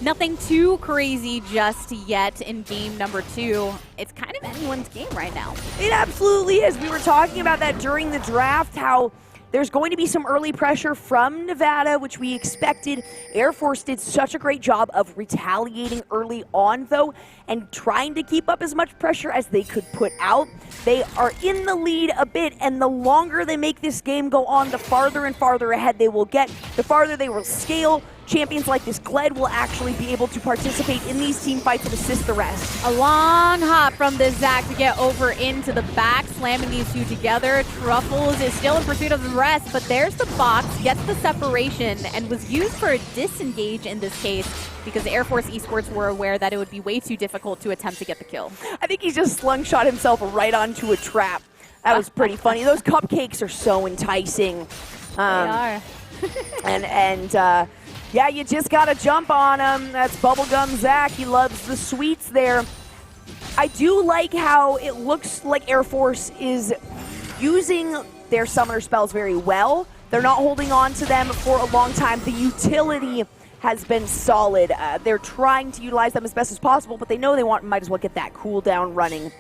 nothing too crazy just yet in game number 2. It's kind of anyone's game right now. It absolutely is. We were talking about that during the draft, how there's going to be some early pressure from Nevada, which we expected. Air Force did such a great job of retaliating early on, though, and trying to keep up as much pressure as they could put out. They are in the lead a bit, and the longer they make this game go on, the farther and farther ahead they will get, the farther they will scale. Champions like this Gled will actually be able to participate in these team fights and assist the rest. A long hop from this Zac to get over into the back, slamming these two together. Truffles is still in pursuit of the rest, but there's the box, gets the separation, and was used for a disengage in this case because Air Force Esports were aware that it would be way too difficult to attempt to get the kill. I think he just slungshot himself right onto a trap. That was pretty funny. Those cupcakes are so enticing. They are. Yeah, you just got to jump on him. That's Bubblegum Zac. He loves the sweets there. I do like how it looks like Air Force is using their summoner spells very well. They're not holding on to them for a long time. The utility has been solid. They're trying to utilize them as best as possible, but they know they might as well get that cooldown running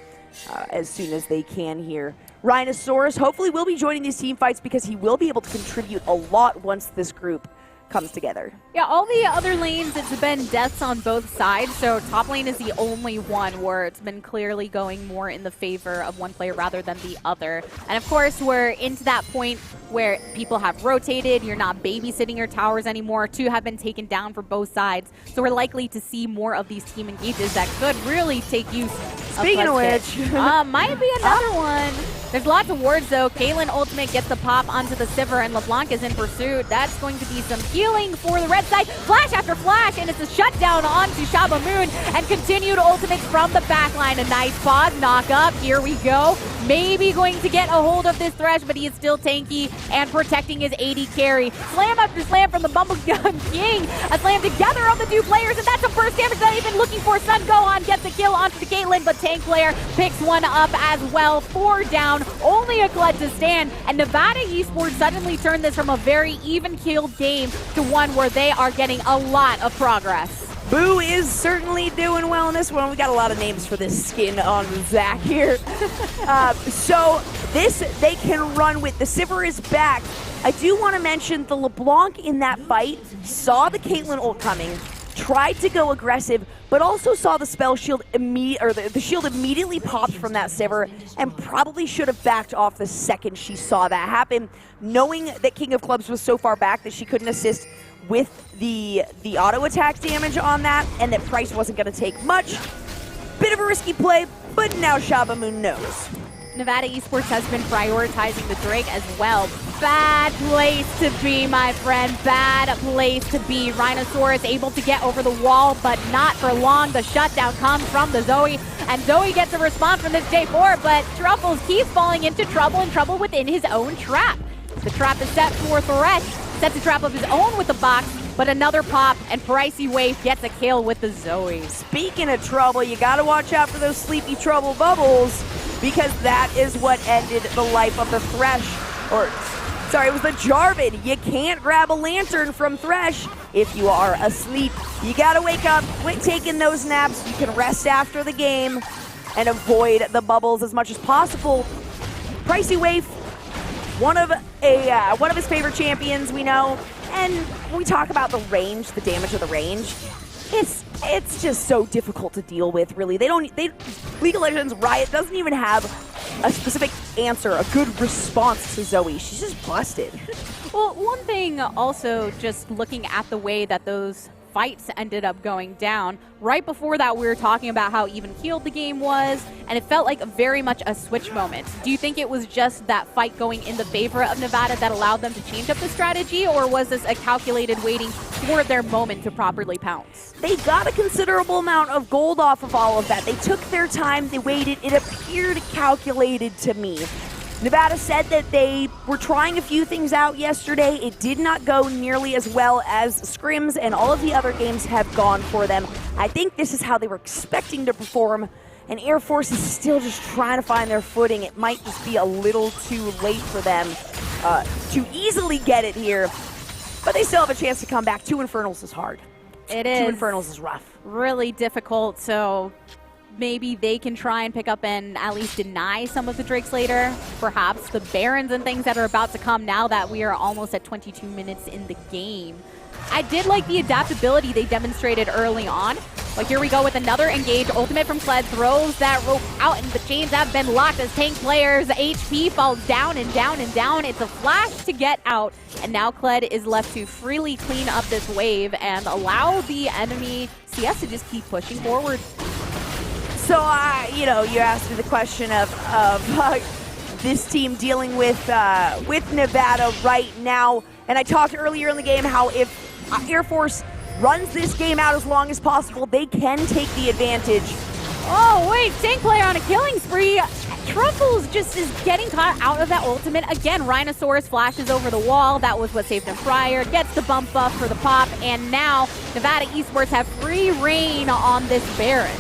as soon as they can here. Rhinosaurus hopefully will be joining these team fights because he will be able to contribute a lot once this group comes together. Yeah, all the other lanes, it's been deaths on both sides, so top lane is the only one where it's been clearly going more in the favor of one player rather than the other. And of course, we're into that point where people have rotated, you're not babysitting your towers anymore, 2 have been taken down for both sides, so we're likely to see more of these team engages that could really take use Speaking of which, might be another one. There's lots of wards though. Caitlyn ultimate gets the pop onto the Sivir and LeBlanc is in pursuit. That's going to be some healing for the red side. Flash after flash, and it's a shutdown onto Shabamoon and continued ultimates from the backline. A nice pause, knock up. Here we go. Maybe going to get a hold of this Thresh, but he is still tanky and protecting his AD carry. Slam after slam from the Bubblegum King. A slam together on the 2 players, and that's the first damage that I've been looking for. Sun Gohan gets the kill onto the Caitlyn, but Tank player picks one up as well. 4 down, only a Gled to stand, and Nevada Esports suddenly turned this from a very even-keeled game to one where they are getting a lot of progress. Boo is certainly doing well in this one. We got a lot of names for this skin on Zac here. So this they can run with. The Sivir is back. I do want to mention the LeBlanc in that fight saw the Caitlyn ult coming, tried to go aggressive, but also saw the spell shield the shield immediately popped from that Sivir and probably should have backed off the second she saw that happen, knowing that King of Clubs was so far back that she couldn't assist with the auto attack damage on that, and that Price wasn't going to take much. Bit of a risky play, but now Shabamoon knows. Nevada Esports has been prioritizing the Drake as well. Bad place to be, my friend. Bad place to be. Rhinosaurus able to get over the wall, but not for long. The shutdown comes from the Zoe, and Zoe gets a response from this J4, but Truffles keeps falling into trouble and trouble within his own trap. The trap is set for Thresh. Sets a trap of his own with the box, but another pop, and Pricey Wave gets a kill with the Zoe. Speaking of trouble, you gotta watch out for those sleepy trouble bubbles, because that is what ended the life of the Thresh. Sorry, it was the Jarvan. You can't grab a lantern from Thresh if you are asleep. You gotta wake up, quit taking those naps. You can rest after the game and avoid the bubbles as much as possible. Pricey Wave, one of his favorite champions, we know, and when we talk about the range, the damage of the range, it's just so difficult to deal with, really. League of Legends Riot doesn't even have a specific answer, a good response to Zoe. She's just busted. Well, one thing also, just looking at the way that those fights ended up going down. Right before that, we were talking about how even-keeled the game was, and it felt like very much a switch moment. Do you think it was just that fight going in the favor of Nevada that allowed them to change up the strategy, or was this a calculated waiting for their moment to properly pounce? They got a considerable amount of gold off of all of that. They took their time, they waited. It appeared calculated to me. Nevada said that they were trying a few things out yesterday. It did not go nearly as well as scrims and all of the other games have gone for them. I think this is how they were expecting to perform, and Air Force is still just trying to find their footing. It might just be a little too late for them to easily get it here, but they still have a chance to come back. 2 Infernals is hard. It is. 2 Infernals is rough. Really difficult, so maybe they can try and pick up and at least deny some of the Drakes later. Perhaps the Barons and things that are about to come now that we are almost at 22 minutes in the game. I did like the adaptability they demonstrated early on. But here we go with another engage. Ultimate from Kled throws that rope out, and the chains have been locked as tank players' HP falls down and down and down. It's a flash to get out, and now Kled is left to freely clean up this wave and allow the enemy CS to just keep pushing forward. So, you know, you asked me the question of this team dealing with Nevada right now, and I talked earlier in the game how if Air Force runs this game out as long as possible, they can take the advantage. Oh, wait, tank player on a killing spree. Truffles just is getting caught out of that ultimate. Again, Rhinosaurus flashes over the wall. That was what saved him prior. Gets the bump buff for the pop, and now Nevada Esports have free reign on this Baron.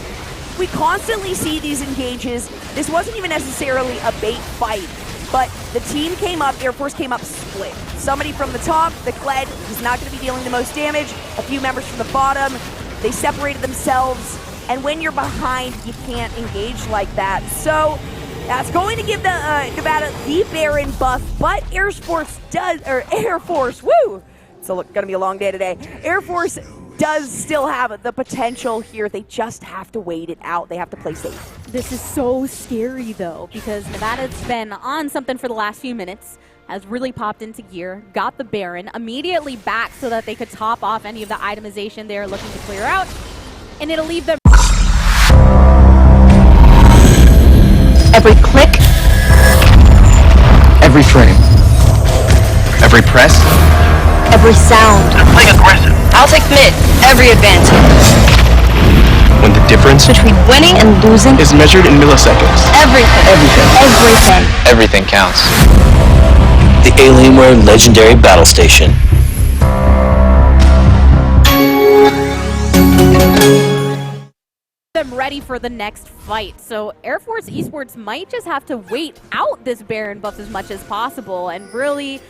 We constantly see these engages. This wasn't even necessarily a bait fight, but the team came up, Air Force came up split. Somebody from the top, the Kled, is not going to be dealing the most damage. A few members from the bottom, they separated themselves. And when you're behind, you can't engage like that. So that's going to give the Nevada the Baron buff, but Air Force, woo! It's going to be a long day today. Air Force does still have the potential here. They just have to wait it out. They have to play safe. This is so scary, though, because Nevada's been on something for the last few minutes, has really popped into gear, got the Baron, immediately back so that they could top off any of the itemization they're looking to clear out, and it'll leave them. Every click, Every frame. Every press. every sound. They're playing aggressive. I'll take mid, every advantage. When the difference Between winning and losing, is measured in milliseconds. everything. Everything. Everything counts. The Alienware Legendary Battle Station. Them ready for the next fight. So Air Force Esports might just have to wait out this Baron buff as much as possible, and really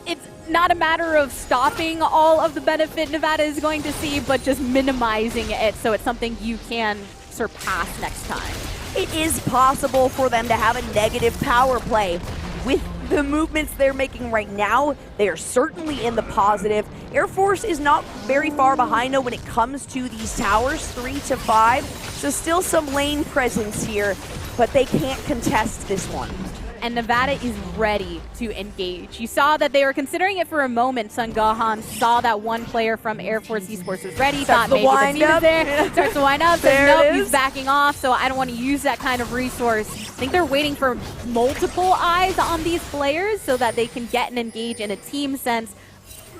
it's not a matter of stopping all of the benefit Nevada is going to see, but just minimizing it so it's something you can surpass next time. It is possible for them to have a negative power play. With the movements they're making right now, they are certainly in the positive. Air Force is not very far behind, though, when it comes to these towers, 3 to 5. So still some lane presence here, but they can't contest this one. And Nevada is ready to engage. You saw that they were considering it for a moment. Sun Gohan saw that one player from Air Force Esports was ready, thought maybe the team is there, starts to wind up, says nope, he's backing off, so I don't want to use that kind of resource. I think they're waiting for multiple eyes on these players so that they can get and engage in a team sense,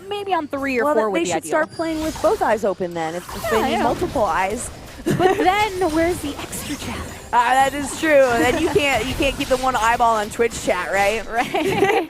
maybe on 3 or 4 would be ideal. They should start playing with both eyes open then, if they need multiple eyes. But then, where's the extra chat? That is true. Then you can't keep the one eyeball on Twitch chat, right? Right.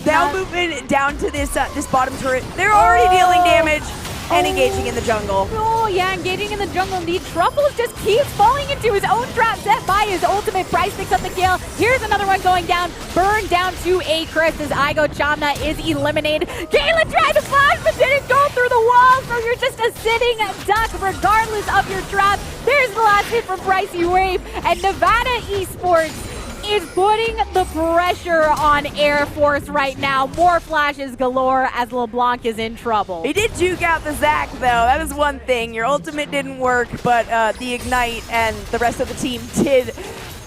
Now moving down to this this bottom turret. They're already dealing damage and engaging in the jungle. Oh yeah, engaging in the jungle. Indeed, Truffles just keeps falling into his own trap set by his ultimate. Price picks up the kill. Here's another one going down. Burned down to a crisp as Igo Chamna is eliminated. Kayla tried to flash but didn't go through the wall, so you're just a sitting duck regardless of your trap. There's the last hit from Pricey Wave, and Nevada Esports is putting the pressure on Air Force right now. More flashes galore as LeBlanc is in trouble. He did juke out the Zac, though. That is one thing. Your ultimate didn't work, but the Ignite and the rest of the team did.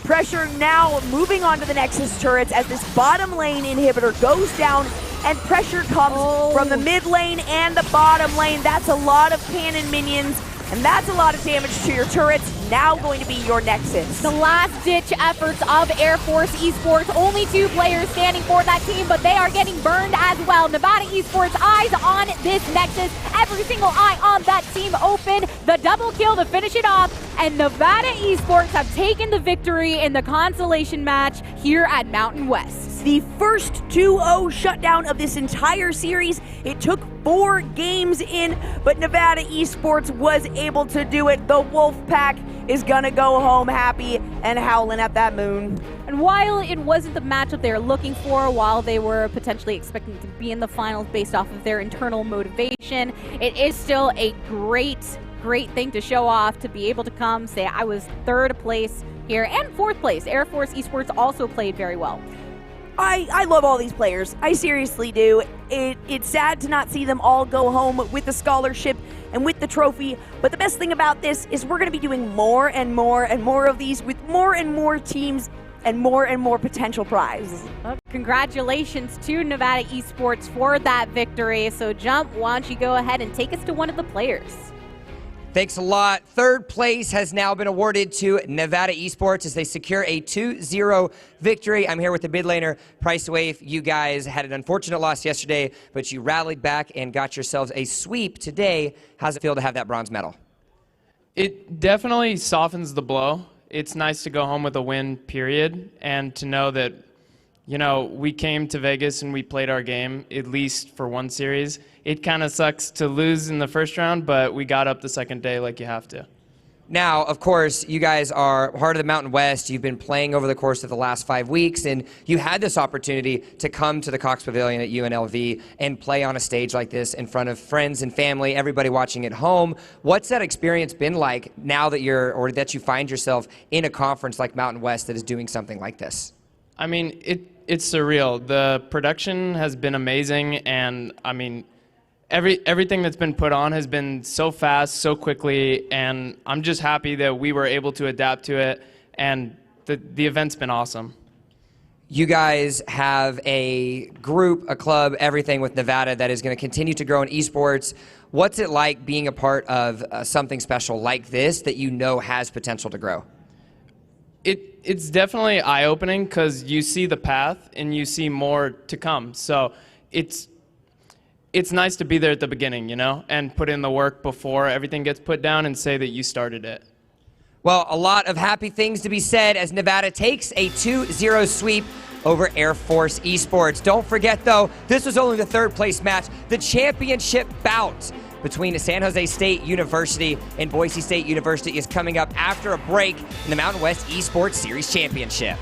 Pressure now moving on to the Nexus turrets as this bottom lane inhibitor goes down. and pressure comes from the mid lane and the bottom lane. That's a lot of cannon minions, and that's a lot of damage to your turrets. Now going to be your Nexus. The last-ditch efforts of Air Force Esports. Only 2 players standing for that team, but they are getting burned as well. Nevada Esports eyes on this Nexus. Every single eye on that team open. The double kill to finish it off, and Nevada Esports have taken the victory in the consolation match here at Mountain West. The first 2-0 shutdown of this entire series. It took 4 games in, but Nevada Esports was able to do it. The Wolfpack is gonna go home happy and howling at that moon. And while it wasn't the matchup they were looking for, while they were potentially expecting to be in the finals based off of their internal motivation, it is still a great thing to show off, to be able to come say, I was 3rd place here and 4th place. Air Force Esports also played very well. I love all these players. I seriously do. It's sad to not see them all go home with the scholarship and with the trophy, but the best thing about this is we're going to be doing more and more and more of these with more and more teams and more potential prizes. Well, congratulations to Nevada Esports for that victory. So Jump, why don't you go ahead and take us to one of the players? Thanks a lot. 3rd place has now been awarded to Nevada Esports as they secure a 2-0 victory. I'm here with the mid laner, Price Waif. You guys had an unfortunate loss yesterday, but you rallied back and got yourselves a sweep today. How's it feel to have that bronze medal? It definitely softens the blow. It's nice to go home with a win, period, and to know that, you know, we came to Vegas and we played our game, at least for one series. It kind of sucks to lose in the first round, but we got up the second day like you have to. Now, of course, you guys are part of the Mountain West. You've been playing over the course of the last 5 weeks, and you had this opportunity to come to the Cox Pavilion at UNLV and play on a stage like this in front of friends and family, everybody watching at home. What's that experience been like now that that you find yourself in a conference like Mountain West that is doing something like this? I mean, it's surreal. The production has been amazing, and I mean, everything that's been put on has been so fast, so quickly, and I'm just happy that we were able to adapt to it, and the event's been awesome. You guys have a group, a club, everything with Nevada that is going to continue to grow in esports. What's it like being a part of something special like this that you know has potential to grow? It's definitely eye-opening because you see the path and you see more to come. So it's nice to be there at the beginning, you know, and put in the work before everything gets put down and say that you started it. Well, a lot of happy things to be said as Nevada takes a 2-0 sweep over Air Force Esports. Don't forget, though, this was only the 3rd place match. The championship bout between San Jose State University and Boise State University is coming up after a break in the Mountain West Esports Series Championship.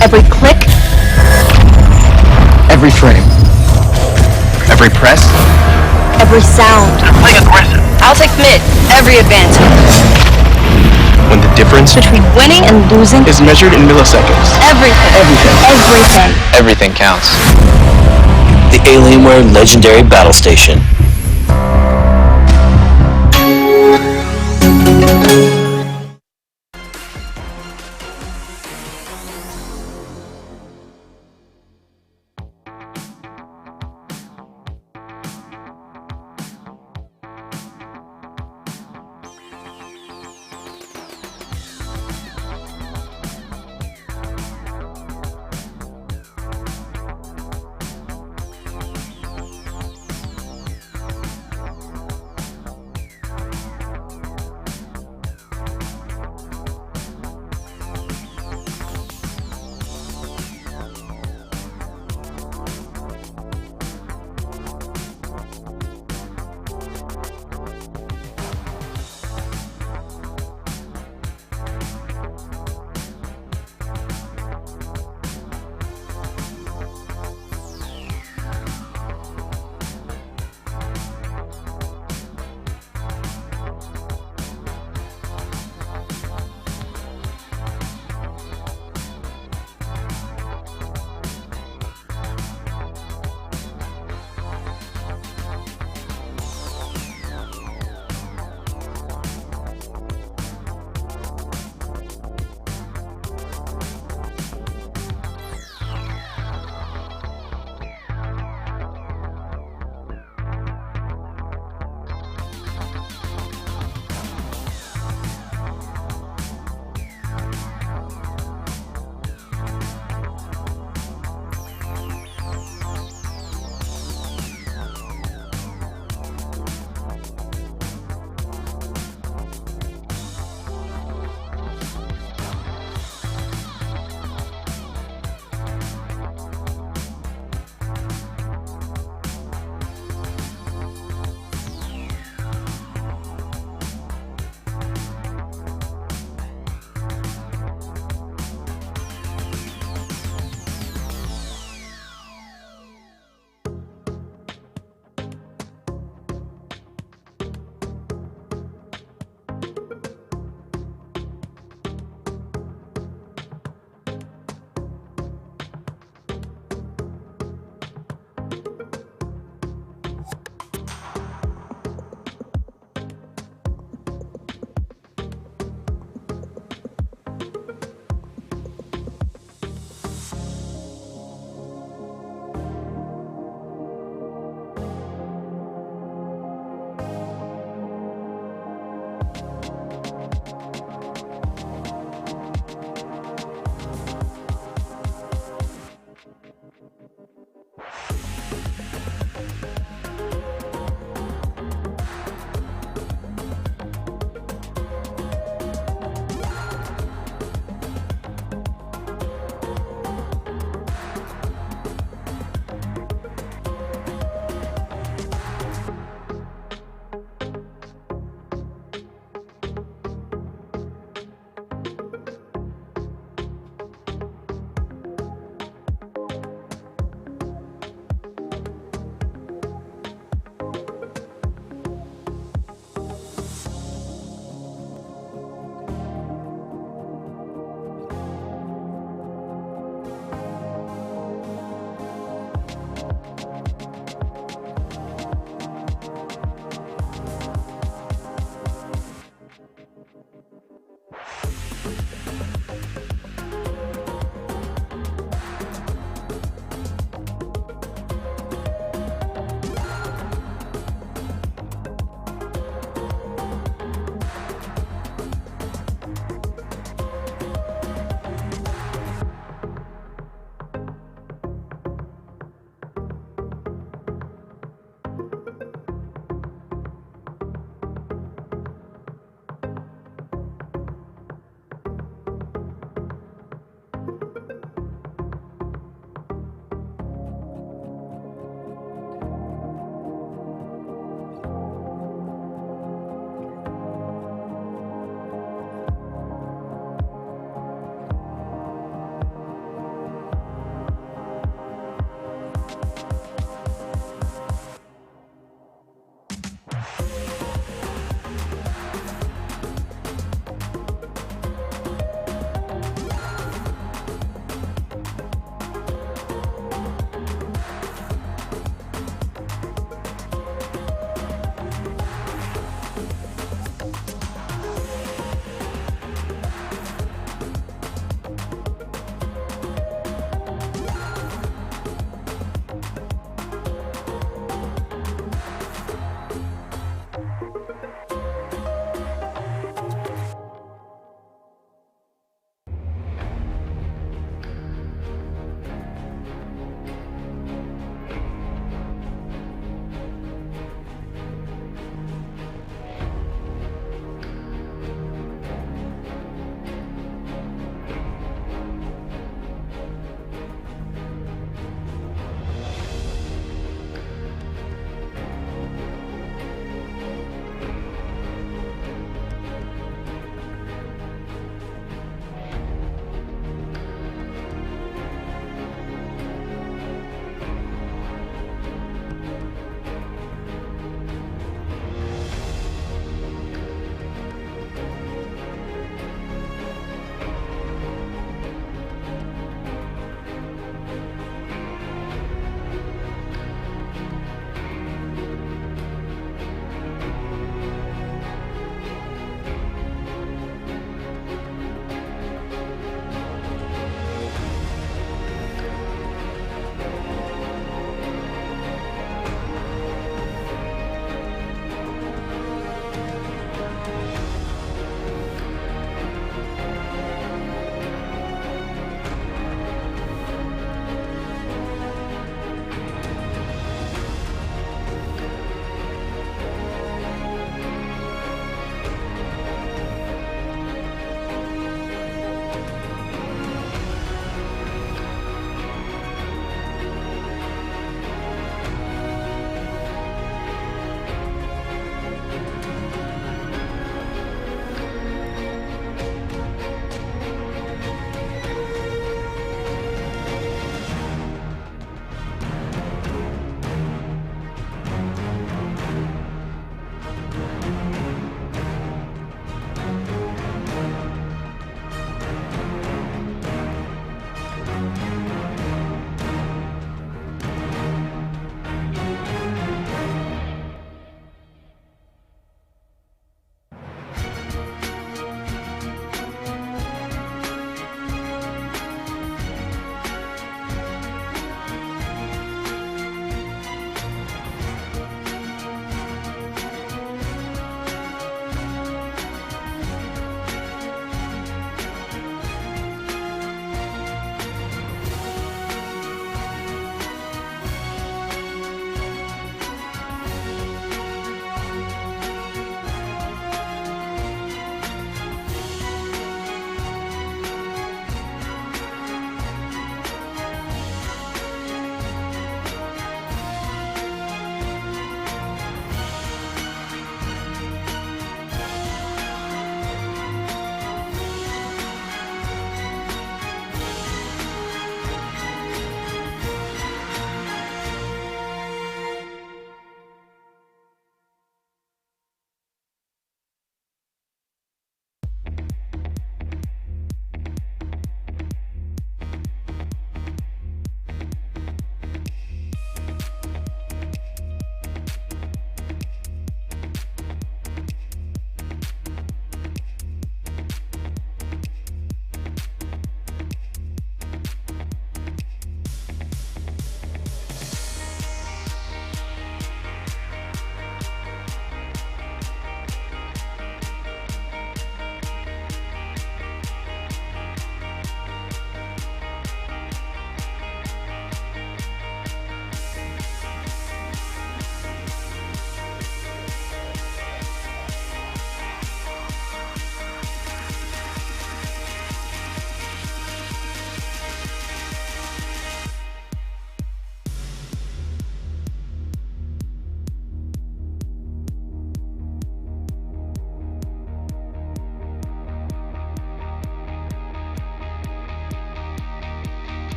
Every click, Every frame. Every press. every sound. Playing aggressive. I'll take mid, every advantage. When the difference Between winning and losing is measured in milliseconds. everything. Everything. Everything counts. The Alienware Legendary Battle Station.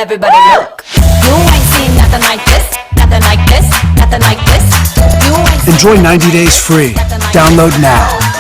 everybody look. You ain't seen nothing like this, nothing like this, nothing like this. You ain't seen Enjoy 90 days free. Download now.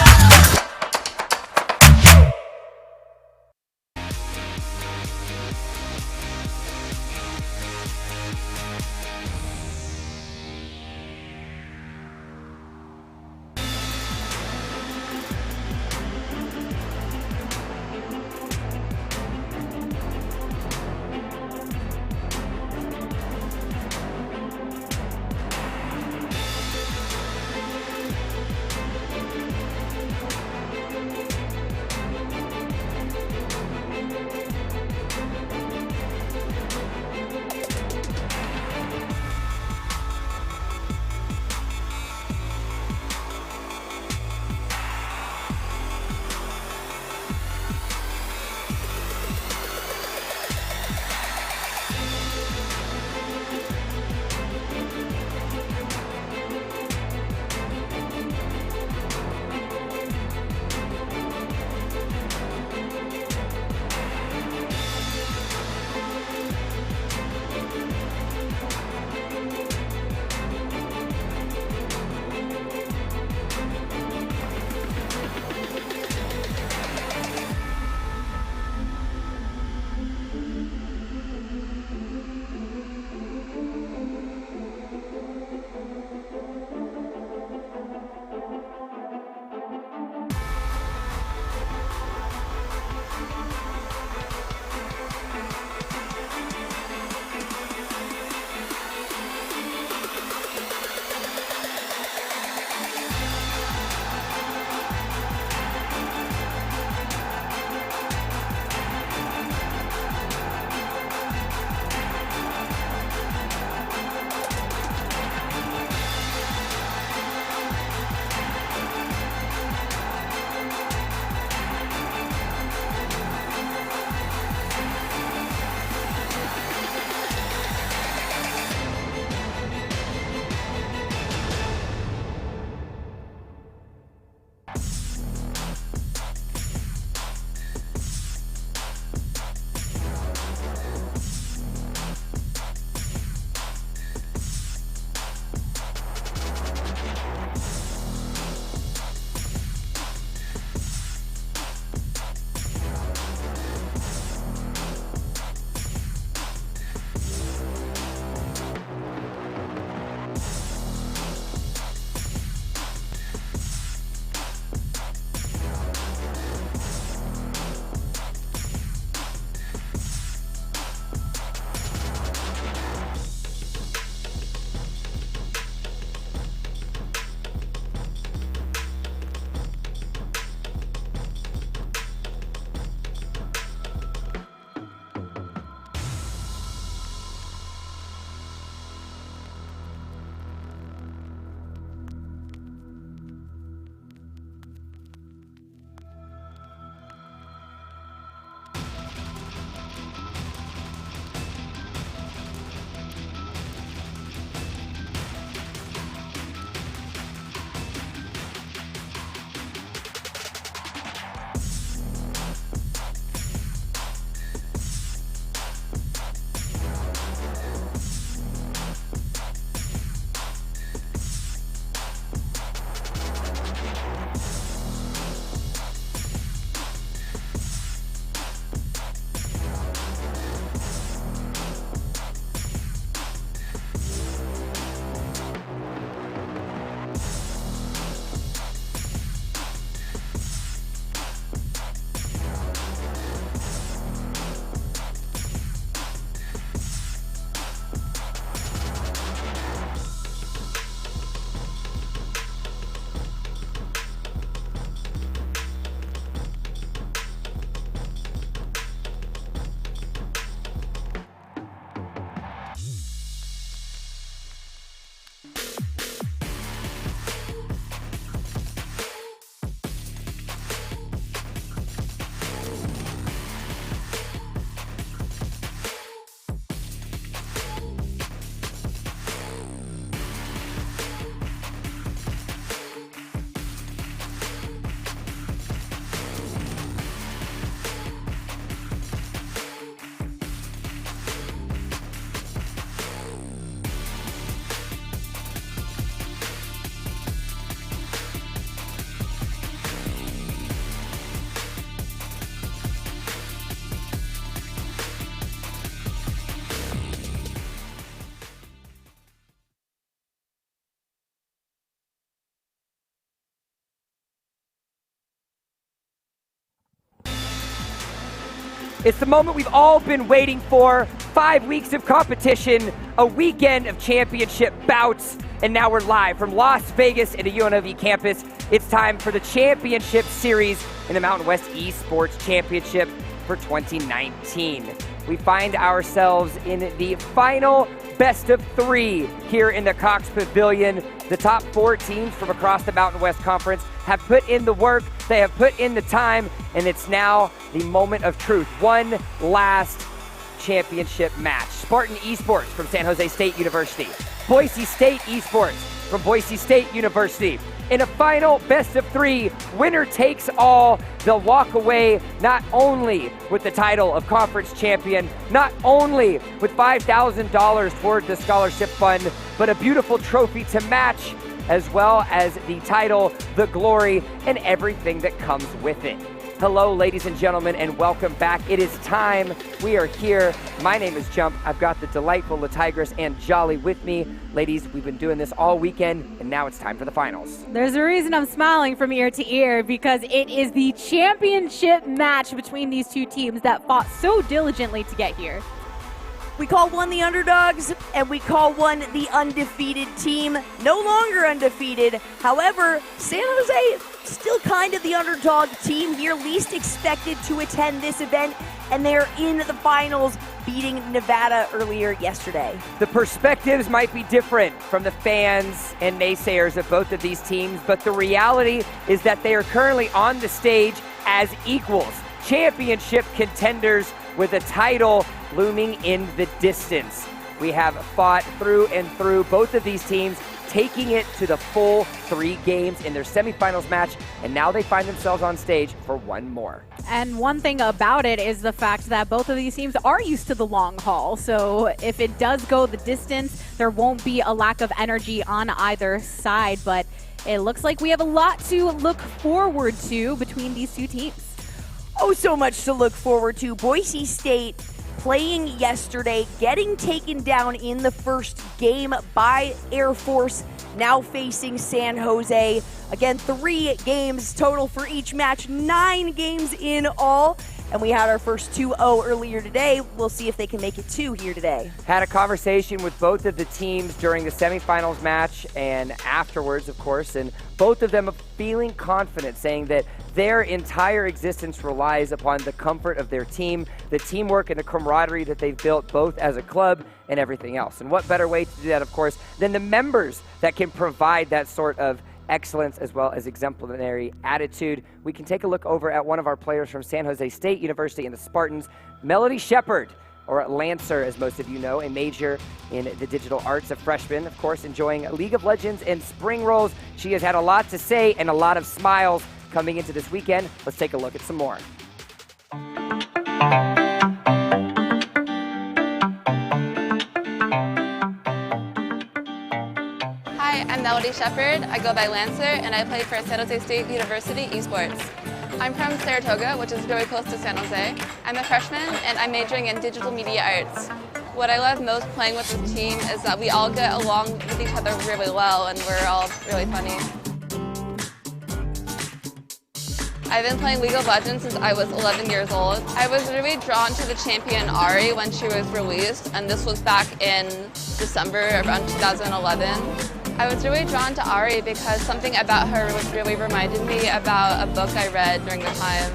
It's the moment we've all been waiting for. 5 weeks of competition, a weekend of championship bouts, and now we're live from Las Vegas at a UNLV campus. It's time for the championship series in the Mountain West Esports Championship for 2019. We find ourselves in the final best of 3 here in the Cox Pavilion. The top 4 teams from across the Mountain West Conference have put in the work, they have put in the time, and it's now the moment of truth. One last championship match. Spartan Esports from San Jose State University. Boise State Esports from Boise State University. In a final best of 3, winner takes all. They'll walk away not only with the title of conference champion, not only with $5,000 toward the scholarship fund, but a beautiful trophy to match, as well as the title, the glory, and everything that comes with it. Hello, ladies and gentlemen, and welcome back. It is time. We are here. My name is Jump. I've got the delightful LaTigress and Jolly with me. Ladies, we've been doing this all weekend, and now it's time for the finals. There's a reason I'm smiling from ear to ear, because it is the championship match between these two teams that fought so diligently to get here. We call one the underdogs, and we call one the undefeated team. No longer undefeated. However, San Jose still kind of the underdog team here, least expected to attend this event, and they're in the finals, beating Nevada earlier yesterday. The perspectives might be different from the fans and naysayers of both of these teams, but the reality is that they are currently on the stage as equals, championship contenders with a title looming in the distance. We have fought through and through, both of these teams taking it to the full 3 games in their semifinals match, and now they find themselves on stage for one more. And one thing about it is the fact that both of these teams are used to the long haul. So if it does go the distance, there won't be a lack of energy on either side. But it looks like we have a lot to look forward to between these two teams. Oh, so much to look forward to. Boise State playing yesterday, getting taken down in the first game by Air Force, now facing San Jose. Again, 3 games total for each match, 9 games in all. And we had our first 2-0 earlier today. We'll see if they can make it 2 here today. Had a conversation with both of the teams during the semifinals match and afterwards, of course, and both of them are feeling confident, saying that their entire existence relies upon the comfort of their team, the teamwork and the camaraderie that they've built both as a club and everything else. And what better way to do that, of course, than the members that can provide that sort of excellence as well as exemplary attitude. We can take a look over at one of our players from San Jose State University and the Spartans, Melody Shepard, or Lancer, as most of you know, a major in the digital arts, a freshman, of course, enjoying League of Legends and spring rolls. She has had a lot to say and a lot of smiles coming into this weekend. Let's take a look at some more. Hi, I'm Melody Shepard. I go by Lancer, and I play for San Jose State University Esports. I'm from Saratoga, which is very close to San Jose. I'm a freshman, and I'm majoring in digital media arts. What I love most playing with this team is that we all get along with each other really well, and we're all really funny. I've been playing League of Legends since I was 11 years old. I was really drawn to the champion Ari when she was released, and this was back in December around 2011. I was really drawn to Ari because something about her was really reminded me about a book I read during the time.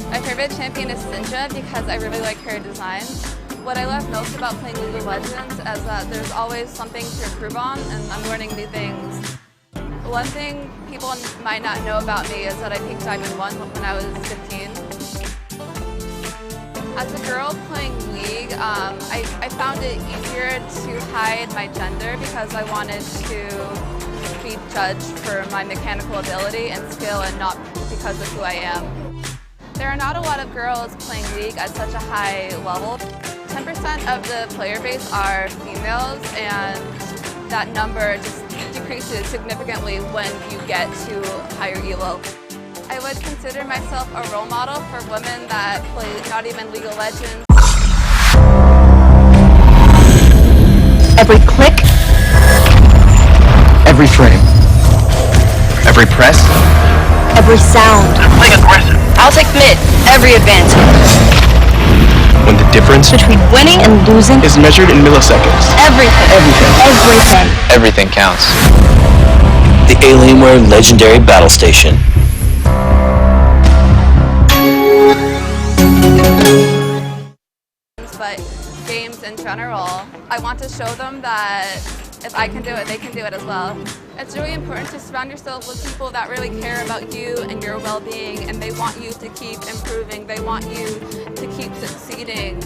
My favorite champion is Sinja because I really like her design. What I love most about playing League of Legends is that there's always something to improve on, and I'm learning new things. One thing people might not know about me is that I peaked Diamond 1 when I was 15. As a girl playing League, I found it easier to hide my gender because I wanted to be judged for my mechanical ability and skill and not because of who I am. There are not a lot of girls playing League at such a high level. 10% of the player base are females, and that number just decreases significantly when you get to higher elo. I would consider myself a role model for women that play not even League of Legends. Every click, every frame, every press, Every sound. I'm playing aggressive. I'll take mid. Every advantage. When the difference Between winning and losing is measured in milliseconds. everything. Everything counts. The Alienware Legendary Battle Station. But games in general, I want to show them that if I can do it, they can do it as well. It's really important to surround yourself with people that really care about you and your well-being, and they want you to keep improving. They want you to keep succeeding.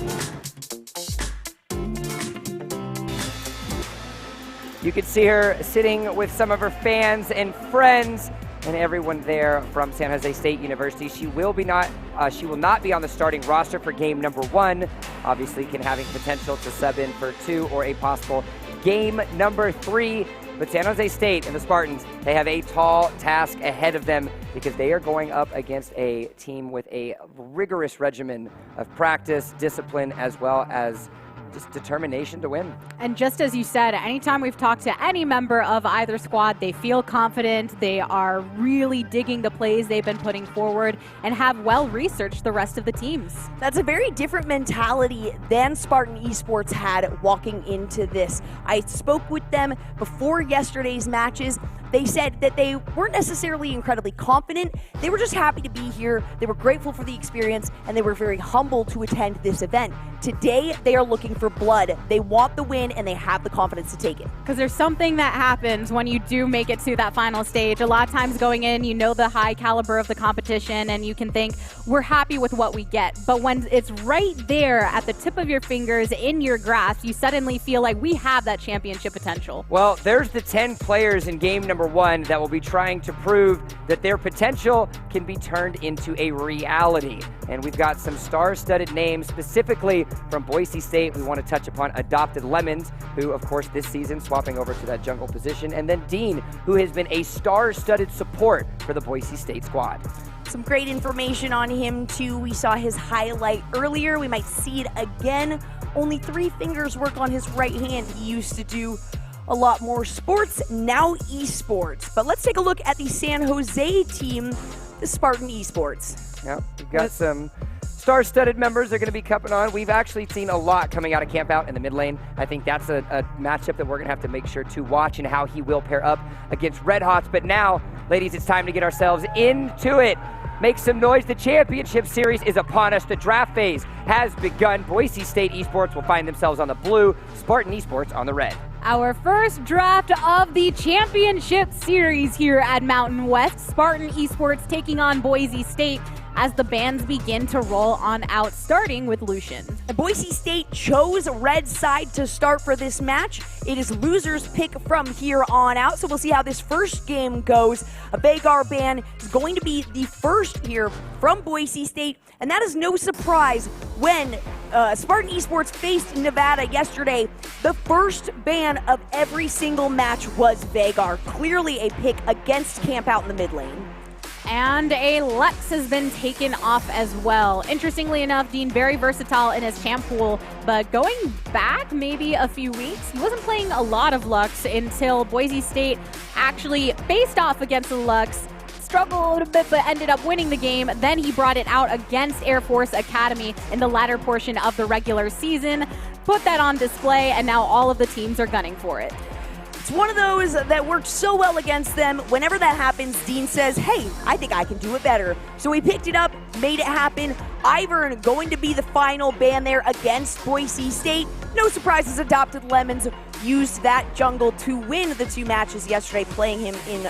You can see her sitting with some of her fans and friends and everyone there from San Jose State University. She will not be on the starting roster for game number 1. Obviously, having potential to sub in for 2 or a possible game number 3. But San Jose State and the Spartans, they have a tall task ahead of them because they are going up against a team with a rigorous regimen of practice, discipline, as well as just determination to win. And just as you said, anytime we've talked to any member of either squad, they feel confident, they are really digging the plays they've been putting forward, and have well researched the rest of the teams. That's a very different mentality than Spartan Esports had walking into this. I spoke with them before yesterday's matches. They said that they weren't necessarily incredibly confident. They were just happy to be here. They were grateful for the experience, and they were very humble to attend this event. Today, they are looking for blood. They want the win, and they have the confidence to take it. Because there's something that happens when you do make it to that final stage. A lot of times going in, you know the high caliber of the competition, and you can think, we're happy with what we get. But when it's right there at the tip of your fingers, in your grasp, you suddenly feel like we have that championship potential. Well, there's the 10 players in game number 1 that will be trying to prove that their potential can be turned into a reality. And we've got some star-studded names, specifically from Boise State. We want to touch upon Adopted Lemons, who, of course, this season swapping over to that jungle position, and then Dean, who has been a star-studded support for the Boise State squad. Some great information on him, too. We saw his highlight earlier. We might see it again. Only 3 fingers work on his right hand. He used to do a lot more sports, now esports. But let's take a look at the San Jose team, the Spartan Esports. Yep, we've got some star-studded members are going to be coming on. We've actually seen a lot coming out of camp out in the mid lane. I think that's a matchup that we're going to have to make sure to watch and how he will pair up against Red Hots. But now, ladies, it's time to get ourselves into it. Make some noise. The championship series is upon us. The draft phase has begun. Boise State Esports will find themselves on the blue, Spartan Esports on the red. Our first draft of the championship series here at Mountain West. Spartan Esports taking on Boise State as the bands begin to roll on out, starting with Lucian. Boise State chose red side to start for this match. It is loser's pick from here on out, so we'll see how this first game goes. A Vagar ban is going to be the first here from Boise State, and that is no surprise when Spartan Esports faced Nevada yesterday. The first ban of every single match was Vagar, clearly a pick against camp out in the mid lane. And a Lux has been taken off as well. Interestingly enough, Dean very versatile in his champ pool, but going back maybe a few weeks, he wasn't playing a lot of Lux until Boise State actually faced off against the Lux, struggled a little bit, but ended up winning the game. Then he brought it out against Air Force Academy in the latter portion of the regular season, put that on display, and now all of the teams are gunning for it. It's one of those that worked so well against them. Whenever that happens, Dean says, hey, I think I can do it better. So he picked it up, made it happen. Ivern going to be the final ban there against Boise State. No surprises, Adopted Lemons used that jungle to win the 2 matches yesterday, playing him in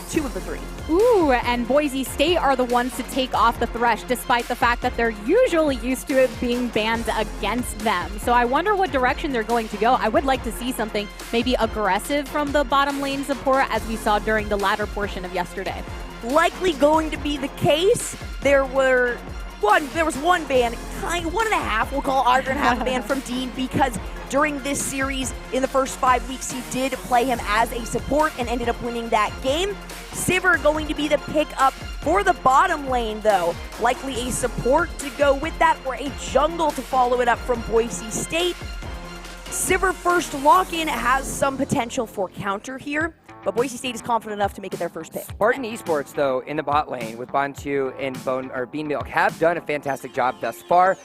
2 of the 3. Ooh, and Boise State are the ones to take off the Thresh, despite the fact that they're usually used to it being banned against them. So I wonder what direction they're going to go. I would like to see something maybe aggressive from the bottom lane support, as we saw during the latter portion of yesterday. Likely going to be the case. There was one ban, one and a half, we'll call Ivern half a ban from Dean, because during this series, in the first 5 weeks, he did play him as a support and ended up winning that game. Sivir going to be the pick up for the bottom lane, though. Likely a support to go with that, or a jungle to follow it up from Boise State. Sivir first lock-in has some potential for counter here. but Boise State is confident enough to make it their first pick. Spartan Esports, though, in the bot lane with Bontu and Bean Milk have done a fantastic job thus far.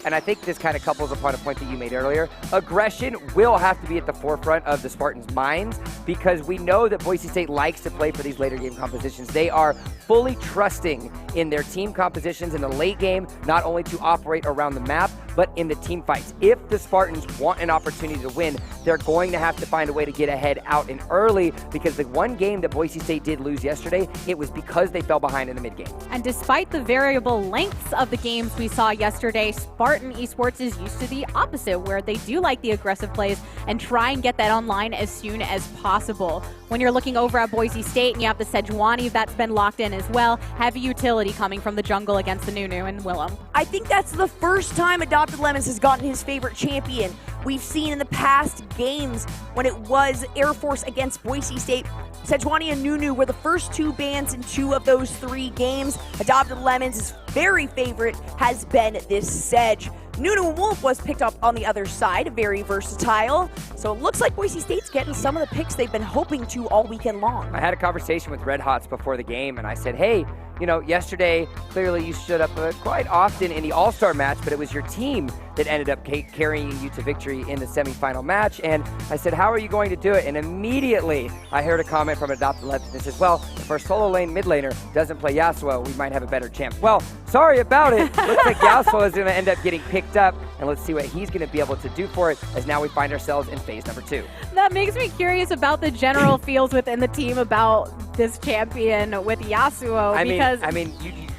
And I think this kind of couples upon a point that you made earlier. Aggression will have to be at the forefront of the Spartans' minds because we know that Boise State likes to play for these later game compositions. They are fully trusting in their team compositions in the late game, not only to operate around the map, but in the team fights. If the Spartans want an opportunity to win, they're going to have to find a way to get ahead out and early, because the one game that Boise State did lose yesterday, it was because they fell behind in the mid-game. And despite the variable lengths of the games we saw yesterday, Spartan Esports is used to the opposite, where they do like the aggressive plays and try and get that online as soon as possible. When you're looking over at Boise State and you have the Sejuani that's been locked in as well, heavy utility coming from the jungle against the Nunu and Willem. I think that's the first time Adopted Lemons has gotten his favorite champion. We've seen in the past games when it was Air Force against Boise State, Sejuani and Nunu were the first two bans in 2 of those 3 games. Adopted Lemons' very favorite has been this Sedge. Nunu Wolf was picked up on the other side, very versatile. So it looks like Boise State's getting some of the picks they've been hoping to all weekend long. I had a conversation with Red Hots before the game, and I said, hey, you know, yesterday, clearly you stood up quite often in the All-Star match, but it was your team that ended up carrying you to victory in the semifinal match. And I said, how are you going to do it? And immediately I heard a comment from Adopted Lemons that says, well, if our solo lane mid laner doesn't play Yasuo, we might have a better chance. Well, sorry about it. Looks like Yasuo is going to end up getting picked up, and let's see what he's going to be able to do for it, as now we find ourselves in phase number 2. That makes me curious about the general feels within the team about this champion with Yasuo.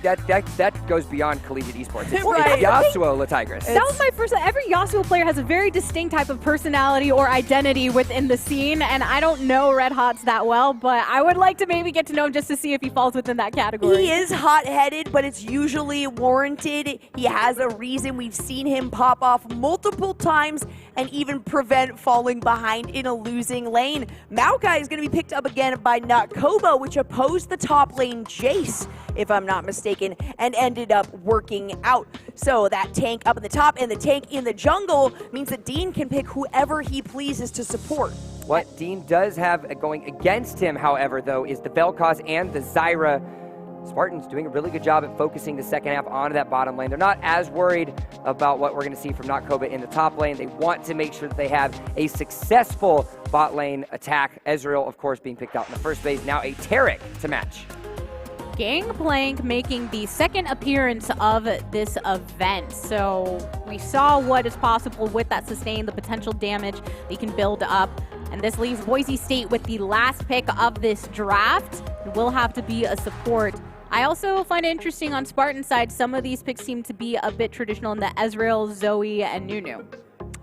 That goes beyond collegiate esports. It's Right. Yasuo La Tigris. That was my first. Every Yasuo player has a very distinct type of personality or identity within the scene, and I don't know Red Hots that well, but I would like to maybe get to know him just to see if he falls within that category. He is hot-headed, but it's usually warranted. He has a reason. We've seen him pop off multiple times and even prevent falling behind in a losing lane. Maokai is going to be picked up again by Nutkobo, which opposed the top lane Jace, if I'm not mistaken, and ended up working out. So that tank up at the top and the tank in the jungle means that Dean can pick whoever he pleases to support. What Dean does have going against him, however, though, is the Vel'Koz and the Zyra. Spartans doing a really good job at focusing the second half onto that bottom lane. They're not as worried about what we're going to see from Notkoba in the top lane. They want to make sure that they have a successful bot lane attack. Ezreal, of course, being picked out in the first phase. Now a Taric to match. Gangplank making the second appearance of this event. So we saw what is possible with that sustain, the potential damage they can build up. And this leaves Boise State with the last pick of this draft. It will have to be a support. I also find it interesting on Spartan side, some of these picks seem to be a bit traditional in the Ezreal, Zoe, and Nunu.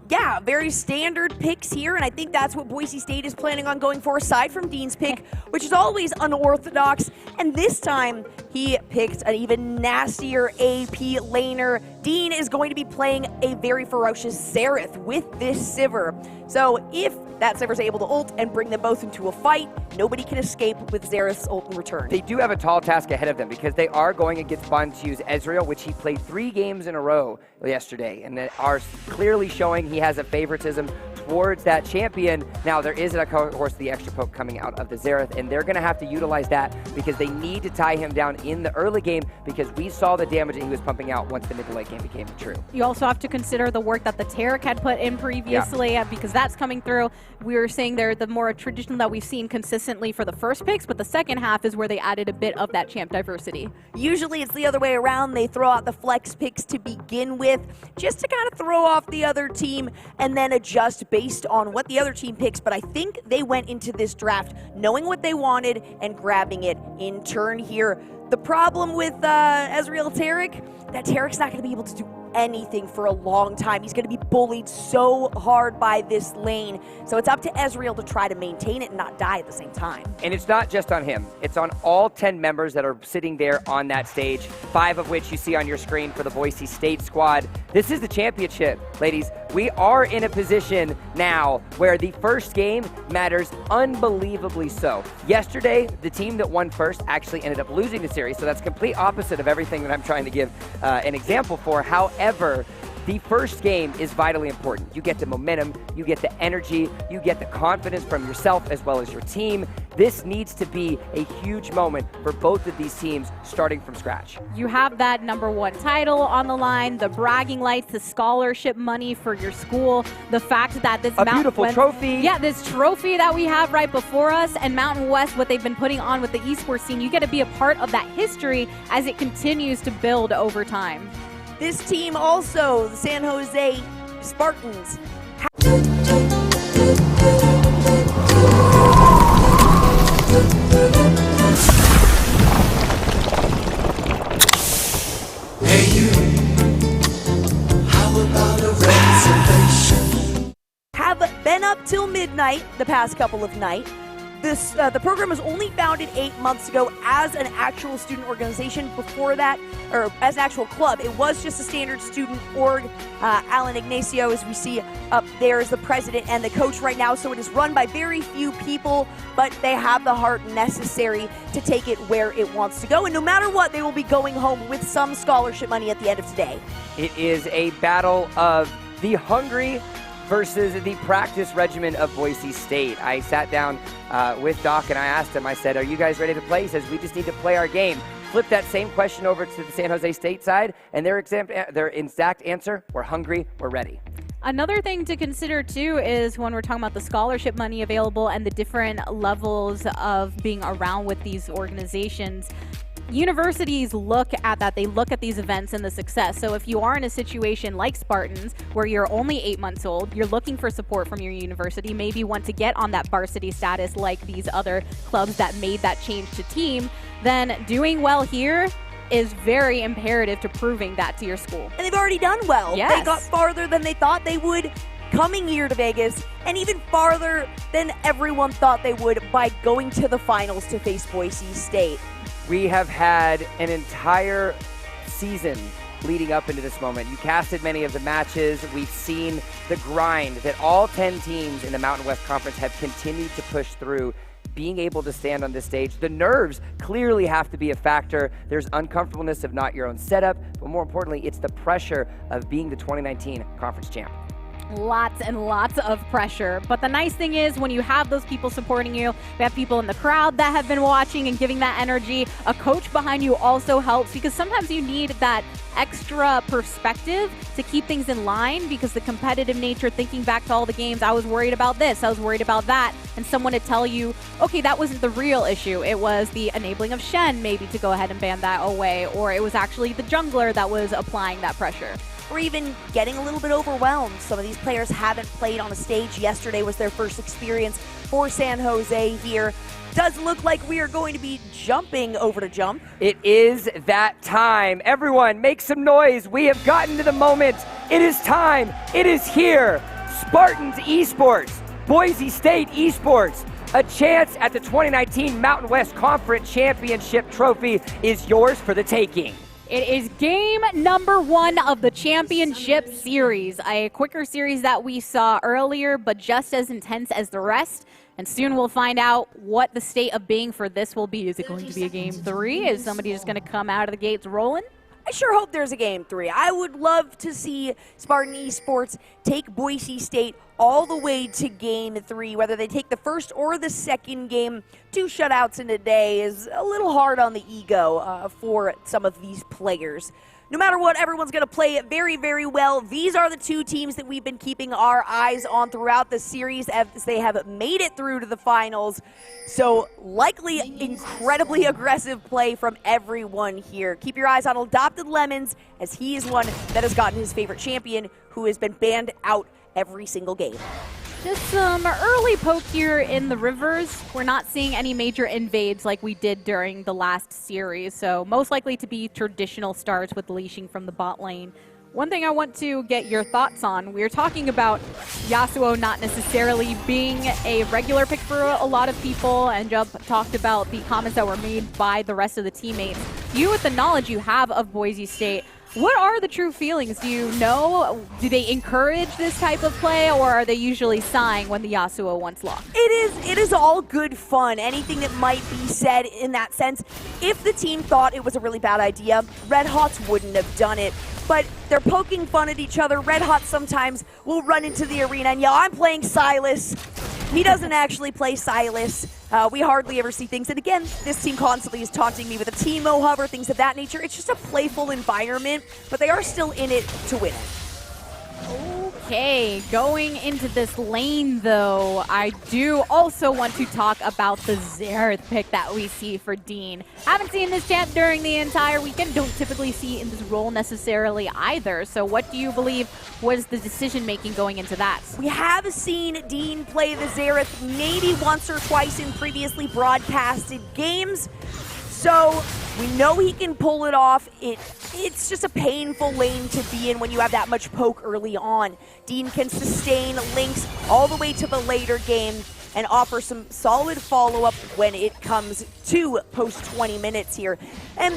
Yeah, very standard picks here, and I think that's what Boise State is planning on going for, aside from Dean's pick, which is always unorthodox. And this time, he picked an even nastier AP laner. Dean is going to be playing a very ferocious Xerath with this Sivir. So if that Sivir's able to ult and bring them both into a fight, nobody can escape with Xerath's ult in return. They do have a tall task ahead of them because they are going against Bontu's Ezreal, which he played 3 games in a row yesterday, and that are clearly showing he has a favoritism towards that champion. Now, there is, of course, the extra poke coming out of the Xerath, and they're going to have to utilize that because they need to tie him down in the early game, because we saw the damage that he was pumping out once the mid to late game became true. You also have to consider the work that the Taric had put in previously, because that's coming through. We were saying they're the more traditional that we've seen consistently for the first picks, but the second half is where they added a bit of that champ diversity. Usually it's the other way around. They throw out the flex picks to begin with, just to kind of throw off the other team and then adjust based on what the other team picks. But I think they went into this draft knowing what they wanted and grabbing it in turn here. The problem with Ezreal Taric, that Taric's not going to be able to do anything for a long time. He's going to be bullied so hard by this lane. So it's up to Ezreal to try to maintain it and not die at the same time. And it's not just on him. It's on all 10 members that are sitting there on that stage, 5 of which you see on your screen for the Boise State squad. This is the championship, ladies. We are in a position now where the first game matters unbelievably so. Yesterday, the team that won first actually ended up losing the series, so that's complete opposite of everything that I'm trying to give an example for. However, However, the first game is vitally important. You get the momentum, you get the energy, you get the confidence from yourself as well as your team. This needs to be a huge moment for both of these teams starting from scratch. You have that #1 title on the line, the bragging rights, the scholarship money for your school, the fact that this beautiful trophy. Yeah, this trophy that we have right before us, and Mountain West, what they've been putting on with the esports scene, you get to be a part of that history as it continues to build over time. This team also, the San Jose Spartans. Hey you, how about a reservation? Have been up till midnight the past couple of nights. The program was only founded 8 months ago as an actual student organization. Before that, or as an actual club, it was just a standard student org. Alan Ignacio, as we see up there, is the president and the coach right now. So it is run by very few people, but they have the heart necessary to take it where it wants to go. And no matter what, they will be going home with some scholarship money at the end of today. It is a battle of the hungry versus the practice regimen of Boise State. I sat down with Doc and I asked him, I said, are you guys ready to play? He says, we just need to play our game. Flip that same question over to the San Jose State side, and their exact answer, we're hungry, we're ready. Another thing to consider too is when we're talking about the scholarship money available and the different levels of being around with these organizations, universities look at that. They look at these events and the success. So if you are in a situation like Spartans, where you're only 8 months old, you're looking for support from your university, maybe want to get on that varsity status like these other clubs that made that change to team, then doing well here is very imperative to proving that to your school. And they've already done well. Yes. They got farther than they thought they would coming here to Vegas, and even farther than everyone thought they would by going to the finals to face Boise State. We have had an entire season leading up into this moment. You casted many of the matches. We've seen the grind that all 10 teams in the Mountain West Conference have continued to push through, being able to stand on this stage. The nerves clearly have to be a factor. There's uncomfortableness of not your own setup, but more importantly, it's the pressure of being the 2019 conference champ. Lots and lots of pressure. But the nice thing is when you have those people supporting you, we have people in the crowd that have been watching and giving that energy. A coach behind you also helps, because sometimes you need that extra perspective to keep things in line, because the competitive nature, thinking back to all the games, I was worried about this, I was worried about that, and someone to tell you, okay, that wasn't the real issue. It was the enabling of Shen maybe to go ahead and ban that away, or it was actually the jungler that was applying that pressure. Or even getting a little bit overwhelmed. Some of these players haven't played on a stage. Yesterday was their first experience for San Jose here. Does look like we are going to be jumping over to jump. It is that time. Everyone, make some noise. We have gotten to the moment. It is time. It is here. Spartans Esports, Boise State Esports. A chance at the 2019 Mountain West Conference Championship trophy is yours for the taking. It is game #1 of the championship series, a quicker series that we saw earlier, but just as intense as the rest. And soon we'll find out what the state of being for this will be. Is it going to be a game 3? Is somebody just going to come out of the gates rolling? I sure hope there's a game 3. I would love to see Spartan Esports take Boise State all the way to game 3. Whether they take the first or the second game, 2 shutouts in a day is a little hard on the ego for some of these players. No matter what, everyone's going to play very, very well. These are the 2 teams that we've been keeping our eyes on throughout the series as they have made it through to the finals. So likely incredibly aggressive play from everyone here. Keep your eyes on Adopted Lemons, as he is one that has gotten his favorite champion who has been banned out every single game. Just some early poke here in the rivers. We're not seeing any major invades like we did during the last series, so most likely to be traditional starts with leashing from the bot lane. One thing I want to get your thoughts on, we were talking about Yasuo not necessarily being a regular pick for a lot of people, and Jump talked about the comments that were made by the rest of the teammates. You, with the knowledge you have of Boise State, what are the true feelings? Do you know? Do they encourage this type of play, or are they usually sighing when the Yasuo wants locked? It is all good fun. Anything that might be said in that sense. If the team thought it was a really bad idea, Red Hots wouldn't have done it. but they're poking fun at each other. Red Hot sometimes will run into the arena and yell, I'm playing Silas. He doesn't actually play Silas. We hardly ever see things. And again, this team constantly is taunting me with a Teemo hover, things of that nature. It's just a playful environment, but they are still in it to win it. Okay, going into this lane though, I do also want to talk about the Xerath pick that we see for Dean. Haven't seen this champ during the entire weekend, don't typically see in this role necessarily either. So what do you believe was the decision making going into that? We have seen Dean play the Xerath maybe once or twice in previously broadcasted games. So we know he can pull it off. It's just a painful lane to be in when you have that much poke early on. Dean can sustain links all the way to the later game and offer some solid follow-up when it comes to post 20 minutes here. And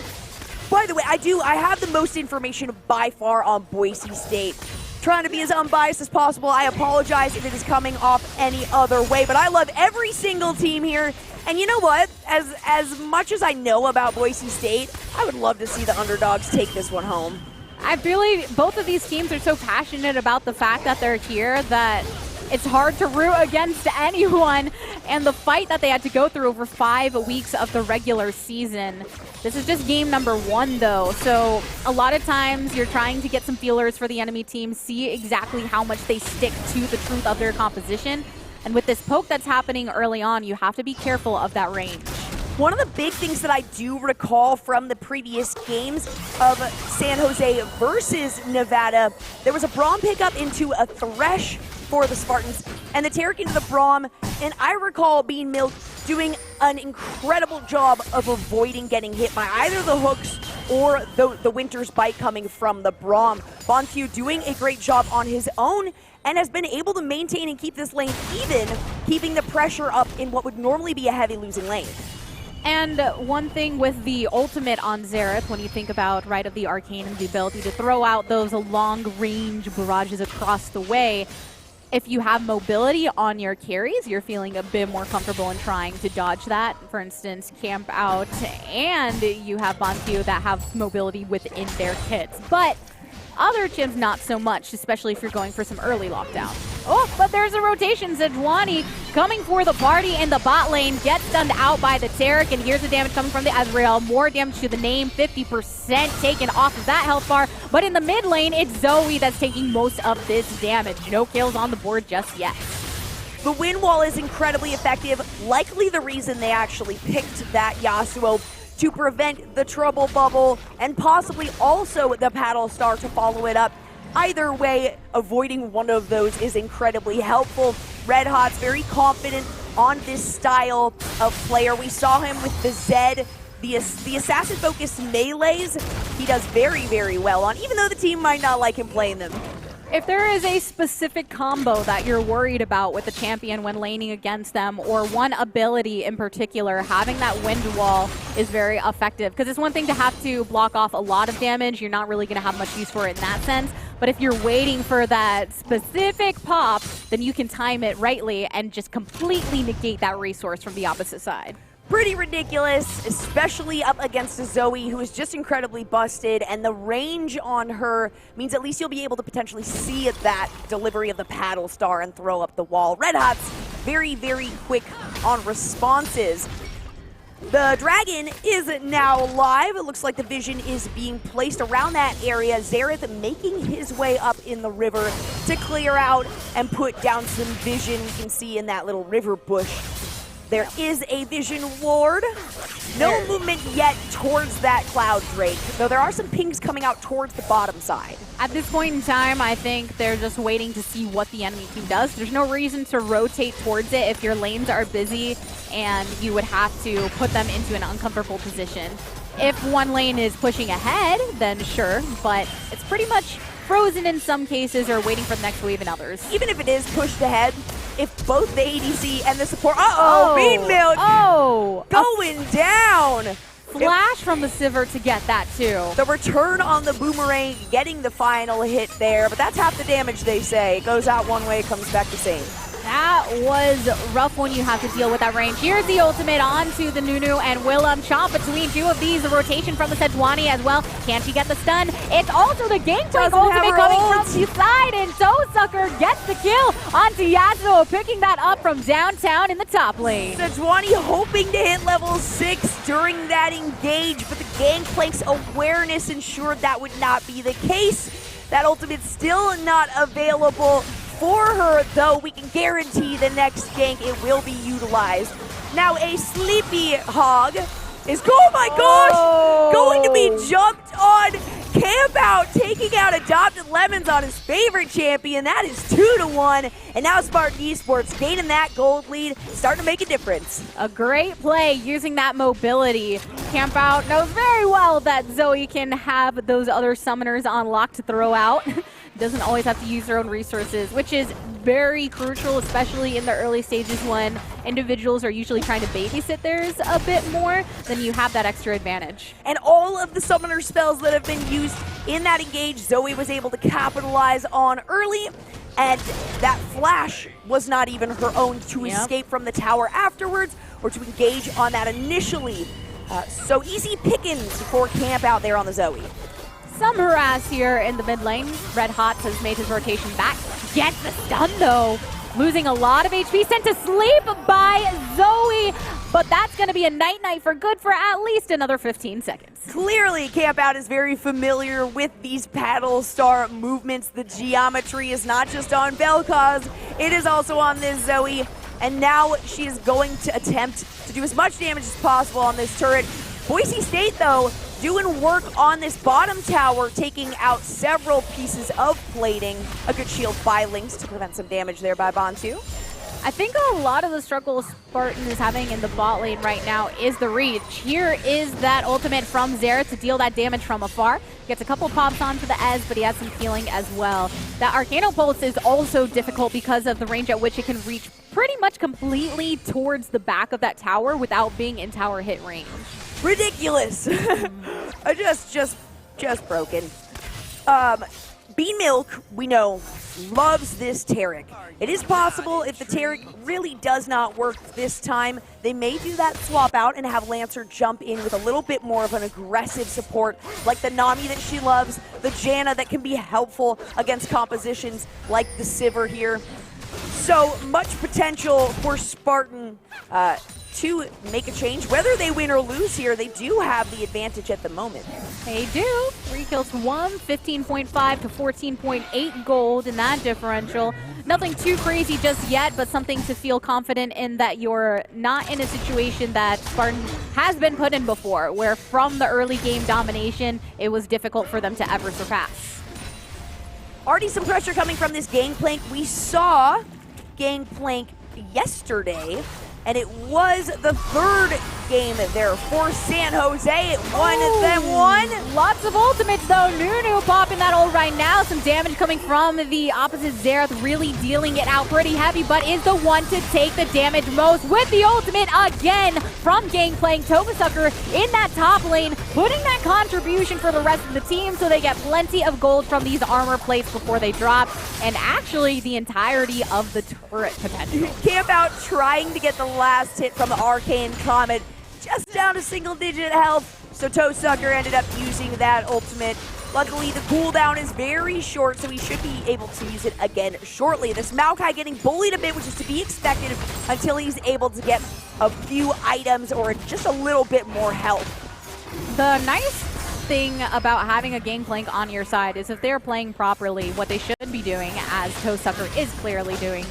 by the way, I have the most information by far on Boise State. Trying to be as unbiased as possible. I apologize if it is coming off any other way, but I love every single team here. And you know what? As much as I know about Boise State, I would love to see the underdogs take this one home. I feel like both of these teams are so passionate about the fact that they're here that it's hard to root against anyone. And the fight that they had to go through over 5 weeks of the regular season. This is just game number 1 though. So a lot of times you're trying to get some feelers for the enemy team, see exactly how much they stick to the truth of their composition. And with this poke that's happening early on, you have to be careful of that range. One of the big things that I do recall from the previous games of San Jose versus Nevada, there was a Braum pickup into a Thresh for the Spartans, and the Taric into the Braum, and I recall Bean Milk doing an incredible job of avoiding getting hit by either the hooks or the Winter's Bite coming from the Braum. Bonq doing a great job on his own, and has been able to maintain and keep this lane even, keeping the pressure up in what would normally be a heavy losing lane. And one thing with the ultimate on Xerath, when you think about Rite of the Arcane and the ability to throw out those long-range barrages across the way, if you have mobility on your carries, you're feeling a bit more comfortable in trying to dodge that. For instance, camp out, and you have Bonq that have mobility within their kits. But other champs, not so much, especially if you're going for some early lockdown. Oh, but there's a rotation. Zedwani coming for the party in the bot lane, gets stunned out by the Taric, and here's the damage coming from the Ezreal. More damage to the name, 50% taken off of that health bar. But in the mid lane, it's Zoe that's taking most of this damage. No kills on the board just yet. The wind wall is incredibly effective, likely the reason they actually picked that Yasuo to prevent the trouble bubble and possibly also the paddle star to follow it up. Either way, avoiding one of those is incredibly helpful. Red Hot's very confident on this style of player. We saw him with the Zed, the assassin-focused melees. He does very, very well on, even though the team might not like him playing them. If there is a specific combo that you're worried about with the champion when laning against them, or one ability in particular, having that wind wall is very effective. Because it's one thing to have to block off a lot of damage, you're not really going to have much use for it in that sense. But if you're waiting for that specific pop, then you can time it rightly and just completely negate that resource from the opposite side. Pretty ridiculous, especially up against a Zoe who is just incredibly busted, and the range on her means at least you'll be able to potentially see that delivery of the paddle star and throw up the wall. Red Hot's very, very quick on responses. The dragon is now live. It looks like the vision is being placed around that area. Xerath making his way up in the river to clear out and put down some vision. You can see in that little river bush. There is a vision ward. No movement yet towards that Cloud Drake, though there are some pings coming out towards the bottom side. At this point in time, I think they're just waiting to see what the enemy team does. There's no reason to rotate towards it if your lanes are busy, and you would have to put them into an uncomfortable position. If one lane is pushing ahead, then sure, but it's pretty much frozen in some cases or waiting for the next wave in others. Even if it is pushed ahead, if both the ADC and the support... Bean Milk! Oh! Going down! Flash from the Sivir to get that too. The return on the boomerang, getting the final hit there, but that's half the damage, they say. It goes out one way, comes back the same. That was rough when you have to deal with that range. Here's the ultimate onto the Nunu and Willem. Chomp between two of these. The rotation from the Sejuani as well. Can she get the stun? It's also the Gangplank ultimate coming from the side, and Toesucker gets the kill onto Yasuo, picking that up from downtown in the top lane. Sejuani hoping to hit level 6 during that engage, but the Gangplank's awareness ensured that would not be the case. That ultimate still not available for her, though we can guarantee the next gank it will be utilized. Now a Sleepy Hog is, oh my gosh, going to be jumped on. Camp Out taking out Adopted Lemons on his favorite champion. That is 2-1. And now Spartan Esports gaining that gold lead, starting to make a difference. A great play using that mobility. Camp Out knows very well that Zoe can have those other summoners on lock to throw out. Doesn't always have to use their own resources, which is very crucial, especially in the early stages when individuals are usually trying to babysit theirs a bit more. Then you have that extra advantage. And all of the summoner spells that have been used in that engage, Zoe was able to capitalize on early, and that flash was not even her own to escape from the tower afterwards or to engage on that initially. So easy pickings for Camp Out there on the Zoe. Some harass here in the mid lane. Red Hots has made his rotation back. Gets the stun though. Losing a lot of HP, sent to sleep by Zoe. But that's going to be a night-night for good for at least another 15 seconds. Clearly, Camp Out is very familiar with these paddle star movements. The geometry is not just on Vel'Koz, it is also on this Zoe. And now she is going to attempt to do as much damage as possible on this turret. Boise State, though, doing work on this bottom tower, taking out several pieces of plating. A good shield by Lynx to prevent some damage there by Bantu. I think a lot of the struggle Spartan is having in the bot lane right now is the reach. Here is that ultimate from Xerath to deal that damage from afar. Gets a couple pops onto the Ez, but he has some healing as well. That Arcano Pulse is also difficult because of the range at which it can reach pretty much completely towards the back of that tower without being in tower hit range. Ridiculous. just broken. Bean Milk, we know, loves this Taric. It is possible if the Taric really does not work this time, they may do that swap out and have Lancer jump in with a little bit more of an aggressive support, like the Nami that she loves, the Janna that can be helpful against compositions like the Sivir here. So much potential for Spartan to make a change. Whether they win or lose here, they do have the advantage at the moment. They do. 3 kills to 1, 15.5 to 14.8 gold in that differential. Nothing too crazy just yet, but something to feel confident in that you're not in a situation that Spartan has been put in before, where from the early game domination, it was difficult for them to ever surpass. Already some pressure coming from this Gangplank. We saw Gangplank yesterday, and it was the third game there for San Jose. It won them one. Lots of ultimates though. Nunu popping that ult right now. Some damage coming from the opposite Xerath, really dealing it out pretty heavy, but is the one to take the damage most with the ultimate again from Gangplank. Toesucker in that top lane, putting that contribution for the rest of the team so they get plenty of gold from these armor plates before they drop, and actually the entirety of the turret potential. Camp Out trying to get the last hit from the Arcane Comet, just down to single-digit health, so Toesucker ended up using that ultimate. Luckily, the cooldown is very short, so he should be able to use it again shortly. This Maokai getting bullied a bit, which is to be expected until he's able to get a few items or just a little bit more health. The nice thing about having a Gangplank on your side is if they're playing properly, what they should be doing, as Toesucker is clearly doing,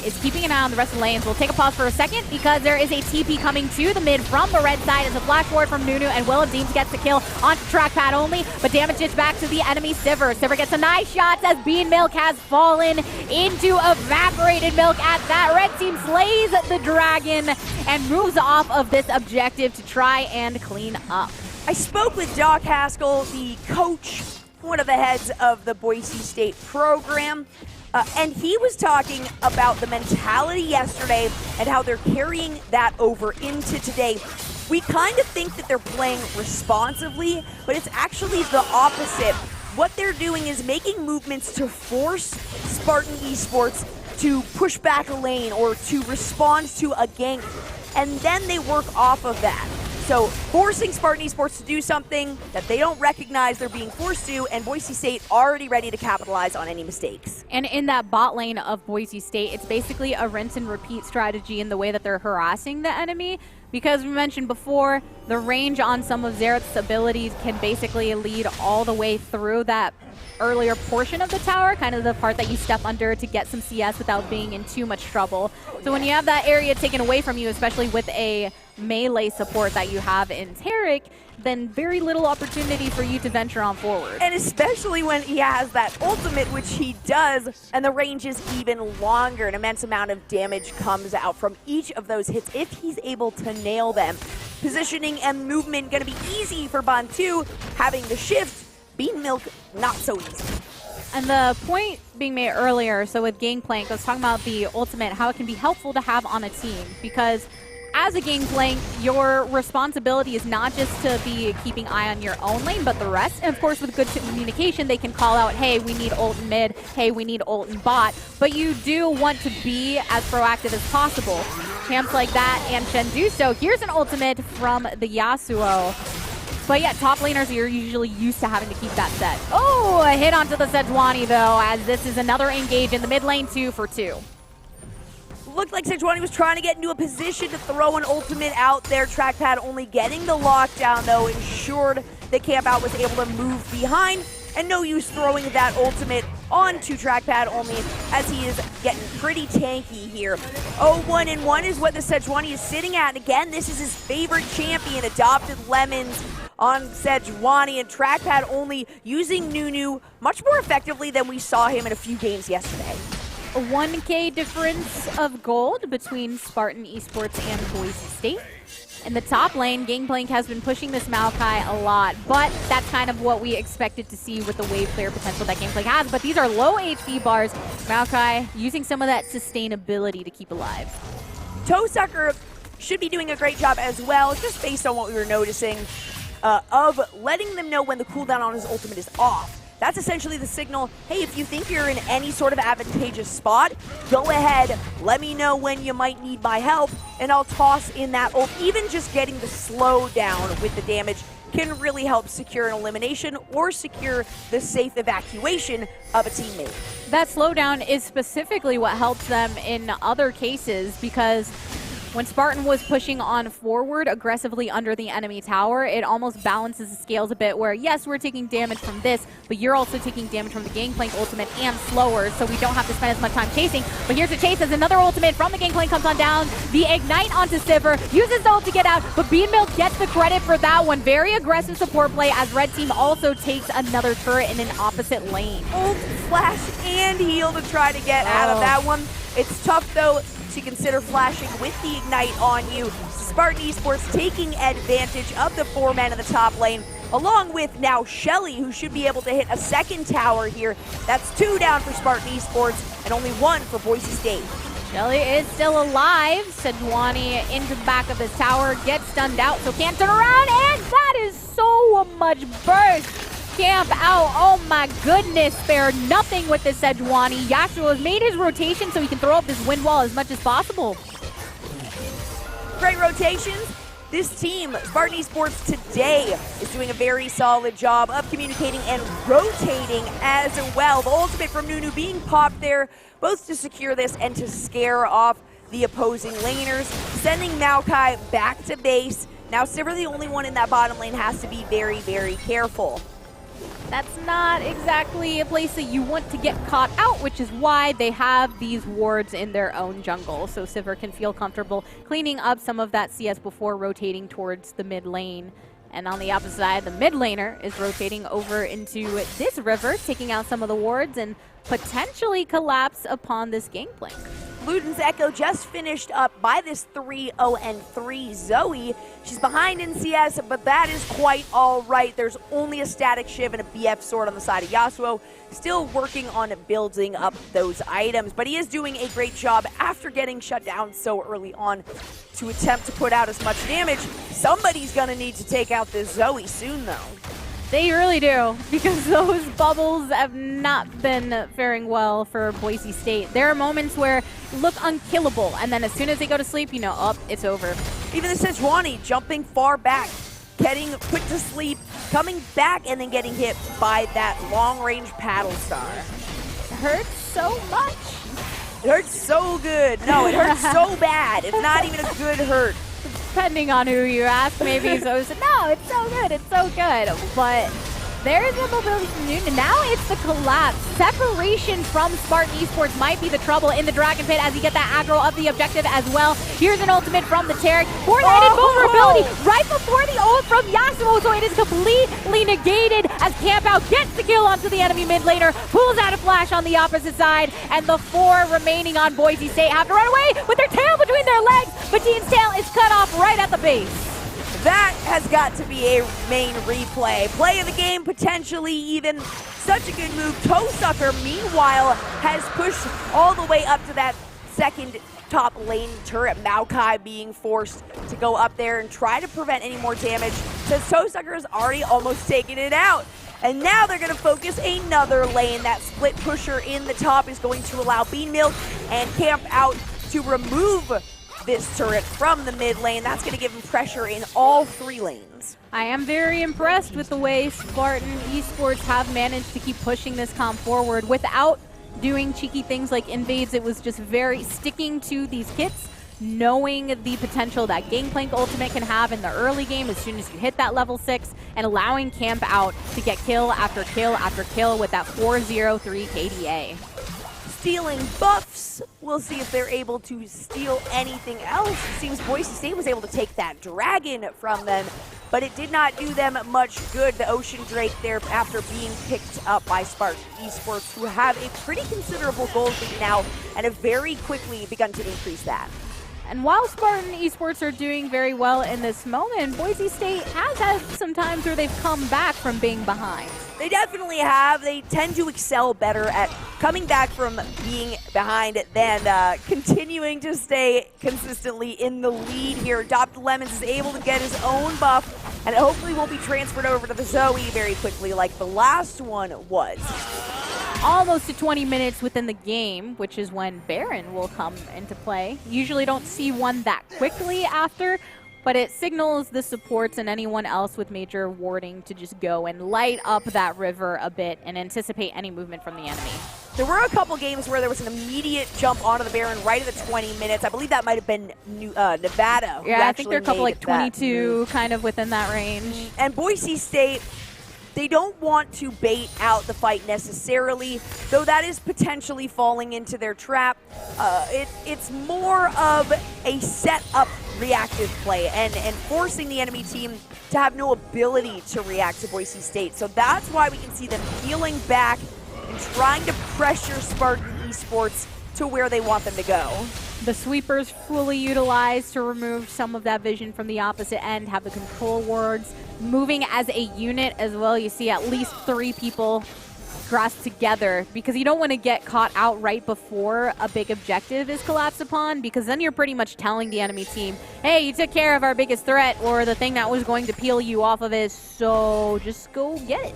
is keeping an eye on the rest of the lanes. We'll take a pause for a second because there is a TP coming to the mid from the red side as a flash forward from Nunu, and Willem Deems gets the kill onto trackpad only, but damage is back to the enemy Sivir. Sivir gets a nice shot as Bean Milk has fallen into Evaporated Milk as that red team slays the dragon and moves off of this objective to try and clean up. I spoke with Doc Haskell, the coach, one of the heads of the Boise State program, and he was talking about the mentality yesterday and how they're carrying that over into today. We kind of think that they're playing responsively, but it's actually the opposite. What they're doing is making movements to force Spartan Esports to push back a lane or to respond to a gank, and then they work off of that. So forcing Spartan Esports to do something that they don't recognize they're being forced to, and Boise State already ready to capitalize on any mistakes. And in that bot lane of Boise State, it's basically a rinse and repeat strategy in the way that they're harassing the enemy. Because we mentioned before, the range on some of Xerath's abilities can basically lead all the way through that earlier portion of the tower, kind of the part that you step under to get some CS without being in too much trouble. So when you have that area taken away from you, especially with a melee support that you have in Tarek, then very little opportunity for you to venture on forward. And especially when he has that ultimate, which he does, and the range is even longer. An immense amount of damage comes out from each of those hits if he's able to nail them. Positioning and movement going to be easy for Bantu. Having the shift, Bean Milk, not so easy. And the point being made earlier, so with Gangplank, I was talking about the ultimate, how it can be helpful to have on a team, because as a Gangplank, your responsibility is not just to be keeping eye on your own lane, but the rest. And of course, with good communication, they can call out, hey, we need ult in mid, hey, we need ult in bot. But you do want to be as proactive as possible. Champs like that and Shen do so. Here's an ultimate from the Yasuo. But yeah, top laners are usually used to having to keep that set. Oh, a hit onto the Sejuani though, as this is another engage in the mid lane, 2 for 2. Looked like Sejuani was trying to get into a position to throw an ultimate out there. Trackpad only getting the lockdown though, ensured the camp out was able to move behind, and no use throwing that ultimate onto Trackpad only as he is getting pretty tanky here. 0-1-1 is what the Sejuani is sitting at, and again, this is his favorite champion, adopted Lemons on Sejuani, and Trackpad only using Nunu much more effectively than we saw him in a few games yesterday. A 1K difference of gold between Spartan Esports and Boise State. In the top lane, Gangplank has been pushing this Maokai a lot, but that's kind of what we expected to see with the wave clear potential that Gangplank has. But these are low HP bars. Maokai using some of that sustainability to keep alive. Toesucker should be doing a great job as well, just based on what we were noticing, of letting them know when the cooldown on his ultimate is off. That's essentially the signal, hey, if you think you're in any sort of advantageous spot, go ahead, let me know when you might need my help, and I'll toss in that ult. Even just getting the slow down with the damage can really help secure an elimination or secure the safe evacuation of a teammate. That slowdown is specifically what helps them in other cases, because when Spartan was pushing on forward aggressively under the enemy tower, it almost balances the scales a bit where, yes, we're taking damage from this, but you're also taking damage from the Gangplank ultimate and slower, so we don't have to spend as much time chasing. But here's the chase as another ultimate from the Gangplank comes on down. The Ignite onto Sivir, uses the ult to get out, but Bean Milk gets the credit for that one. Very aggressive support play as Red Team also takes another turret in an opposite lane. Ult, flash, and heal to try to get out of that one. It's tough, though, to consider flashing with the Ignite on you. Spartan Esports taking advantage of the 4 men in the top lane, along with now Shelly, who should be able to hit a second tower here. That's 2 down for Spartan Esports and only 1 for Boise State. Shelly is still alive. Sejuani into the back of his tower, gets stunned out, so can't turn around, and that is so much burst. Camp out, oh my goodness, spare nothing with this Sejuani. Yasuo has made his rotation so he can throw up this wind wall as much as possible. Great rotations. This team, Spartan Esports today, is doing a very solid job of communicating and rotating as well. The ultimate from Nunu being popped there, both to secure this and to scare off the opposing laners, sending Maokai back to base. Now Sivir, the only one in that bottom lane, has to be very, very careful. That's not exactly a place that you want to get caught out, which is why they have these wards in their own jungle, so Sivir can feel comfortable cleaning up some of that CS before rotating towards the mid lane. And on the opposite side, the mid laner is rotating over into this river, taking out some of the wards and potentially collapse upon this Gangplank. Luden's Echo just finished up by this 3-0-3 Zoe. She's behind in CS, but that is quite all right. There's only a static Shiv and a BF sword on the side of Yasuo, still working on building up those items. But he is doing a great job after getting shut down so early on to attempt to put out as much damage. Somebody's gonna need to take out this Zoe soon, though. They really do, because those bubbles have not been faring well for Boise State. There are moments where look unkillable, and then as soon as they go to sleep, you know, oh, it's over. Even the Sejuani jumping far back, getting put to sleep, coming back, and then getting hit by that long-range paddle star. It hurts so much. It hurts so good. No, it hurts so bad. It's not even a good hurt. Depending on who you ask, maybe so. No, it's so good. It's so good. But there's the mobility from Newton. Now it's the collapse. Separation from Spartan Esports might be the trouble in the Dragon Pit as you get that aggro of the objective as well. Here's an ultimate from the Tarek. Four-sided vulnerability right before the ult from Yasuo, so it is completely negated as Campout gets the kill onto the enemy mid laner, pulls out a flash on the opposite side, and the 4 remaining on Boise State have to run away with their tail between their legs, but Dean's tail is cut off right at the base. That has got to be a main replay. Play of the game, potentially even. Such a good move. Toesucker, meanwhile, has pushed all the way up to that second top lane turret. Maokai being forced to go up there and try to prevent any more damage, since Toesucker has already almost taken it out. And now they're going to focus another lane. That split pusher in the top is going to allow Bean Milk and Camp Out to remove this turret from the mid lane. That's going to give him pressure in all 3 lanes. I am very impressed with the way Spartan Esports have managed to keep pushing this comp forward without doing cheeky things like invades. It was just very sticking to these kits, knowing the potential that Gangplank ultimate can have in the early game as soon as you hit that level 6, and allowing Camp Out to get kill after kill after kill with that 4-0-3 KDA. Stealing buffs. We'll see if they're able to steal anything else. It seems Boise State was able to take that dragon from them, but it did not do them much good. The Ocean Drake there after being picked up by Spartan Esports, who have a pretty considerable gold lead now and have very quickly begun to increase that. And while Spartan Esports are doing very well in this moment, Boise State has had some times where they've come back from being behind. They definitely have. They tend to excel better at coming back from being behind than continuing to stay consistently in the lead here. Dr. Lemons is able to get his own buff, and hopefully will be transferred over to the Zoe very quickly like the last one was. Almost to 20 minutes within the game, which is when Baron will come into play. Usually don't see one that quickly after, but it signals the supports and anyone else with major warding to just go and light up that river a bit and anticipate any movement from the enemy. There were a couple games where there was an immediate jump onto the Baron right at the 20 minutes. I believe that might have been Nevada. Yeah, I think they're a couple like 22 kind of within that range. And Boise State, they don't want to bait out the fight necessarily, though that is potentially falling into their trap. It's more of a set-up reactive play and forcing the enemy team to have no ability to react to Boise State. So that's why we can see them peeling back and trying to pressure Spartan Esports to where they want them to go. The sweepers fully utilized to remove some of that vision from the opposite end, have the control wards moving as a unit as well. You see at least 3 people grasped together because you don't want to get caught out right before a big objective is collapsed upon, because then you're pretty much telling the enemy team, hey, you took care of our biggest threat or the thing that was going to peel you off of it, so just go get it.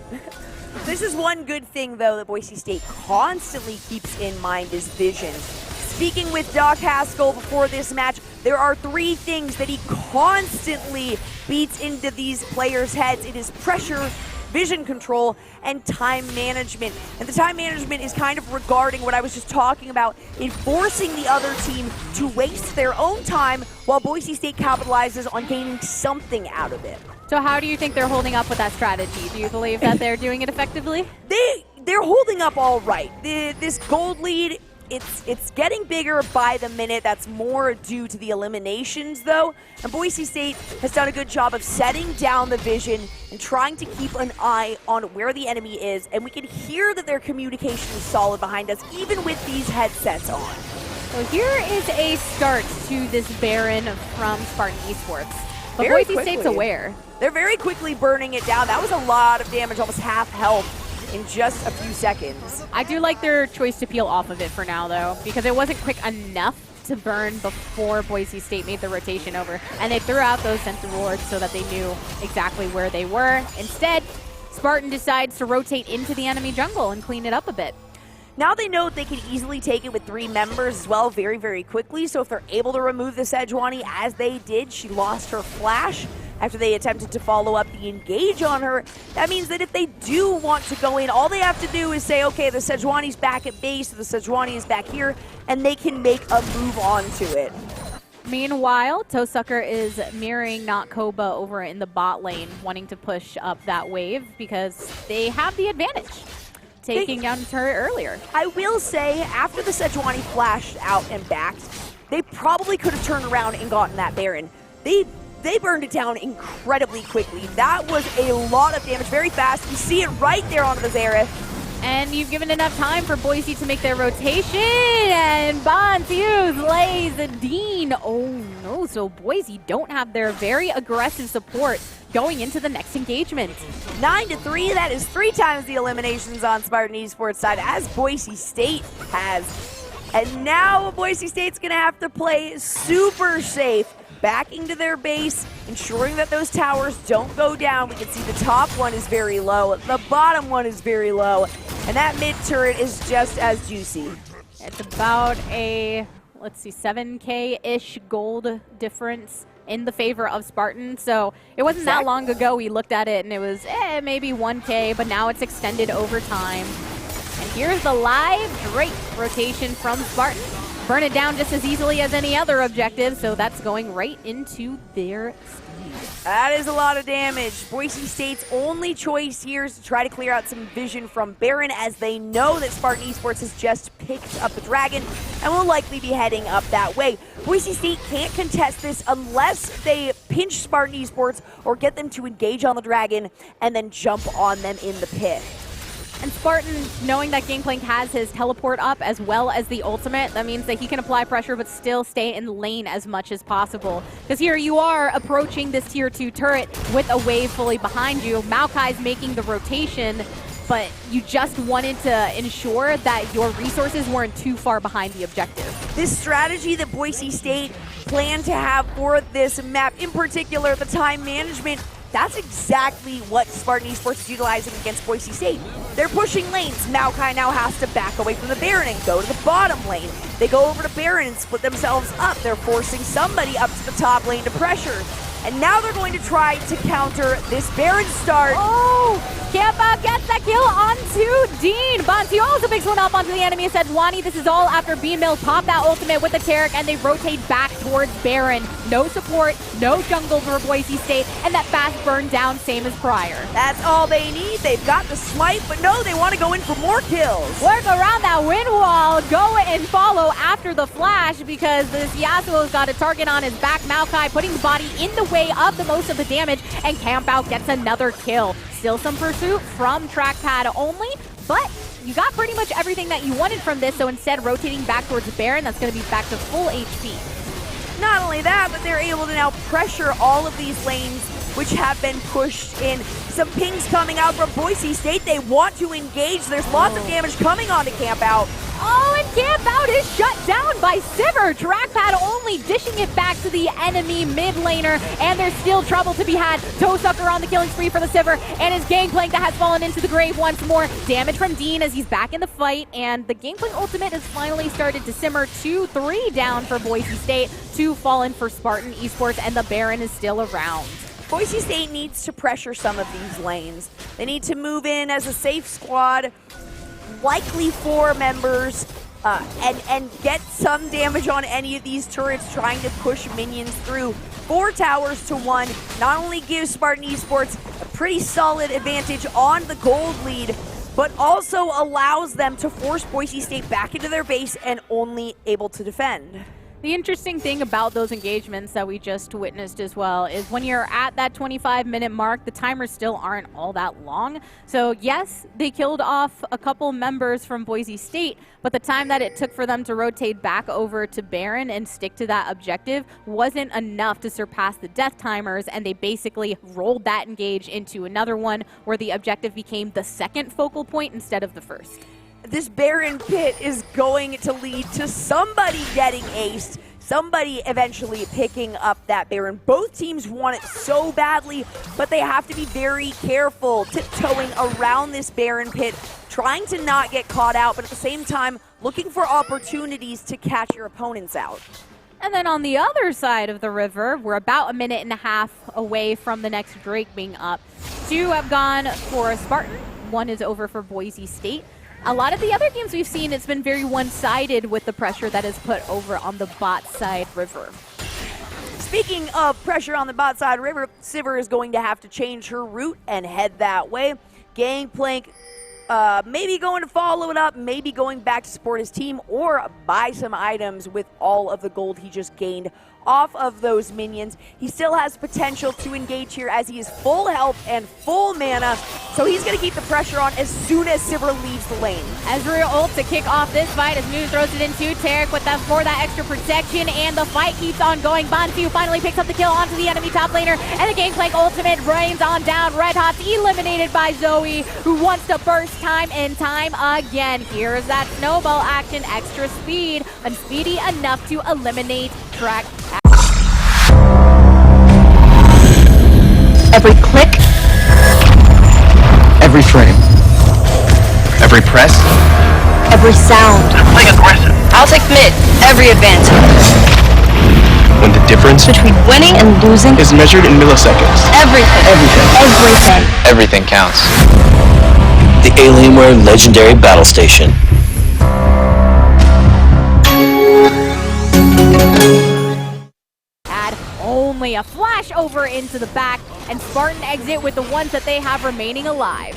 This is one good thing, though, that Boise State constantly keeps in mind is vision. Speaking with Doc Haskell before this match, there are 3 things that he constantly beats into these players' heads. It is pressure, vision control, and time management. And the time management is kind of regarding what I was just talking about, in forcing the other team to waste their own time while Boise State capitalizes on gaining something out of it. So how do you think they're holding up with that strategy? Do you believe that they're doing it effectively? They're holding up all right. This gold lead, it's getting bigger by the minute. That's more due to the eliminations, though. And Boise State has done a good job of setting down the vision and trying to keep an eye on where the enemy is. And we can hear that their communication is solid behind us, even with these headsets on. Well, here is a start to this Baron from Spartan Esports. But Boise State's aware. They're very quickly burning it down. That was a lot of damage, almost half health in just a few seconds. I do like their choice to peel off of it for now, though, because it wasn't quick enough to burn before Boise State made the rotation over. And they threw out those sensor wards so that they knew exactly where they were. Instead, Spartan decides to rotate into the enemy jungle and clean it up a bit. Now they know they can easily take it with 3 members as well very, very quickly. So if they're able to remove the Sejuani as they did, she lost her flash after they attempted to follow up the engage on her. That means that if they do want to go in, all they have to do is say, okay, the Sejuani's back at base, the Sejuani is back here, and they can make a move onto it. Meanwhile, Toesucker is mirroring Not Koba over in the bot lane, wanting to push up that wave because they have the advantage, taking down the turret earlier. I will say, after the Sejuani flashed out and backed, they probably could have turned around and gotten that Baron. They burned it down incredibly quickly. That was a lot of damage, very fast. You see it right there onto the Xerath. And you've given enough time for Boise to make their rotation, and Bonfuse lays a Dean. Oh no, so Boise don't have their very aggressive support going into the next engagement. 9-3, that is 3 times the eliminations on Spartan Esports side, as Boise State has. And now Boise State's gonna have to play super safe, backing to their base, ensuring that those towers don't go down. We can see the top one is very low, the bottom one is very low, and that mid turret is just as juicy. It's about a, let's see, 7K-ish gold difference in the favor of Spartan. So it wasn't that long ago we looked at it and it was maybe 1K, but now it's extended over time. And here's the live Drake rotation from Spartan. Burn it down just as easily as any other objective, so that's going right into their sleeve. That is a lot of damage. Boise State's only choice here is to try to clear out some vision from Baron, as they know that Spartan Esports has just picked up the Dragon and will likely be heading up that way. Boise State can't contest this unless they pinch Spartan Esports or get them to engage on the Dragon and then jump on them in the pit. And Spartan, knowing that Gangplank has his teleport up as well as the ultimate, that means that he can apply pressure but still stay in the lane as much as possible. Because here you are approaching this tier 2 turret with a wave fully behind you. Maokai's making the rotation, but you just wanted to ensure that your resources weren't too far behind the objective. This strategy that Boise State planned to have for this map, in particular the time management, that's exactly what Spartan Esports is utilizing against Boise State. They're pushing lanes. Maokai now has to back away from the Baron and go to the bottom lane. They go over to Baron and split themselves up. They're forcing somebody up to the top lane to pressure. And now they're going to try to counter this Baron start. Oh! Campa gets that kill onto Dean. Bonsi also picks one up onto the enemy and Sejuani. This is all after Beanmill pop that ultimate with the Taric, and they rotate back towards Baron. No support, no jungle for Boise State, and that fast burn down, same as prior. That's all they need. They've got the smite, but no, they want to go in for more kills. Work around that wind wall, go and follow after the flash, because this Yasuo's got a target on his back. Maokai putting the body in the way of the most of the damage, and Camp Out gets another kill. Still some pursuit from Trackpad only, but you got pretty much everything that you wanted from this, so instead rotating back towards Baron, that's going to be back to full HP. Not only that, but they're able to now pressure all of these lanes which have been pushed in. Some pings coming out from Boise State. They want to engage. There's lots of damage coming on to Camp Out. Oh, and Camp Out is shut down by Sivir. Trackpad only dishing it back to the enemy mid laner, and there's still trouble to be had. Toesucker on the killing spree for the Sivir, and his Gangplank that has fallen into the grave once more. Damage from Dean as he's back in the fight, and the Gangplank ultimate has finally started to simmer. 2-3 down for Boise State, 2 fallen for Spartan Esports, and the Baron is still around. Boise State needs to pressure some of these lanes. They need to move in as a safe squad, likely 4 members, and get some damage on any of these turrets trying to push minions through. 4 towers to 1 not only gives Spartan Esports a pretty solid advantage on the gold lead, but also allows them to force Boise State back into their base and only able to defend. The interesting thing about those engagements that we just witnessed as well is when you're at that 25-minute mark, the timers still aren't all that long. So yes, they killed off a couple members from Boise State, but the time that it took for them to rotate back over to Baron and stick to that objective wasn't enough to surpass the death timers, and they basically rolled that engage into another one where the objective became the second focal point instead of the first. This Baron pit is going to lead to somebody getting aced, somebody eventually picking up that Baron. Both teams want it so badly, but they have to be very careful, tiptoeing around this Baron pit, trying to not get caught out, but at the same time, looking for opportunities to catch your opponents out. And then on the other side of the river, we're about a minute and a half away from the next Drake being up. 2 have gone for Spartan. 1 is over for Boise State. A lot of the other games we've seen, it's been very one-sided with the pressure that is put over on the bot side river. Speaking of pressure on the bot side river, Sivir is going to have to change her route and head that way. Gangplank maybe going to follow it up, maybe going back to support his team or buy some items with all of the gold he just gained off of those minions. He still has potential to engage here as he is full health and full mana, so he's going to keep the pressure on as soon as Sivir leaves the lane. Ezreal ult to kick off this fight as Moon throws it into Tarek with that extra protection, and the fight keeps on going. Bantu finally picks up the kill onto the enemy top laner, and the Gangplank ultimate rains on down. Red Hot's eliminated by Zoe, who wants to burst time and time again. Here's that snowball action, extra speed, and speedy enough to eliminate Track. Every click, Every frame. Every press. every sound. Play aggressive. I'll take mid. Every advantage. When the difference Between winning and losing is measured in milliseconds. everything. Everything. Everything counts. The Alienware Legendary Battle Station. Add only a flash over into the back, and Spartan exit with the ones that they have remaining alive.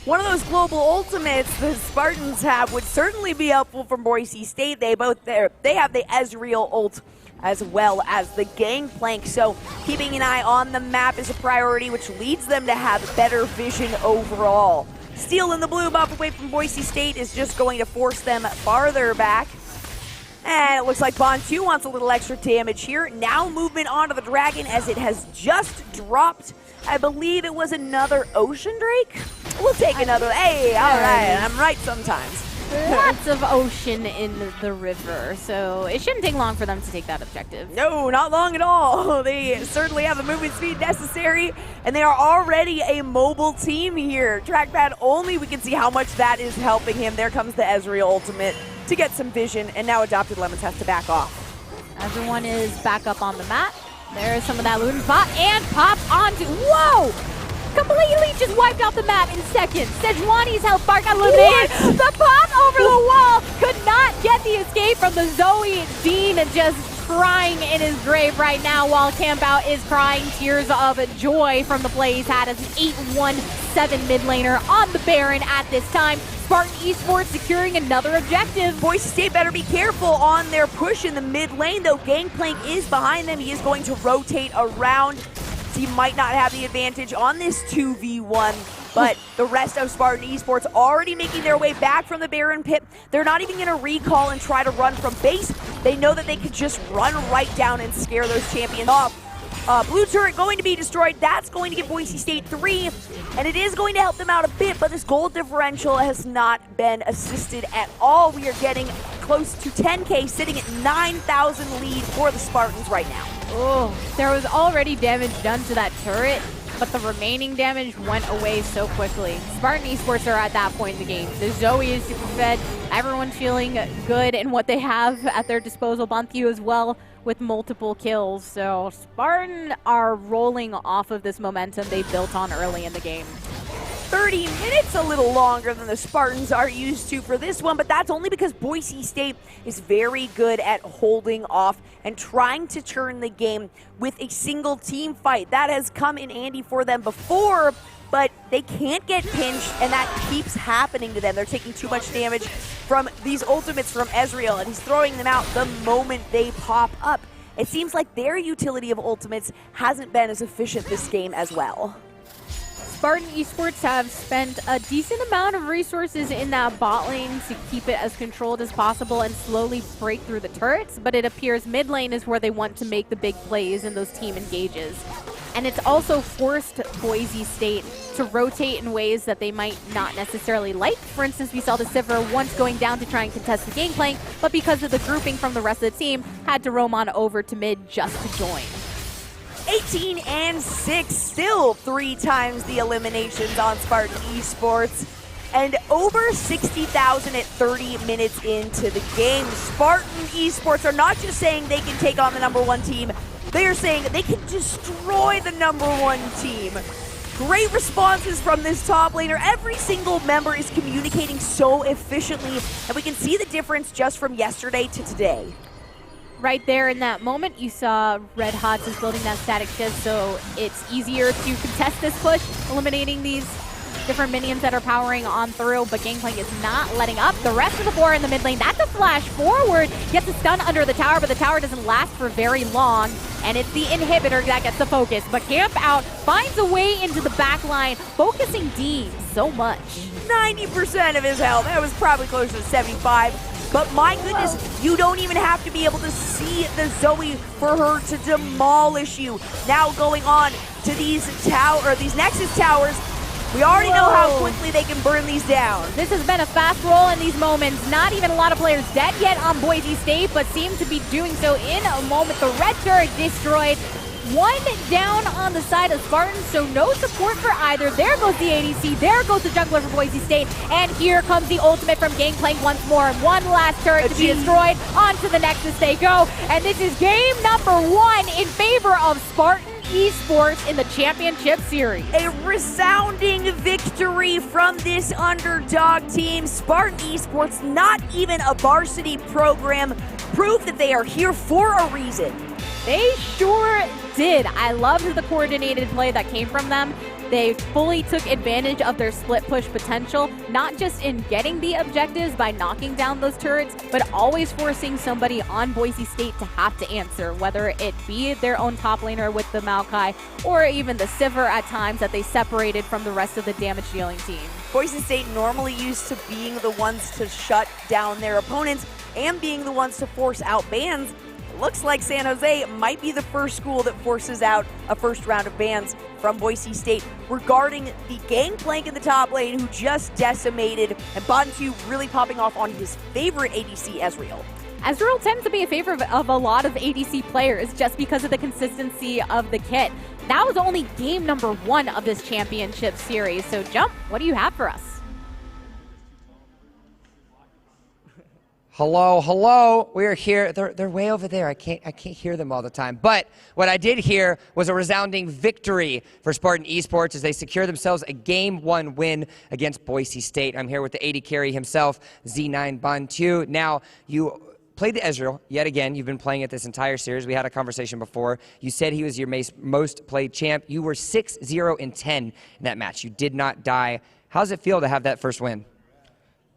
One of those global ultimates the Spartans have would certainly be helpful from Boise State. They have the Ezreal ult as well as the Gangplank, so keeping an eye on the map is a priority, which leads them to have better vision overall. Steal in the blue buff away from Boise State is just going to force them farther back. And it looks like Bantu wants a little extra damage here. Now movement onto the Dragon as it has just dropped. I believe it was another Ocean Drake. We'll take another. Hey, all right, I'm right sometimes. Lots of ocean in the river, so it shouldn't take long for them to take that objective. No, not long at all. They certainly have the movement speed necessary, and they are already a mobile team here. Trackpad only, we can see how much that is helping him. There comes the Ezreal ultimate to get some vision, and now Adopted Lemons has to back off. Everyone is back up on the map. There's some of that loot spot, and pops onto, whoa! Completely just wiped out the map in seconds. Sejuani's health bar got eliminated. The pop over the wall could not get the escape from the Zoe. Dean just crying in his grave right now, while Campout is crying tears of joy from the play he's had as an 8-1-7 mid laner on the Baron at this time. Spartan Esports securing another objective. Boise State better be careful on their push in the mid lane, though. Gangplank is behind them. He is going to rotate around. He might not have the advantage on this 2v1, but the rest of Spartan Esports already making their way back from the Baron pit. They're not even going to recall and try to run from base. They know that they could just run right down and scare those champions off. Blue turret going to be destroyed. That's going to give Boise State 3, and it is going to help them out a bit, but this gold differential has not been assisted at all. We are getting close to 10K, sitting at 9,000 lead for the Spartans right now. Oh, there was already damage done to that turret, but the remaining damage went away so quickly. Spartan Esports are at that point in the game. The Zoe is super fed. Everyone's feeling good in what they have at their disposal. Bantu as well with multiple kills. So Spartan are rolling off of this momentum they built on early in the game. 30 minutes, a little longer than the Spartans are used to for this one, but that's only because Boise State is very good at holding off and trying to turn the game with a single team fight. That has come in handy for them before, but they can't get pinched, and that keeps happening to them. They're taking too much damage from these ultimates from Ezreal, and he's throwing them out the moment they pop up. It seems like their utility of ultimates hasn't been as efficient this game as well. Spartan Esports have spent a decent amount of resources in that bot lane to keep it as controlled as possible and slowly break through the turrets, but it appears mid lane is where they want to make the big plays in those team engages. and it's also forced Boise State to rotate in ways that they might not necessarily like. For instance, we saw the Sivir once going down to try and contest the gangplank, but because of the grouping from the rest of the team, had to roam on over to mid just to join. 18-6, still 3 times the eliminations on Spartan Esports, and over 60,000 at 30 minutes into the game. Spartan Esports are not just saying they can take on the #1 team, they are saying they can destroy the #1 team. Great responses from this top laner. Every single member is communicating so efficiently, and we can see the difference just from yesterday to today. Right there in that moment, you saw Red Hots is building that static shift, so it's easier to contest this push, eliminating these different minions that are powering on through, but Gangplank is not letting up. The rest of the 4 in the mid lane, that's a flash forward, gets a stun under the tower, but the tower doesn't last for very long, and it's the inhibitor that gets the focus. But Camp Out finds a way into the back line, focusing Dean so much. 90% of his health, that was probably closer to 75. But my goodness, you don't even have to be able to see the Zoe for her to demolish you. Now going on to these Nexus towers, we already know how quickly they can burn these down. This has been a fast roll in these moments. Not even a lot of players dead yet on Boise State, but seem to be doing so in a moment. The red turret destroyed. 1 down on the side of Spartans, so no support for either. There goes the ADC, there goes the jungler for Boise State, and here comes the ultimate from Gangplank once more. And one last turret to be destroyed. Onto the Nexus they go, and this is game #1 in favor of Spartan Esports in the championship series. A resounding victory from this underdog team. Spartan Esports, not even a varsity program, prove that they are here for a reason. They sure did. I loved the coordinated play that came from them. They fully took advantage of their split push potential, not just in getting the objectives by knocking down those turrets, but always forcing somebody on Boise State to have to answer, whether it be their own top laner with the Maokai or even the Sivir at times that they separated from the rest of the damage dealing team. Boise State normally used to being the ones to shut down their opponents and being the ones to force out bans. Looks like San Jose might be the first school that forces out a first round of bans from Boise State regarding the Gangplank in the top lane who just decimated, and Bantu really popping off on his favorite ADC, Ezreal. Ezreal tends to be a favorite of a lot of ADC players just because of the consistency of the kit. That was only game #1 of this championship series. So Jump, what do you have for us? Hello. We are here. They're way over there. I can't hear them all the time. But what I did hear was a resounding victory for Spartan Esports as they secure themselves a Game 1 win against Boise State. I'm here with the AD carry himself, Z9 Bantu. Now, you played the Ezreal yet again. You've been playing it this entire series. We had a conversation before. You said he was your most played champ. You were 6-0-10 in that match. You did not die. How does it feel to have that first win?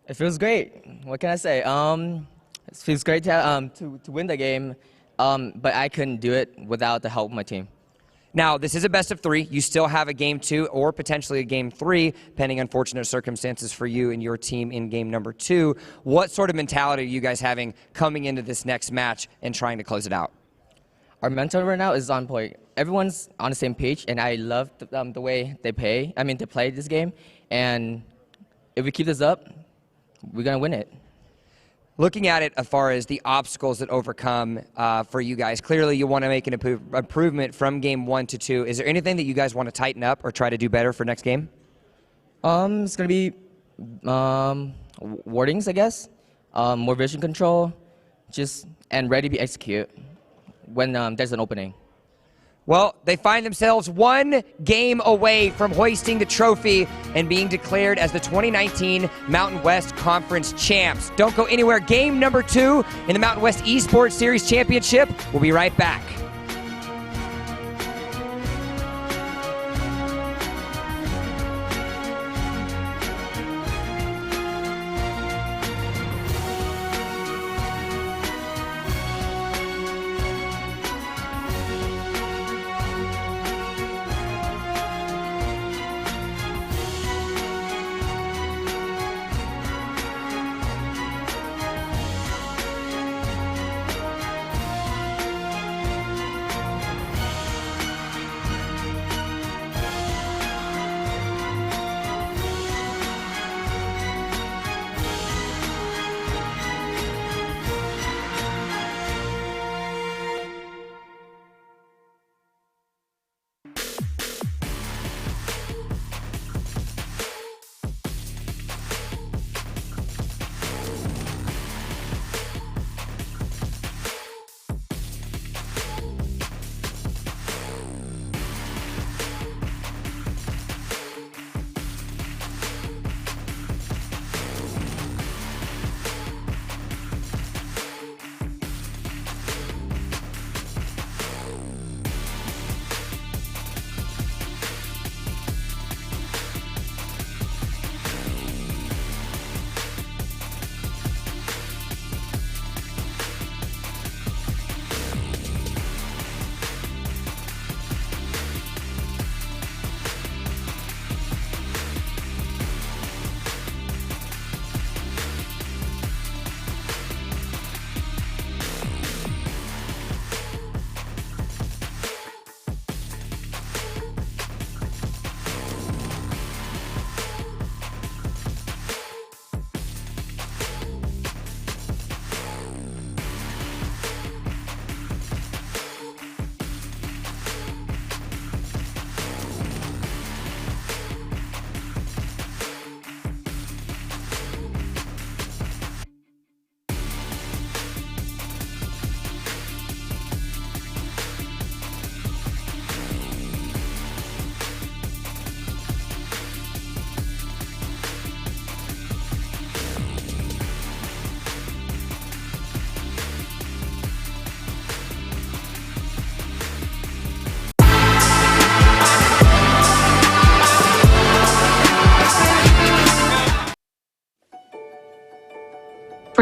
It feels great. What can I say? It feels great to win the game, but I couldn't do it without the help of my team. Now, this is a best of 3. You still have a Game 2 or potentially a Game 3, pending unfortunate circumstances for you and your team in Game #2. What sort of mentality are you guys having coming into this next match and trying to close it out? Our mental right now is on point. Everyone's on the same page, and I love the way they play this game. And if we keep this up, we're going to win it. Looking at it as far as the obstacles that overcome for you guys, clearly you want to make an improvement from Game 1 to 2. Is there anything that you guys want to tighten up or try to do better for next game? It's going to be wardings, I guess, more vision control, and ready to execute when there's an opening. Well, they find themselves 1 game away from hoisting the trophy and being declared as the 2019 Mountain West Conference champs. Don't go anywhere. Game #2 in the Mountain West Esports Series Championship. We'll be right back.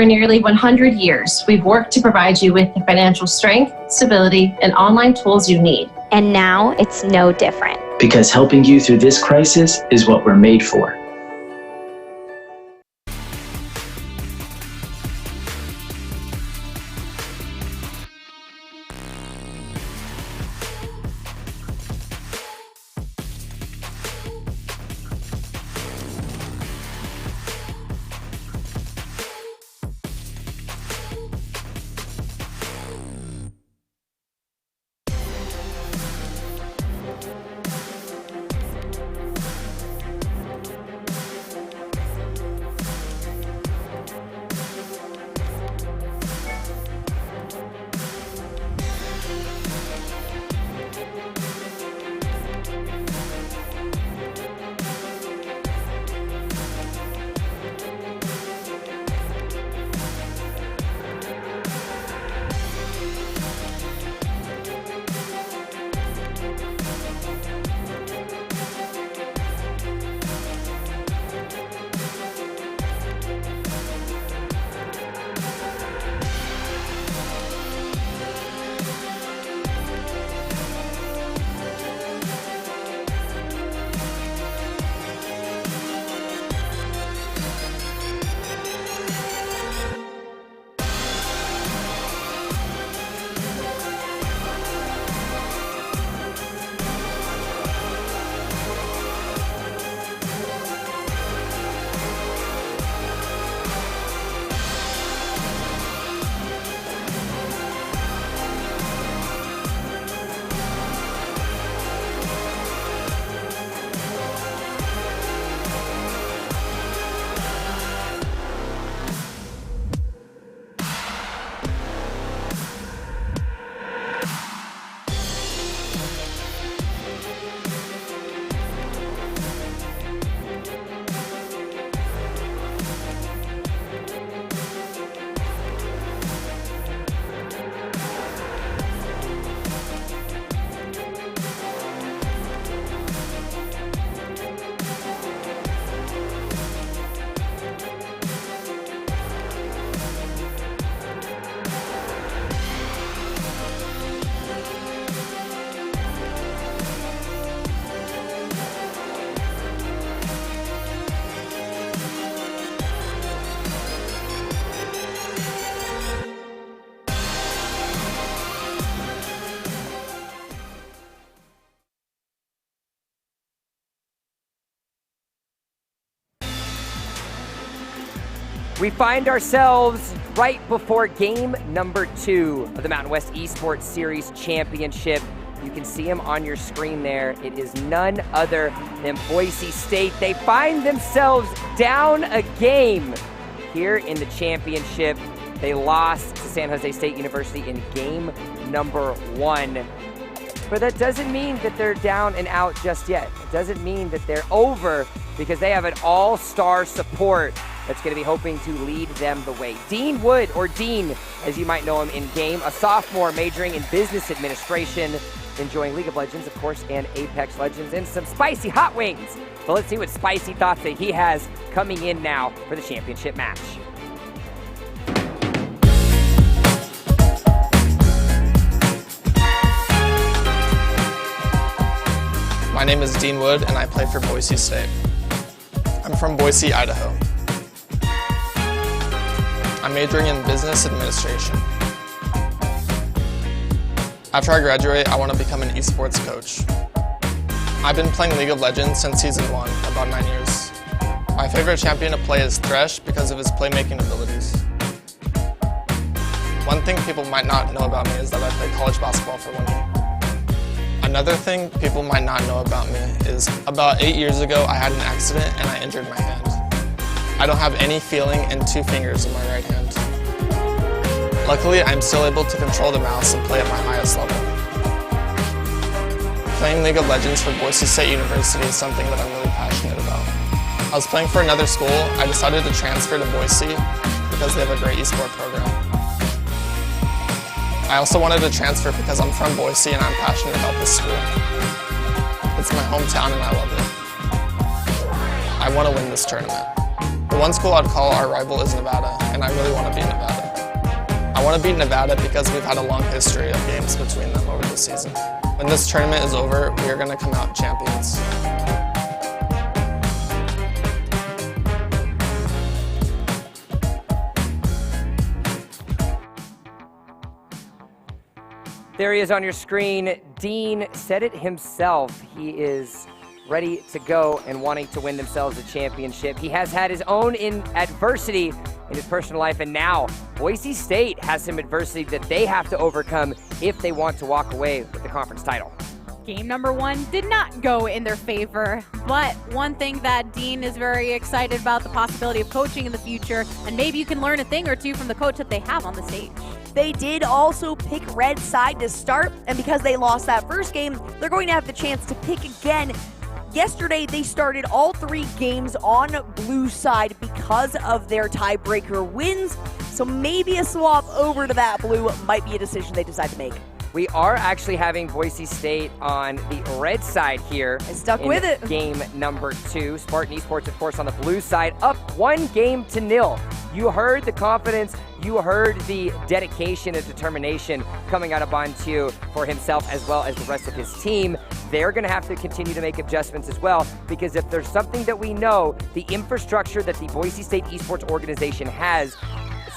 nearly 100 years, we've worked to provide you with the financial strength, stability, and online tools you need. And now it's no different. Because helping you through this crisis is what we're made for. We find ourselves right before game number 2 of the Mountain West Esports Series Championship. You can see them on your screen there. It is none other than Boise State. They find themselves down a game here in the championship. They lost to San Jose State University in game number 1. But that doesn't mean that they're down and out just yet. It doesn't mean that they're over, because they have an all-star support that's going to be hoping to lead them the way. Dean Wood, or Dean, as you might know him in game, a sophomore majoring in business administration, enjoying League of Legends, of course, and Apex Legends, and some spicy hot wings. So let's see what spicy thoughts that he has coming in now for the championship match. My name is Dean Wood, and I play for Boise State. I'm from Boise, Idaho. I'm majoring in business administration. After I graduate, I want to become an esports coach. I've been playing League of Legends since Season 1, about 9 years. My favorite champion to play is Thresh because of his playmaking abilities. One thing people might not know about me is that I played college basketball for 1 year. Another thing people might not know about me is about 8 years ago I had an accident and I injured my hand. I don't have any feeling in 2 fingers in my right hand. Luckily, I'm still able to control the mouse and play at my highest level. Playing League of Legends for Boise State University is something that I'm really passionate about. I was playing for another school. I decided to transfer to Boise because they have a great esport program. I also wanted to transfer because I'm from Boise and I'm passionate about this school. It's my hometown and I love it. I want to win this tournament. The one school I'd call our rival is Nevada, and I really want to beat Nevada. I want to beat Nevada because we've had a long history of games between them over the season. When this tournament is over, we are going to come out champions. There he is on your screen. Dean said it himself. He is ready to go and wanting to win themselves a championship. He has had his own adversity in his personal life, and now Boise State has some adversity that they have to overcome if they want to walk away with the conference title. Game number 1 did not go in their favor, but one thing that Dean is very excited about, the possibility of coaching in the future, and maybe you can learn a thing or two from the coach that they have on the stage. They did also pick red side to start, and because they lost that first game, they're going to have the chance to pick again. Yesterday, they started all 3 games on blue side because of their tiebreaker wins, so maybe a swap over to that blue might be a decision they decide to make. We are actually having Boise State on the red side here. I stuck with it. Game number 2. Spartan Esports, of course, on the blue side, up 1-0. You heard the confidence, you heard the dedication and determination coming out of Bontu for himself as well as the rest of his team. They're going to have to continue to make adjustments as well, because if there's something that we know, the infrastructure that the Boise State Esports organization has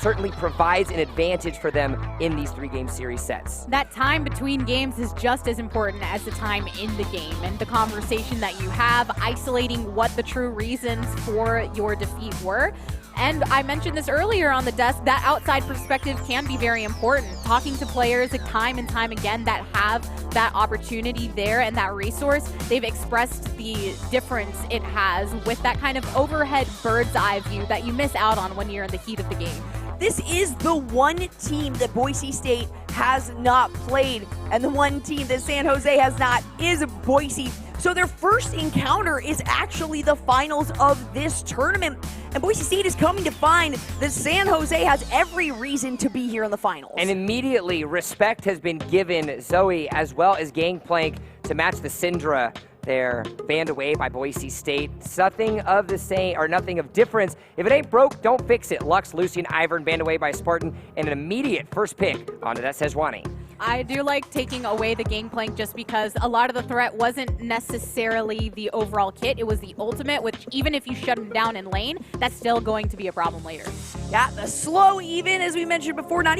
certainly provides an advantage for them in these 3-game series sets. That time between games is just as important as the time in the game, and the conversation that you have, isolating what the true reasons for your defeat were. And I mentioned this earlier on the desk, that outside perspective can be very important. Talking to players time and time again that have that opportunity there and that resource, they've expressed the difference it has with that kind of overhead bird's eye view that you miss out on when you're in the heat of the game. This is the one team that Boise State has not played, and the one team that San Jose has not is Boise. So their first encounter is actually the finals of this tournament. And Boise State is coming to find that San Jose has every reason to be here in the finals. And immediately, respect has been given Zoe as well as Gangplank to match the Syndra. They're banned away by Boise State. Nothing of the same, or nothing of difference. If it ain't broke, don't fix it. Lux, Lucian, Ivern banned away by Spartan, and an immediate first pick onto that Sejuani. I do like taking away the Gangplank just because a lot of the threat wasn't necessarily the overall kit. It was the ultimate, which even if you shut him down in lane, that's still going to be a problem later. Yeah, the slow even, as we mentioned before, not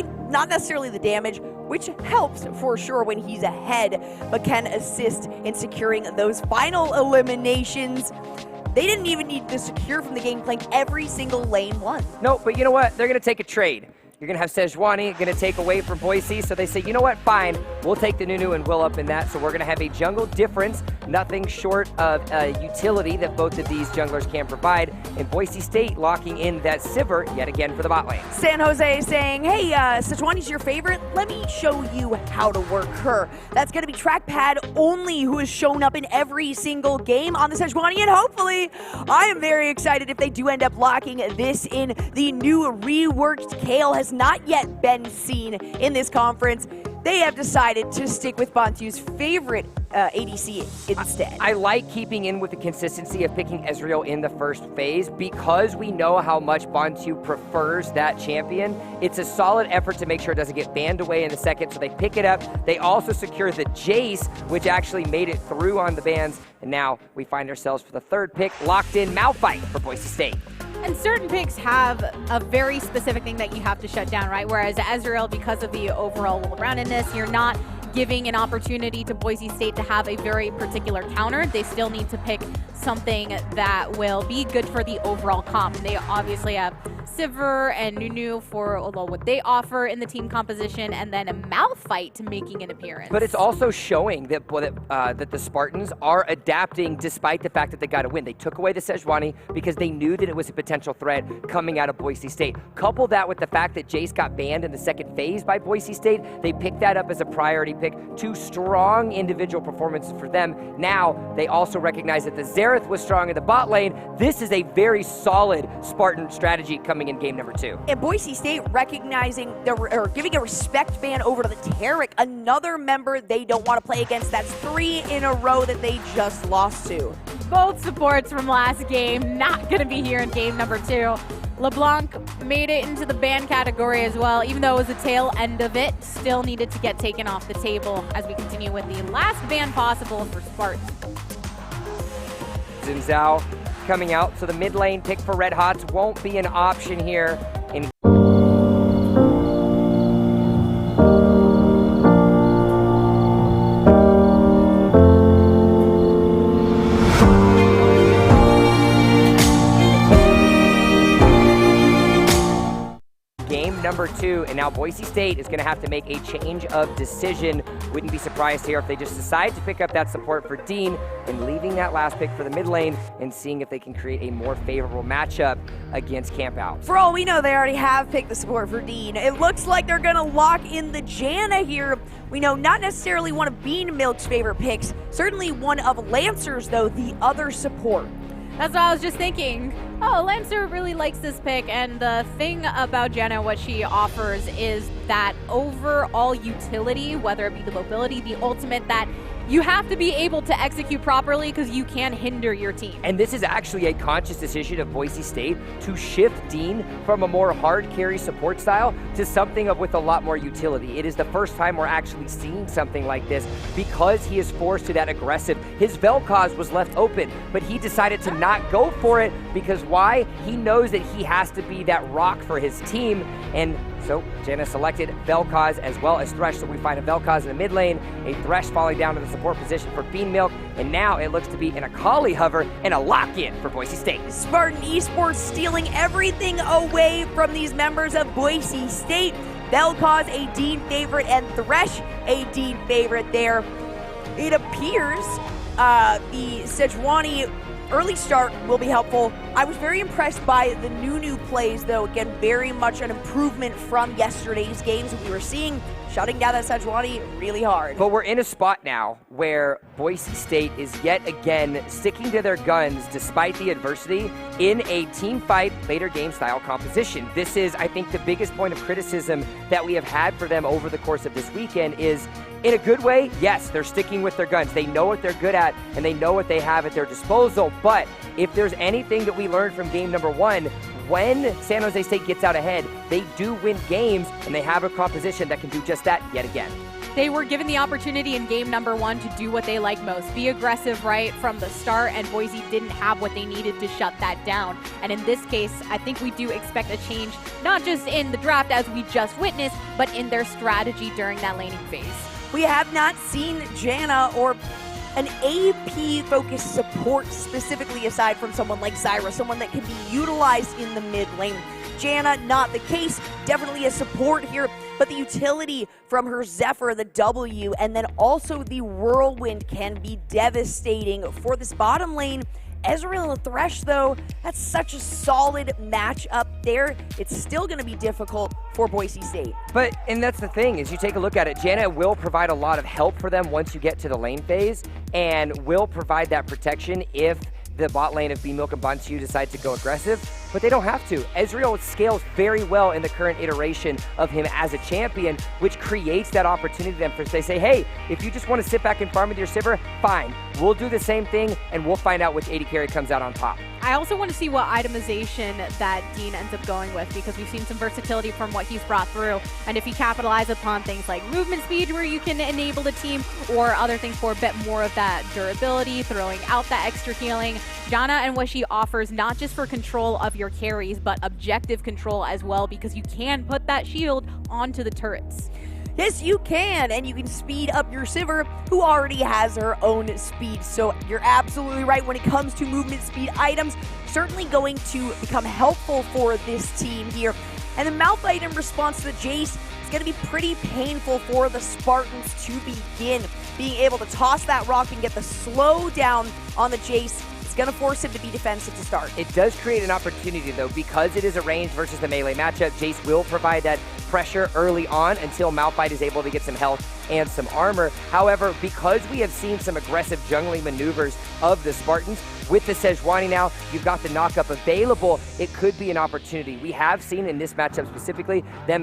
necessarily the damage, which helps for sure when he's ahead, but can assist in securing those final eliminations. They didn't even need to secure from the Gangplank every single lane one. No, but you know what? They're going to take a trade. You're going to have Sejuani going to take away from Boise, so they say, you know what, fine, we'll take the Nunu and Will up in that, so we're going to have a jungle difference, nothing short of utility that both of these junglers can provide, and Boise State locking in that Sivir yet again for the bot lane. San Jose saying, hey, Sejuani's your favorite, let me show you how to work her. That's going to be Trackpad only, who has shown up in every single game on the Sejuani, and hopefully, I am very excited if they do end up locking this in. The new reworked Kale has not yet been seen in this conference. They have decided to stick with Bontu's favorite ADC instead. I like keeping in with the consistency of picking Ezreal in the first phase because we know how much Bontu prefers that champion. It's a solid effort to make sure it doesn't get banned away in the second, so they pick it up. They also secure the Jace, which actually made it through on the bans, and now we find ourselves for the third pick, locked in Malphite for Boise State. And certain picks have a very specific thing that you have to shut down, right? Whereas Ezreal, because of the overall well-roundedness, you're not giving an opportunity to Boise State to have a very particular counter. They still need to pick something that will be good for the overall comp. And they obviously have Sivir and Nunu for what they offer in the team composition, and then a Malphite making an appearance. But it's also showing that that the Spartans are adapting despite the fact that they got to win. They took away the Sejuani because they knew that it was a potential threat coming out of Boise State. Couple that with the fact that Jace got banned in the second phase by Boise State, they picked that up as a priority pick. Two strong individual performances for them. Now, they also recognize that the Xerath was strong in the bot lane. This is a very solid Spartan strategy coming in game number 2. And Boise State recognizing, or giving a respect ban over to the Taric, another member they don't want to play against. That's 3 in a row that they just lost to. Both supports from last game not going to be here in game number 2. LeBlanc made it into the ban category as well, even though it was the tail end of it, still needed to get taken off the table as we continue with the last ban possible for Spartan. Xin Zhao coming out, so the mid lane pick for Red Hots won't be an option here in game number 2, and now Boise State is going to have to make a change of decision. Wouldn't be surprised here if they just decide to pick up that support for Dean and leaving that last pick for the mid lane and seeing if they can create a more favorable matchup against Camp Out. For all we know, they already have picked the support for Dean. It looks like they're going to lock in the Janna here. We know not necessarily one of Bean Milk's favorite picks, certainly one of Lancer's, though, the other support. That's what I was just thinking. Oh, Lancer really likes this pick, and the thing about Janna, what she offers is that overall utility, whether it be the mobility, the ultimate, that you have to be able to execute properly because you can hinder your team. And this is actually a conscious decision of Boise State to shift Dean from a more hard carry support style to something with a lot more utility. It is the first time we're actually seeing something like this because he is forced to that aggressive. His Vel'Koz was left open, but he decided to not go for it because why? He knows that he has to be that rock for his team, and so Janna selected Vel'Koz as well as Thresh, so we find a Vel'Koz in the mid lane, a Thresh falling down to the support position for Bean Milk, and now it looks to be an Akali hover and a lock-in for Boise State. Spartan Esports stealing everything away from these members of Boise State. Vel'Koz a Dean favorite and Thresh a Dean favorite there. It appears the Sejuani early start will be helpful. I was very impressed by the new plays, though. Again, very much an improvement from yesterday's games. We were seeing shutting down that Sejuani really hard. But we're in a spot now where Boise State is yet again sticking to their guns despite the adversity in a team fight, later game style composition. This is, I think, the biggest point of criticism that we have had for them over the course of this weekend is, in a good way, yes, they're sticking with their guns. They know what they're good at, and they know what they have at their disposal. But if there's anything that we learned from game number 1, when San Jose State gets out ahead, they do win games, and they have a composition that can do just that yet again. They were given the opportunity in game number 1 to do what they like most, be aggressive right from the start, and Boise didn't have what they needed to shut that down. And in this case, I think we do expect a change, not just in the draft as we just witnessed, but in their strategy during that laning phase. We have not seen Janna or an AP-focused support specifically, aside from someone like Zyra, someone that can be utilized in the mid lane. Janna, not the case. Definitely a support here, but the utility from her Zephyr, the W, and then also the Whirlwind can be devastating for this bottom lane. Ezreal and Thresh, though, that's such a solid match up there. It's still going to be difficult for Boise State. But, and that's the thing, is you take a look at it, Janna will provide a lot of help for them once you get to the lane phase, and will provide that protection if the bot lane of B-Milk and Bantu decide to go aggressive, but they don't have to. Ezreal scales very well in the current iteration of him as a champion, which creates that opportunity then for they say, hey, if you just want to sit back and farm with your Sivir, fine. We'll do the same thing, and we'll find out which AD carry comes out on top. I also want to see what itemization that Dean ends up going with, because we've seen some versatility from what he's brought through. And if you capitalize upon things like movement speed, where you can enable the team, or other things for a bit more of that durability, throwing out that extra healing, Janna and what she offers, not just for control of your carries, but objective control as well, because you can put that shield onto the turrets. Yes, you can, and you can speed up your Sivir, who already has her own speed. So you're absolutely right when it comes to movement speed items. Certainly going to become helpful for this team here. And the Malphite in response to the Jace is going to be pretty painful for the Spartans to begin. Being able to toss that rock and get the slow down on the Jace, it's going to force him to be defensive to start. It does create an opportunity, though, because it is a range versus the melee matchup. Jace will provide that pressure early on until Malphite is able to get some health and some armor. However, because we have seen some aggressive jungling maneuvers of the Spartans, with the Sejuani now, you've got the knockup available. It could be an opportunity. We have seen in this matchup specifically, them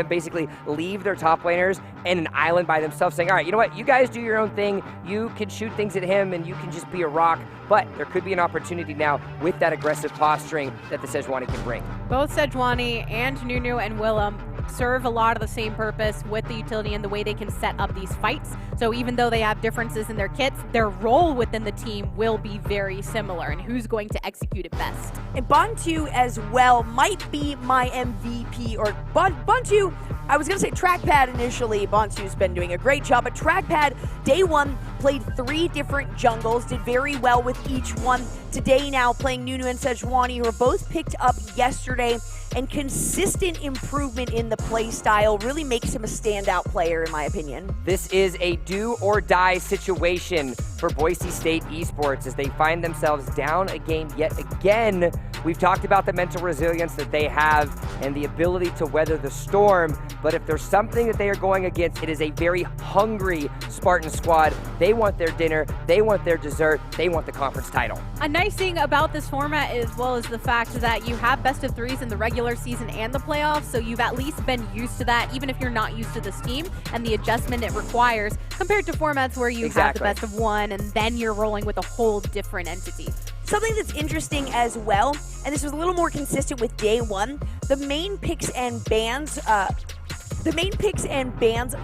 basically leave their top laners in an island by themselves, saying, all right, you know what, you guys do your own thing. You can shoot things at him and you can just be a rock. But there could be an opportunity now with that aggressive posturing that the Sejuani can bring. Both Sejuani and Nunu and Willem serve a lot of the same purpose with the utility and the way they can set up these fights. So even though they have differences in their kits, their role within the team will be very similar and who's going to execute it best. And Bantu as well might be my MVP, or Bantu, I was going to say Trackpad initially. Bantu's been doing a great job, but Trackpad, day one, played 3 different jungles, did very well with each one. Today now playing Nunu and Sejuani, who were both picked up yesterday, and consistent improvement in the play style really makes him a standout player, in my opinion. This is a do-or-die situation for Boise State Esports as they find themselves down a game yet again. We've talked about the mental resilience that they have and the ability to weather the storm, but if there's something that they are going against, it is a very hungry Spartan squad. They want their dinner, they want their dessert, they want the conference title. A nice thing about this format, as well as the fact that you have best of 3s in the regular season and the playoffs, so you've at least been used to that, even if you're not used to the scheme and the adjustment it requires, compared to formats where you have the best of 1 and then you're rolling with a whole different entity. Something that's interesting as well, and this was a little more consistent with day one, the main picks and bans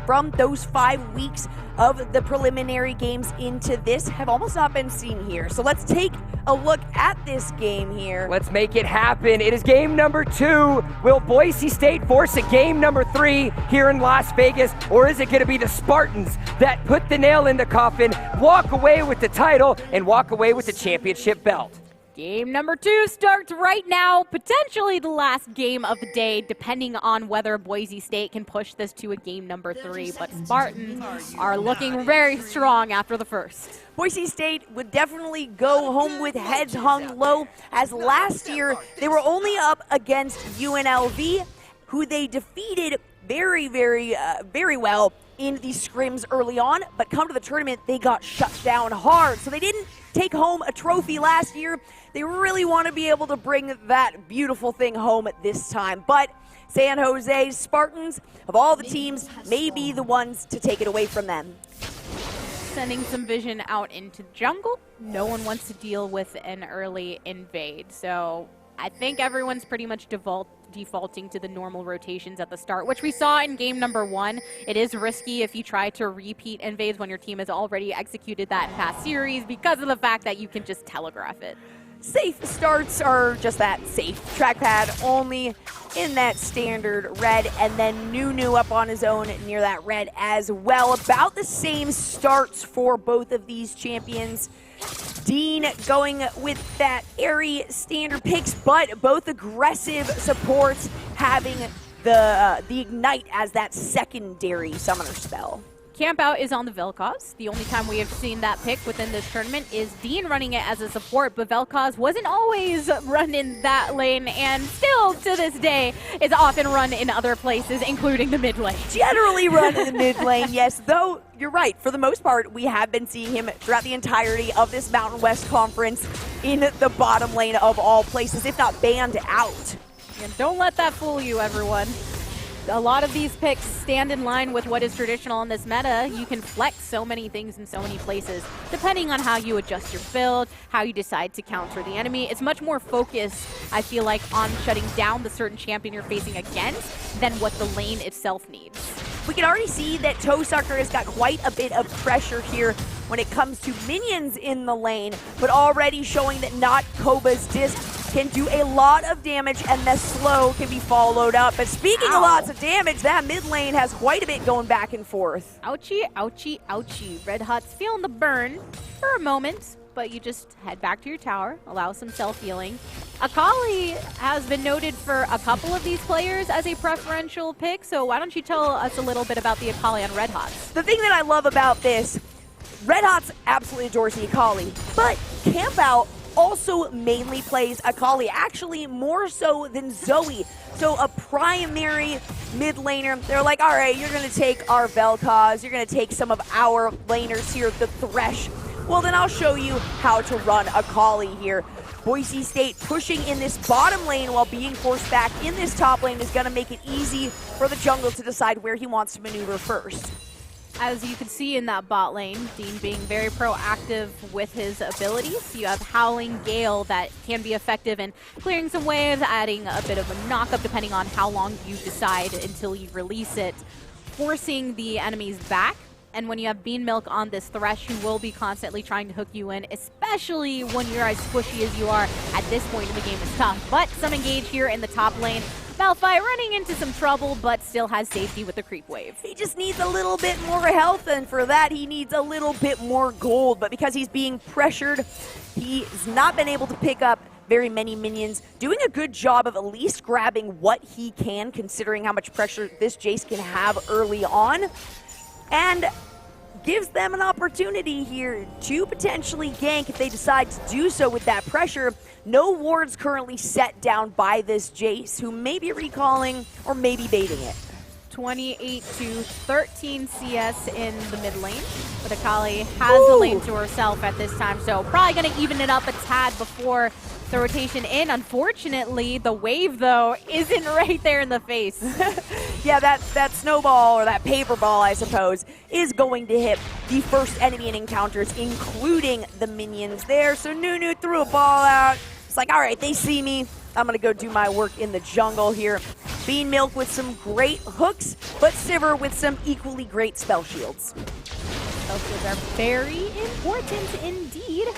from those 5 weeks of the preliminary games into this have almost not been seen here. So let's take a look at this game here. Let's make it happen. It is game number 2. Will Boise State force a game number 3 here in Las Vegas, or is it going to be the Spartans that put the nail in the coffin, walk away with the title, and walk away with the championship belt? Game number 2 starts right now, potentially the last game of the day, depending on whether Boise State can push this to a game number 3, but Spartans are looking very strong after the first. Boise State would definitely go home with heads hung low, as last year they were only up against UNLV, who they defeated very well in the scrims early on, but come to the tournament, they got shut down hard. So they didn't take home a trophy last year. They really want to be able to bring that beautiful thing home at this time. But San Jose Spartans, of all the teams, may be the ones to take it away from them. Sending some vision out into jungle. No one wants to deal with an early invade. So I think everyone's pretty much defaulting to the normal rotations at the start, which we saw in game number 1. It is risky if you try to repeat invades when your team has already executed that in past series because of the fact that you can just telegraph it. Safe starts are just that, safe. Trackpad only in that standard red, and then Nunu up on his own near that red as well. About the same starts for both of these champions. Dean going with that airy standard picks, but both aggressive supports having the Ignite as that secondary summoner spell. Camp Out is on the Vel'Koz. The only time we have seen that pick within this tournament is Dean running it as a support, but Vel'Koz wasn't always run in that lane, and still to this day is often run in other places, including the mid lane. Generally run in the mid lane, yes, though you're right. For the most part, we have been seeing him throughout the entirety of this Mountain West Conference in the bottom lane of all places, if not banned out. And don't let that fool you, everyone. A lot of these picks stand in line with what is traditional in this meta. You can flex so many things in so many places, depending on how you adjust your build, how you decide to counter the enemy. It's much more focused, I feel like, on shutting down the certain champion you're facing against than what the lane itself needs. We can already see that Toesucker has got quite a bit of pressure here when it comes to minions in the lane, but already showing that not Koba's disc can do a lot of damage, and the slow can be followed up. But speaking of lots of damage, that mid lane has quite a bit going back and forth. Ouchie, ouchie, ouchie. Red Hot's feeling the burn for a moment, but you just head back to your tower, allow some self-healing. Akali has been noted for a couple of these players as a preferential pick, so why don't you tell us a little bit about the Akali on Red Hots? The thing that I love about this, Red Hots absolutely adores the Akali, but Camp Out also mainly plays Akali, actually more so than Zoe. So a primary mid laner, they're like, all right, you're going to take our Vel'Koz, you're going to take some of our laners here, the Thresh. Well, then I'll show you how to run Akali here. Boise State pushing in this bottom lane while being forced back in this top lane is going to make it easy for the jungle to decide where he wants to maneuver first. As you can see in that bot lane, Dean being very proactive with his abilities. You have Howling Gale that can be effective in clearing some waves, adding a bit of a knockup depending on how long you decide until you release it, forcing the enemies back. And when you have Bean Milk on this Thresh, who will be constantly trying to hook you in, especially when you're as squishy as you are at this point in the game is tough. But some engage here in the top lane. Malphite running into some trouble, but still has safety with the creep wave. He just needs a little bit more health, and for that he needs a little bit more gold. But because he's being pressured, he's not been able to pick up very many minions, doing a good job of at least grabbing what he can, considering how much pressure this Jace can have early on. And gives them an opportunity here to potentially gank if they decide to do so with that pressure. No wards currently set down by this Jace, who may be recalling or maybe baiting it. 28 to 13 CS in the mid lane, but Akali has the lane to herself at this time, so probably going to even it up a tad before the rotation in. Unfortunately, the wave, though, isn't right there in the face. Yeah, that snowball, or that paper ball, I suppose, is going to hit the first enemy in encounters, including the minions there. So Nunu threw a ball out. It's like, all right, they see me. I'm going to go do my work in the jungle here. Bean Milk with some great hooks, but Sivir with some equally great spell shields. Spell shields are very important indeed.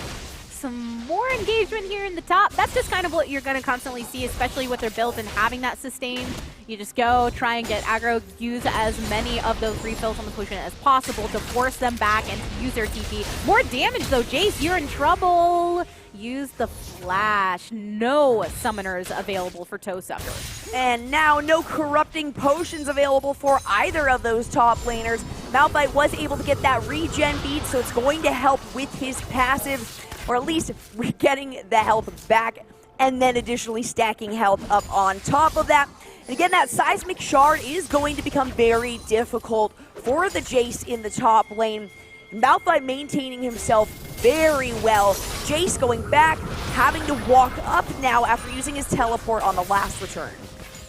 Some more engagement here in the top. That's just kind of what you're going to constantly see, especially with their builds and having that sustain. You just go, try and get aggro, use as many of those refills on the potion as possible to force them back and use their TP. More damage though, Jace, you're in trouble. Use the flash. No summoners available for Toe Sucker. And now no corrupting potions available for either of those top laners. Malphite was able to get that regen beat, so it's going to help with his passive, or at least getting the health back, and then additionally stacking health up on top of that. And again, that Seismic Shard is going to become very difficult for the Jace in the top lane. Malphite maintaining himself very well. Jace going back, having to walk up now after using his teleport on the last return.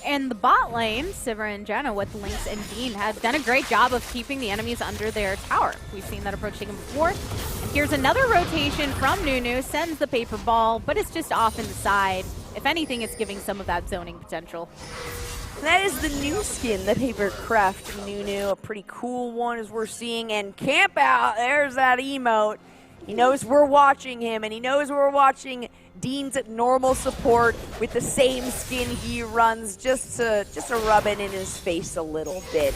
In the bot lane, Sivir and Janna with Lynx and Dean have done a great job of keeping the enemies under their tower. We've seen that approach taken before. And here's another rotation from Nunu, sends the paper ball, but it's just off in the side. If anything, it's giving some of that zoning potential. That is the new skin, the Papercraft Nunu, a pretty cool one as we're seeing. And Camp Out, there's that emote. He knows we're watching him, and he knows we're watching Dean's normal support with the same skin he runs, just to rub it in his face a little bit.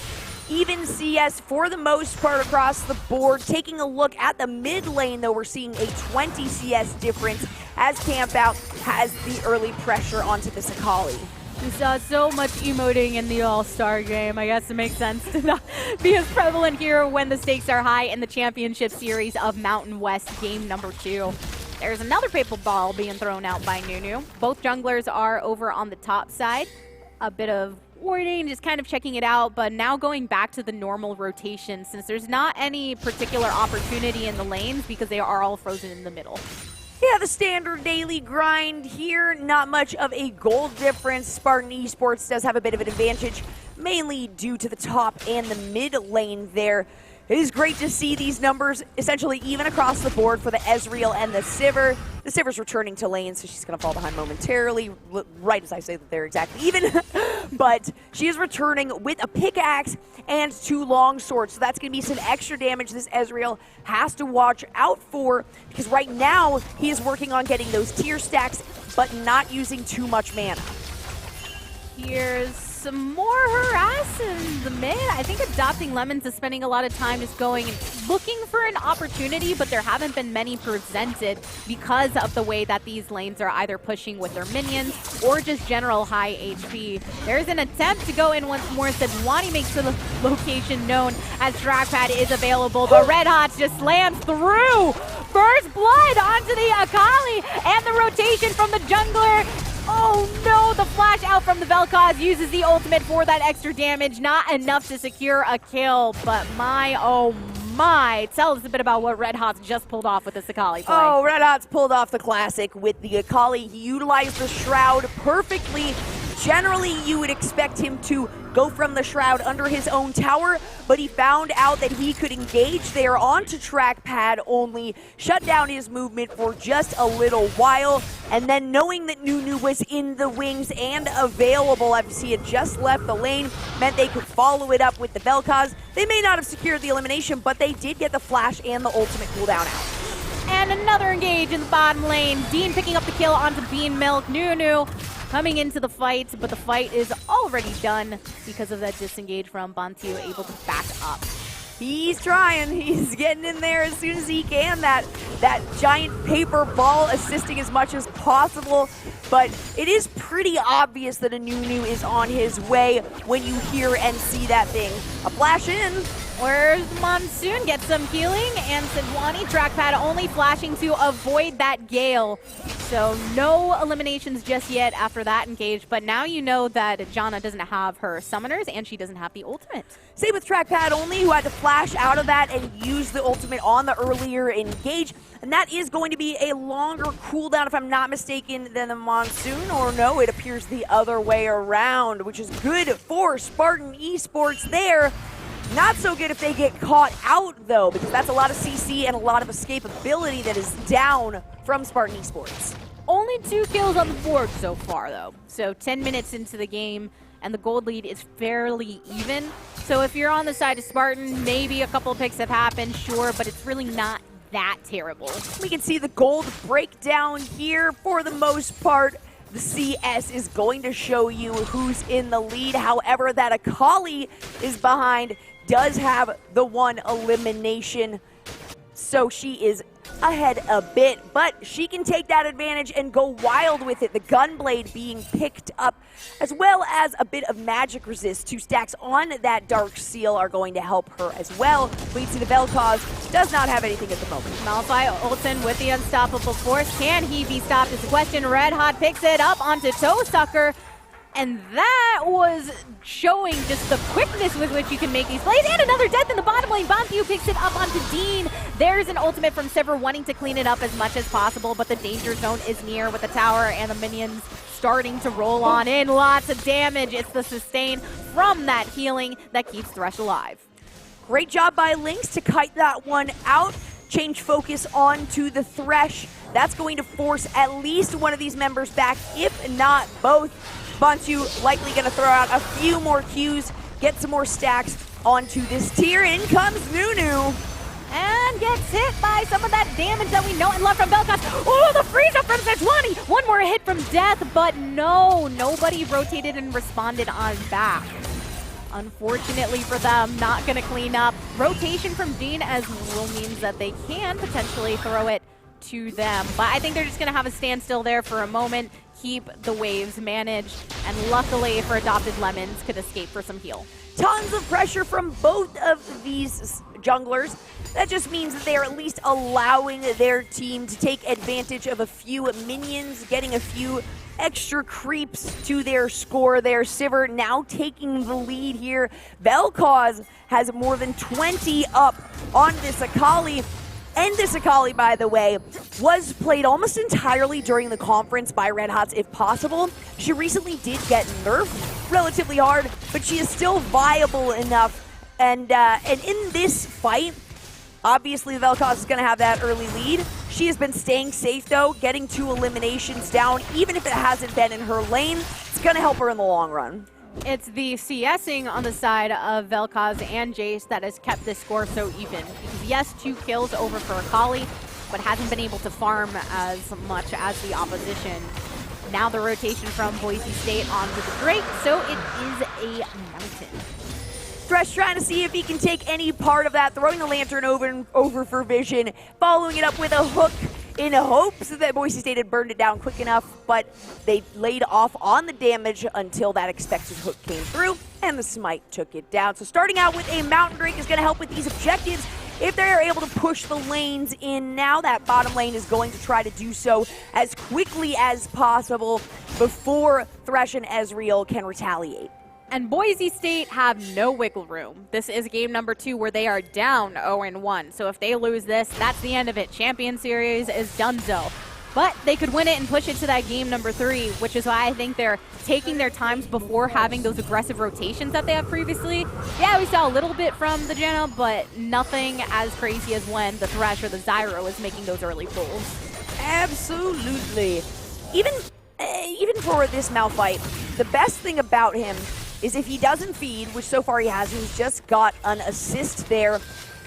Even CS for the most part across the board. Taking a look at the mid lane, though, we're seeing a 20 CS difference as Camp Out has the early pressure onto this Akali. We saw so much emoting in the All-Star game. I guess it makes sense to not be as prevalent here when the stakes are high in the championship series of Mountain West game number 2. There's another paper ball being thrown out by Nunu. Both junglers are over on the top side. A bit of warding, just kind of checking it out, but now going back to the normal rotation since there's not any particular opportunity in the lanes because they are all frozen in the middle. Yeah, the standard daily grind here, not much of a gold difference. Spartan Esports does have a bit of an advantage, mainly due to the top and the mid lane there. It is great to see these numbers essentially even across the board for the Ezreal and the Sivir. The Sivir's returning to lane, so she's going to fall behind momentarily, right as I say that they're exactly even. But she is returning with a pickaxe and 2 long swords, so that's going to be some extra damage this Ezreal has to watch out for, because right now he is working on getting those tier stacks, but not using too much mana. Here's some more harass in the mid. I think Adopting Lemons is spending a lot of time just going and looking for an opportunity, but there haven't been many presented because of the way that these lanes are either pushing with their minions or just general high HP. There's an attempt to go in once more. Sedwani makes the location known as Dragpad is available, but Red Hot just slams through first blood onto the Akali, and the rotation from the jungler. Oh no, the flash out from the Vel'Koz uses the ultimate for that extra damage. Not enough to secure a kill, but my, oh my. Tell us a bit about what Red Hot's just pulled off with this Akali play. Oh, Red Hot's pulled off the classic with the Akali. He utilized the Shroud perfectly. Generally, you would expect him to go from the Shroud under his own tower, but he found out that he could engage there onto trackpad only, shut down his movement for just a little while, and then knowing that Nunu was in the wings and available as he had just left the lane, meant they could follow it up with the Vel'Koz. They may not have secured the elimination, but they did get the flash and the ultimate cooldown out. And another engage in the bottom lane. Dean picking up the kill onto Bean Milk. Nunu coming into the fight, but the fight is already done because of that disengage from Bantu, able to back up. He's trying. He's getting in there as soon as he can. That giant paper ball assisting as much as possible. But it is pretty obvious that a Nunu is on his way when you hear and see that thing. A flash in. Where's Monsoon? Gets some healing, and Sidwani trackpad only flashing to avoid that Gale. So no eliminations just yet after that engage, but now you know that Janna doesn't have her summoners and she doesn't have the ultimate. Same with trackpad only, who had to flash out of that and use the ultimate on the earlier engage. And that is going to be a longer cooldown, if I'm not mistaken, than the Monsoon. Or no, it appears the other way around, which is good for Spartan Esports there. Not so good if they get caught out, though, because that's a lot of CC and a lot of escapability that is down from Spartan Esports. Only 2 kills on the board so far, though. So 10 minutes into the game, and the gold lead is fairly even. So if you're on the side of Spartan, maybe a couple of picks have happened, sure, but it's really not that terrible. We can see the gold breakdown here for the most part. The CS is going to show you who's in the lead. However, that Akali is behind does have the 1 elimination, so she is ahead a bit, but she can take that advantage and go wild with it. The Gunblade being picked up, as well as a bit of magic resist. 2 stacks on that Dark Seal are going to help her as well. We see the Vel'Koz does not have anything at the moment. Malphite Ultin with the unstoppable force. Can he be stopped is the question. Red Hot picks it up onto Toe Sucker. And that was showing just the quickness with which you can make these plays. And another death in the bottom lane. Bantu picks it up onto Dean. There's an ultimate from Sever wanting to clean it up as much as possible, but the danger zone is near with the tower and the minions starting to roll on in. Lots of damage. It's the sustain from that healing that keeps Thresh alive. Great job by Lynx to kite that one out. Change focus onto the Thresh. That's going to force at least one of these members back, if not both. Bantu likely going to throw out a few more Qs, get some more stacks onto this tier. In comes Nunu. And gets hit by some of that damage that we know and love from Vel'Koz. Oh, the freeze up from Sejuani. One more hit from Death, but no, nobody rotated and responded on back. Unfortunately for them, not going to clean up. Rotation from Dean as well means that they can potentially throw it to them. But I think they're just going to have a standstill there for a moment, keep the waves managed, and luckily for Adopted Lemons could escape for some heal. Tons of pressure from both of these junglers. That just means that they are at least allowing their team to take advantage of a few minions, getting a few extra creeps to their score there. Sivir now taking the lead here. Vel'Koz has more than 20 up on this Akali. And this Akali, by the way, was played almost entirely during the conference by Red Hots, if possible. She recently did get nerfed relatively hard, but she is still viable enough. And in this fight, obviously Vel'Koz is going to have that early lead. She has been staying safe, though, getting 2 eliminations down. Even if it hasn't been in her lane, it's going to help her in the long run. It's the CSing on the side of Vel'Koz and Jace that has kept this score so even. Because yes, 2 kills over for Akali, but hasn't been able to farm as much as the opposition. Now the rotation from Boise State onto the Drake, so it is a mountain. Thresh trying to see if he can take any part of that, throwing the lantern over for vision, following it up with a hook in hopes that Boise State had burned it down quick enough, but they laid off on the damage until that expected hook came through, and the smite took it down. So starting out with a Mountain Drake is going to help with these objectives, if they're able to push the lanes in now, that bottom lane is going to try to do so as quickly as possible before Thresh and Ezreal can retaliate. And Boise State have no wiggle room. This is game number 2 where they are down 0-1. So if they lose this, that's the end of it. Champion Series is donezo. But they could win it and push it to that game number 3, which is why I think they're taking their times before having those aggressive rotations that they have previously. Yeah, we saw a little bit from the Janna, but nothing as crazy as when the Thresh or the Zyro is making those early pulls. Absolutely. Even for this Malphite, the best thing about him is if he doesn't feed, which so far he has, he's just got an assist there.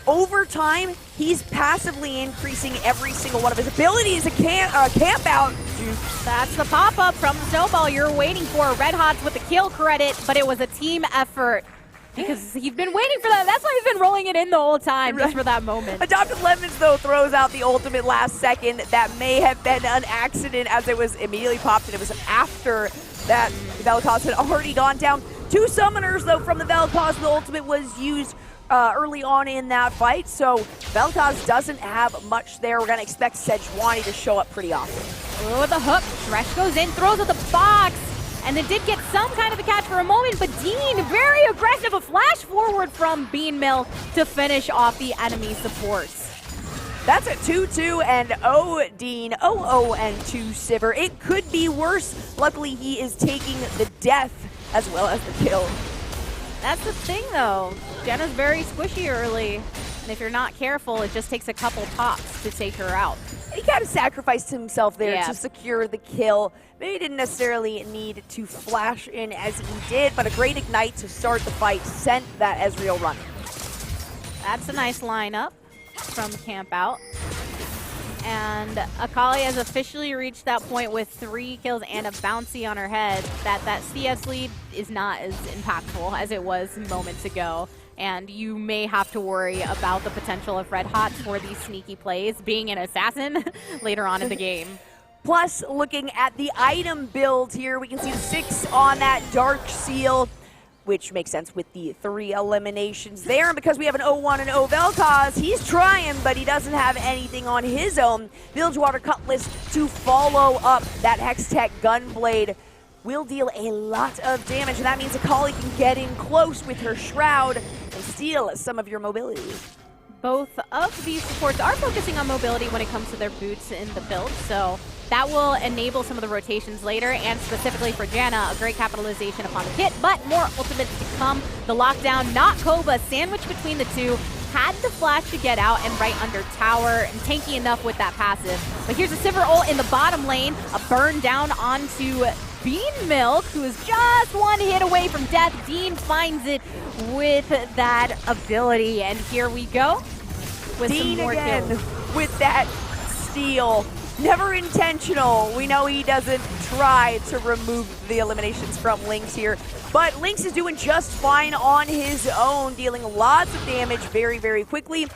Over time, he's passively increasing every single one of his abilities. A camp out. That's the pop-up from Snowball you're waiting for. Red Hot's with the kill credit, but it was a team effort because he's been waiting for that. That's why he's been rolling it in the whole time, just for that moment. Adopted Lemons, though, throws out the ultimate last second. That may have been an accident as it was immediately popped, and it was after that Vel'Koz had already gone down. 2 summoners, though, from the Vel'Koz. The ultimate was used early on in that fight, so Vel'Koz doesn't have much there. We're going to expect Sejuani to show up pretty often. Oh, the hook. Thresh goes in, throws at the box, and then did get some kind of a catch for a moment, but Dean, very aggressive, a flash forward from Bean Mill to finish off the enemy supports. That's a 2-2 and 0 Dean, 0-0 and 2 Sivir. It could be worse. Luckily, he is taking the death as well as the kill. That's the thing, though. Jenna's very squishy early, and if you're not careful, it just takes a couple pops to take her out. He kind of sacrificed himself there to secure the kill. Maybe he didn't necessarily need to flash in as he did, but a great ignite to start the fight sent that Ezreal running. That's a nice lineup from Camp Out. And Akali has officially reached that point with 3 kills and a bouncy on her head that CS lead is not as impactful as it was moments ago. And you may have to worry about the potential of Red Hot for these sneaky plays, being an assassin later on in the game. Plus, looking at the item build here, we can see the 6 on that Dark Seal, which makes sense with the 3 eliminations there. And because we have an 0-1 and 0 Vel'Koz, he's trying, but he doesn't have anything on his own. Bilgewater Cutlass to follow up that Hextech Gunblade will deal a lot of damage, and that means Akali can get in close with her Shroud and steal some of your mobility. Both of these supports are focusing on mobility when it comes to their boots in the build, so that will enable some of the rotations later, and specifically for Janna, a great capitalization upon the kit, but more ultimates to come. The lockdown, not Koba, sandwiched between the two, had the flash to get out and right under tower, and tanky enough with that passive. But here's a Sivir ult in the bottom lane, a burn down onto Bean Milk, who is just 1 hit away from death. Dean finds it with that ability, and here we go with Dean some more again kills. With that steal. Never intentional. We know he doesn't try to remove the eliminations from Lynx here, but Lynx is doing just fine on his own, dealing lots of damage very, very quickly.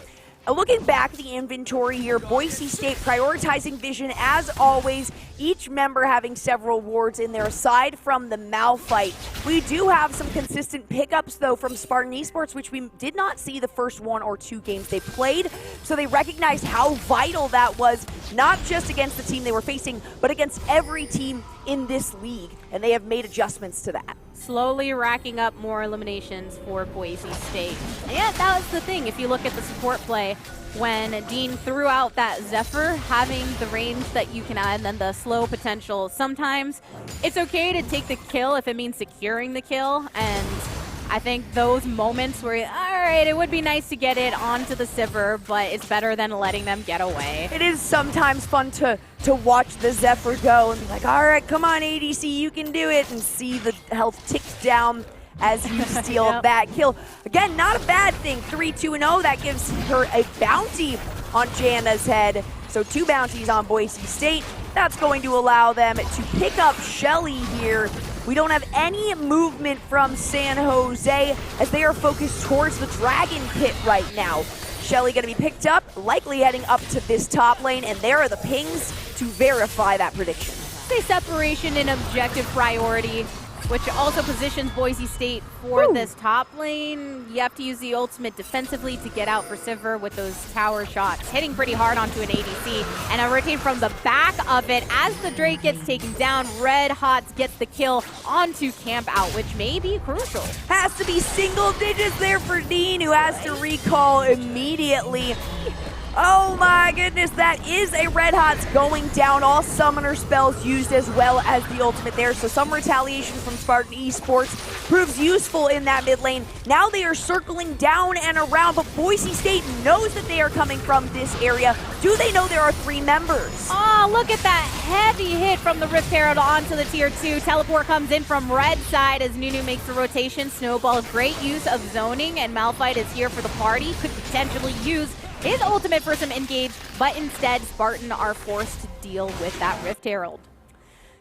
Looking back at the inventory here, Boise State prioritizing vision as always, each member having several wards in there aside from the Malphite. We do have some consistent pickups though from Spartan Esports, which we did not see the first 1 or 2 games they played, so they recognized how vital that was, not just against the team they were facing, but against every team in this league, and they have made adjustments to that. Slowly racking up more eliminations for Boise State. Yeah, that was the thing. If you look at the support play, when Dean threw out that Zephyr, having the range that you can add and then the slow potential, sometimes it's okay to take the kill if it means securing the kill, and I think those moments where, all right, it would be nice to get it onto the Sivir, but it's better than letting them get away. It is sometimes fun to watch the Zephyr go and be like, all right, come on, ADC, you can do it, and see the health tick down as you steal that kill. Again, not a bad thing. 3-2-0, that gives her a bounty on Janna's head. So 2 bounties on Boise State. That's going to allow them to pick up Shelly here. We don't have any movement from San Jose as they are focused towards the Dragon Pit right now. Shelly going to be picked up, likely heading up to this top lane, and there are the pings to verify that prediction. Say separation an objective priority which also positions Boise State for this top lane. You have to use the ultimate defensively to get out for Sivir with those tower shots, hitting pretty hard onto an ADC, and a rotate from the back of it as the Drake gets taken down. Red Hots gets the kill onto Camp Out, which may be crucial. Has to be single digits there for Dean, who has to recall immediately. Oh my goodness, that is a Red Hots going down. All summoner spells used as well as the ultimate there. So some retaliation from Spartan Esports proves useful in that mid lane. Now they are circling down and around, but Boise State knows that they are coming from this area. Do they know there are 3 members? Oh, look at that heavy hit from the Rift Herald onto the tier 2. Teleport comes in from red side as Nunu makes the rotation. Snowball, great use of zoning, and Malphite is here for the party. Could potentially use his ultimate for some engage, but instead Spartan are forced to deal with that Rift Herald.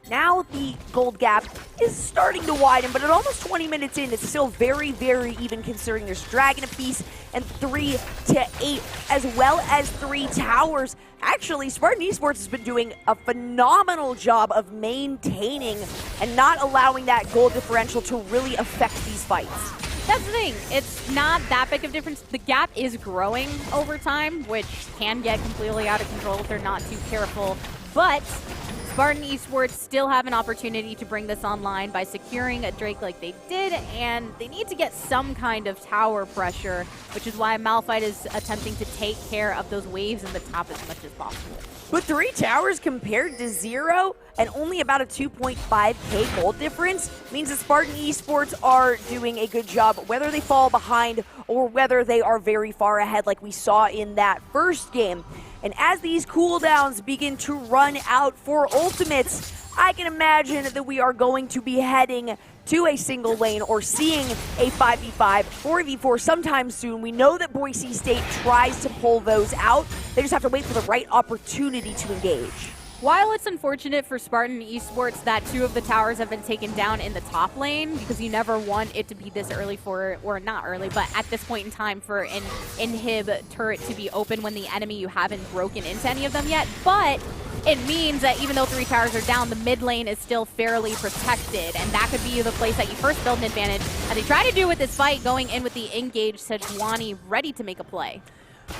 Now the gold gap is starting to widen, but at almost 20 minutes in, it's still very, very even considering there's Dragon apiece and 3 to 8, as well as 3 towers. Actually, Spartan Esports has been doing a phenomenal job of maintaining and not allowing that gold differential to really affect these fights. That's the thing. It's not that big of a difference. The gap is growing over time, which can get completely out of control if they're not too careful. But Spartan Esports still have an opportunity to bring this online by securing a Drake like they did, and they need to get some kind of tower pressure, which is why Malphite is attempting to take care of those waves in the top as much as possible. With 3 towers compared to 0 and only about a 2.5k gold difference means that Spartan Esports are doing a good job, whether they fall behind or whether they are very far ahead like we saw in that first game. And as these cooldowns begin to run out for ultimates, I can imagine that we are going to be heading to a single lane or seeing a 5v5, 4v4 sometime soon. We know that Boise State tries to pull those out. They just have to wait for the right opportunity to engage. While it's unfortunate for Spartan Esports that 2 of the towers have been taken down in the top lane, because you never want it to be this early for, or not early, but at this point in time for an inhib turret to be open when the enemy you haven't broken into any of them yet, but it means that even though 3 towers are down, the mid lane is still fairly protected, and that could be the place that you first build an advantage. And they try to do with this fight, going in with the engaged Sejuani ready to make a play.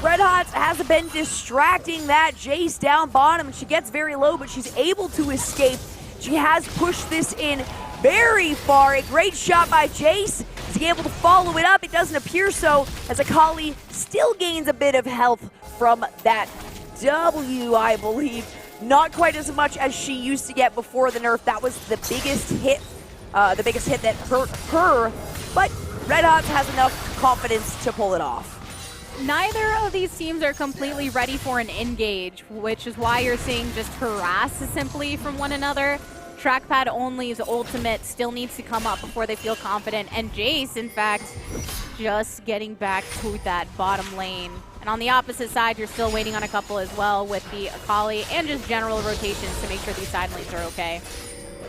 Red Hots has been distracting that Jace down bottom. She gets very low, but she's able to escape. She has pushed this in very far. A great shot by Jace. Is he able to follow it up? It doesn't appear so, as Akali still gains a bit of health from that W, I believe. Not quite as much as she used to get before the nerf. That was the biggest hit that hurt her, but Red Hots has enough confidence to pull it off. Neither of these teams are completely ready for an engage, which is why you're seeing just harass simply from one another. Trackpad Only's ultimate still needs to come up before they feel confident, and Jace, in fact, just getting back to that bottom lane. And on the opposite side, you're still waiting on a couple as well with the Akali and just general rotations to make sure these side lanes are okay.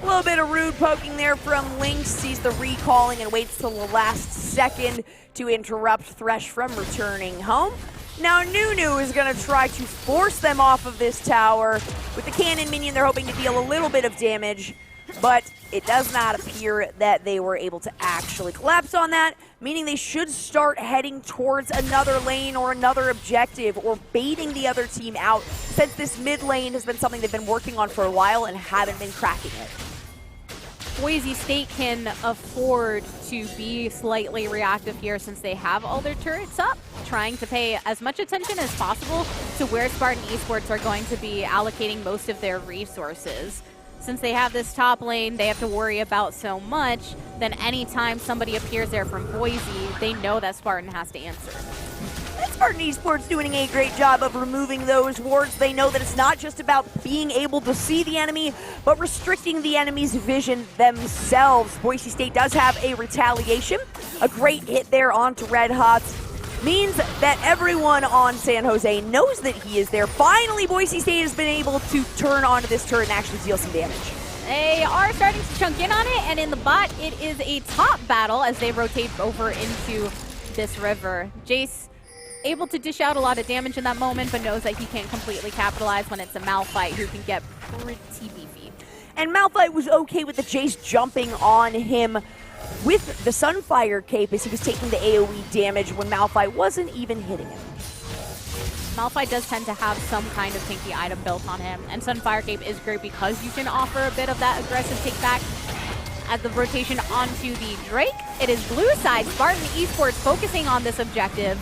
A little bit of rude poking there from Lynx, sees the recalling and waits till the last second to interrupt Thresh from returning home. Now Nunu is going to try to force them off of this tower. With the cannon minion, they're hoping to deal a little bit of damage, but it does not appear that they were able to actually collapse on that, meaning they should start heading towards another lane or another objective or baiting the other team out, since this mid lane has been something they've been working on for a while and haven't been cracking it. Boise State can afford to be slightly reactive here since they have all their turrets up, trying to pay as much attention as possible to where Spartan Esports are going to be allocating most of their resources. Since they have this top lane they have to worry about so much, then anytime somebody appears there from Boise, they know that Spartan has to answer. Spartan Esports doing a great job of removing those wards. They know that it's not just about being able to see the enemy, but restricting the enemy's vision themselves. Boise State does have a retaliation. A great hit there onto Red Hots means that everyone on San Jose knows that he is there. Finally, Boise State has been able to turn onto this turret and actually deal some damage. They are starting to chunk in on it, and in the bot, it is a top battle as they rotate over into this river. Jace able to dish out a lot of damage in that moment, but knows that he can't completely capitalize when it's a Malphite who can get pretty beefy. and Malphite was okay with the Jace jumping on him with the Sunfire cape as he was taking the AoE damage when Malphite wasn't even hitting him. Malphite does tend to have some kind of tanky item built on him, and Sunfire Cape is great because you can offer a bit of that aggressive take back. As the rotation onto the Drake, it is blue side, Spartan Esports focusing on this objective.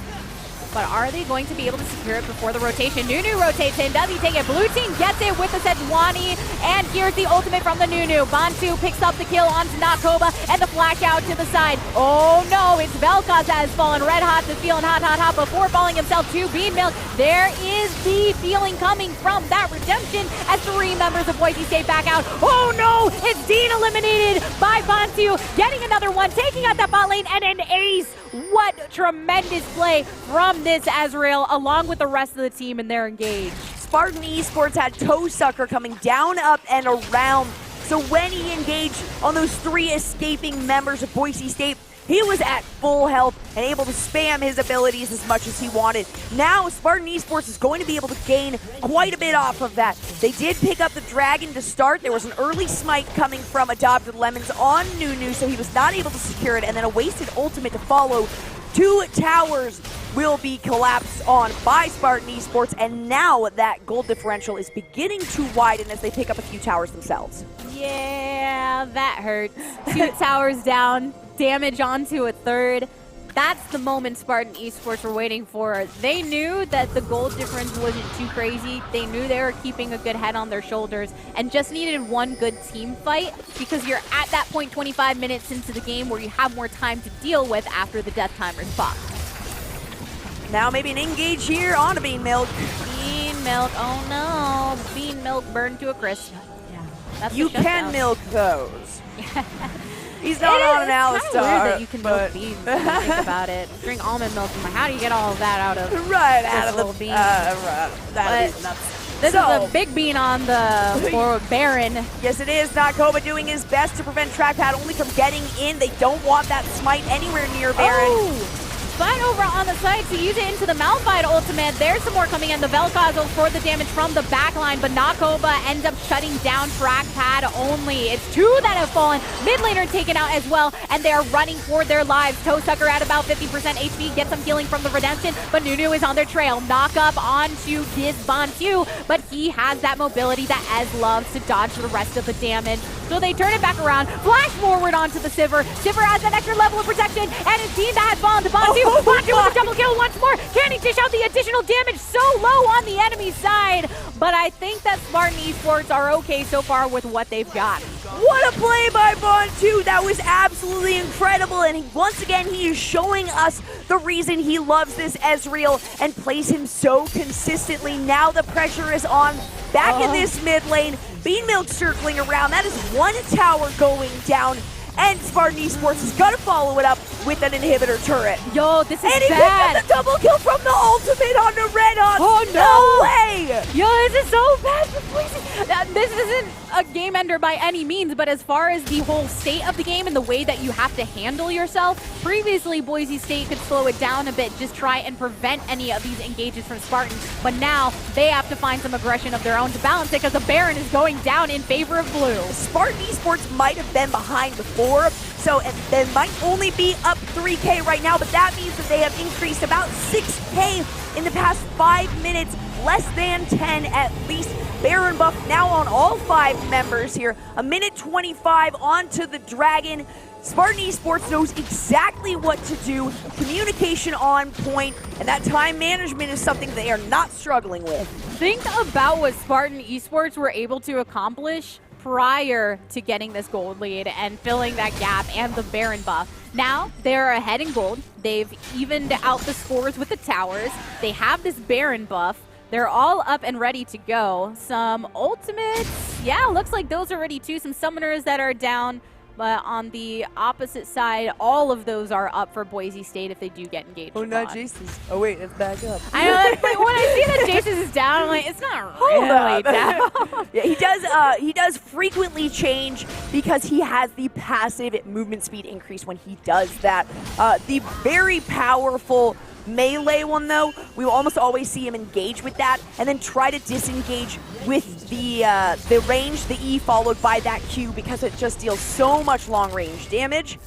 But are they going to be able to secure it before the rotation? Nunu rotates in. Does he take it? Blue team gets it with the Sejuani. And here's the ultimate from the Nunu. Bantu picks up the kill onto Nakoba and the flash out to the side. Oh no, it's Vel'Koz that has fallen. Red Hot is feeling hot before falling himself to Bean Milk. There is the feeling coming from that redemption as 3 members of Boise State back out. Oh no, it's Dean eliminated by Bantu. Getting another one, taking out that bot lane and an ace. What tremendous play from this Ezreal, along with the rest of the team, and they're engaged. Spartan Esports had Toe Sucker coming down, up, and around. So when he engaged on those 3 escaping members of Boise State, he was at full health and able to spam his abilities as much as he wanted. Now, Spartan Esports is going to be able to gain quite a bit off of that. They did pick up the Dragon to start. There was an early smite coming from Adopted Lemons on Nunu, so he was not able to secure it, and then a wasted ultimate to follow. 2 towers will be collapsed on by Spartan Esports, and now that gold differential is beginning to widen as they pick up a few towers themselves. Yeah, that hurts. 2 towers down, damage onto a 3rd. That's the moment Spartan Esports were waiting for. They knew that the gold difference wasn't too crazy. They knew they were keeping a good head on their shoulders and just needed one good team fight, because you're at that point 25 minutes into the game where you have more time to deal with after the death timer's popped. Now maybe an engage here on a Bean Milk. Bean Milk, oh no. Bean Milk burned to a crisp. Yeah, that's you can milk those. He's not on an Alistar. It's kind of weird that you can milk beans when you think about it. Drink almond milk. I'm like, how do you get all of that out of the bean? This is a big bean on the Baron. Yes, it is. Nakoba doing his best to prevent Trackpad only from getting in. They don't want that smite anywhere near Baron. Oh. Spine over on the side to use it into the Malphite ultimate. There's some more coming in. The Vel'Koz will for the damage from the backline, but Nakoba ends up shutting down Trackpad only. It's 2 that have fallen. Mid laner taken out as well, and they are running for their lives. Toe Sucker at about 50% HP, gets some healing from the redemption, but Nunu is on their trail. Knock up onto this Bantu, but he has that mobility that Ez loves to dodge the rest of the damage. So they turn it back around, flash forward onto the Sivir. Sivir has that extra level of protection, and it's Dean that has fallen to Bantu. Bantu with a double kill once more. Can he dish out the additional damage so low on the enemy side? But I think that Spartan Esports are okay so far with what they've got. What a play by Bantu. That was absolutely incredible. And once again, he is showing us the reason he loves this Ezreal and plays him so consistently. Now the pressure is on back in this mid lane. Bean Milk circling around. That is 1 tower going down. And Spartan Esports is going to follow it up with an inhibitor turret. Yo, this is bad. And he bad. picked up the double kill from the ultimate on the Red Hot. Oh, no way. Yo, this is so bad for Boise. This isn't a game ender by any means, but as far as the whole state of the game and the way that you have to handle yourself, previously Boise State could slow it down a bit, just try and prevent any of these engages from Spartan. But now they have to find some aggression of their own to balance it, because the Baron is going down in favor of blue. Spartan Esports might have been behind before, so they might only be up 3K right now, but that means that they have increased about 6K in the past 5 minutes, less than 10 at least. Baron buff now on all 5 members here. 1:25 onto the Dragon. Spartan Esports knows exactly what to do. Communication on point, and that time management is something they are not struggling with. Think about what Spartan Esports were able to accomplish prior to getting this gold lead and filling that gap and the Baron buff. Now they're ahead in gold. They've evened out the scores with the towers. They have this Baron buff. They're all up and ready to go. Some ultimates. Yeah, looks like those are ready too. Some summoners that are down. But on the opposite side, all of those are up for Boise State if they do get engaged. Oh, not Jason's. Oh, wait, it's back up. I know, but when I see that Jason's is down, I'm like, it's not really down. Yeah, he does frequently change because he has the passive movement speed increase when he does that. The very powerful melee one, though, we will almost always see him engage with that and then try to disengage with the range, the E followed by that Q, because it just deals so much long-range damage.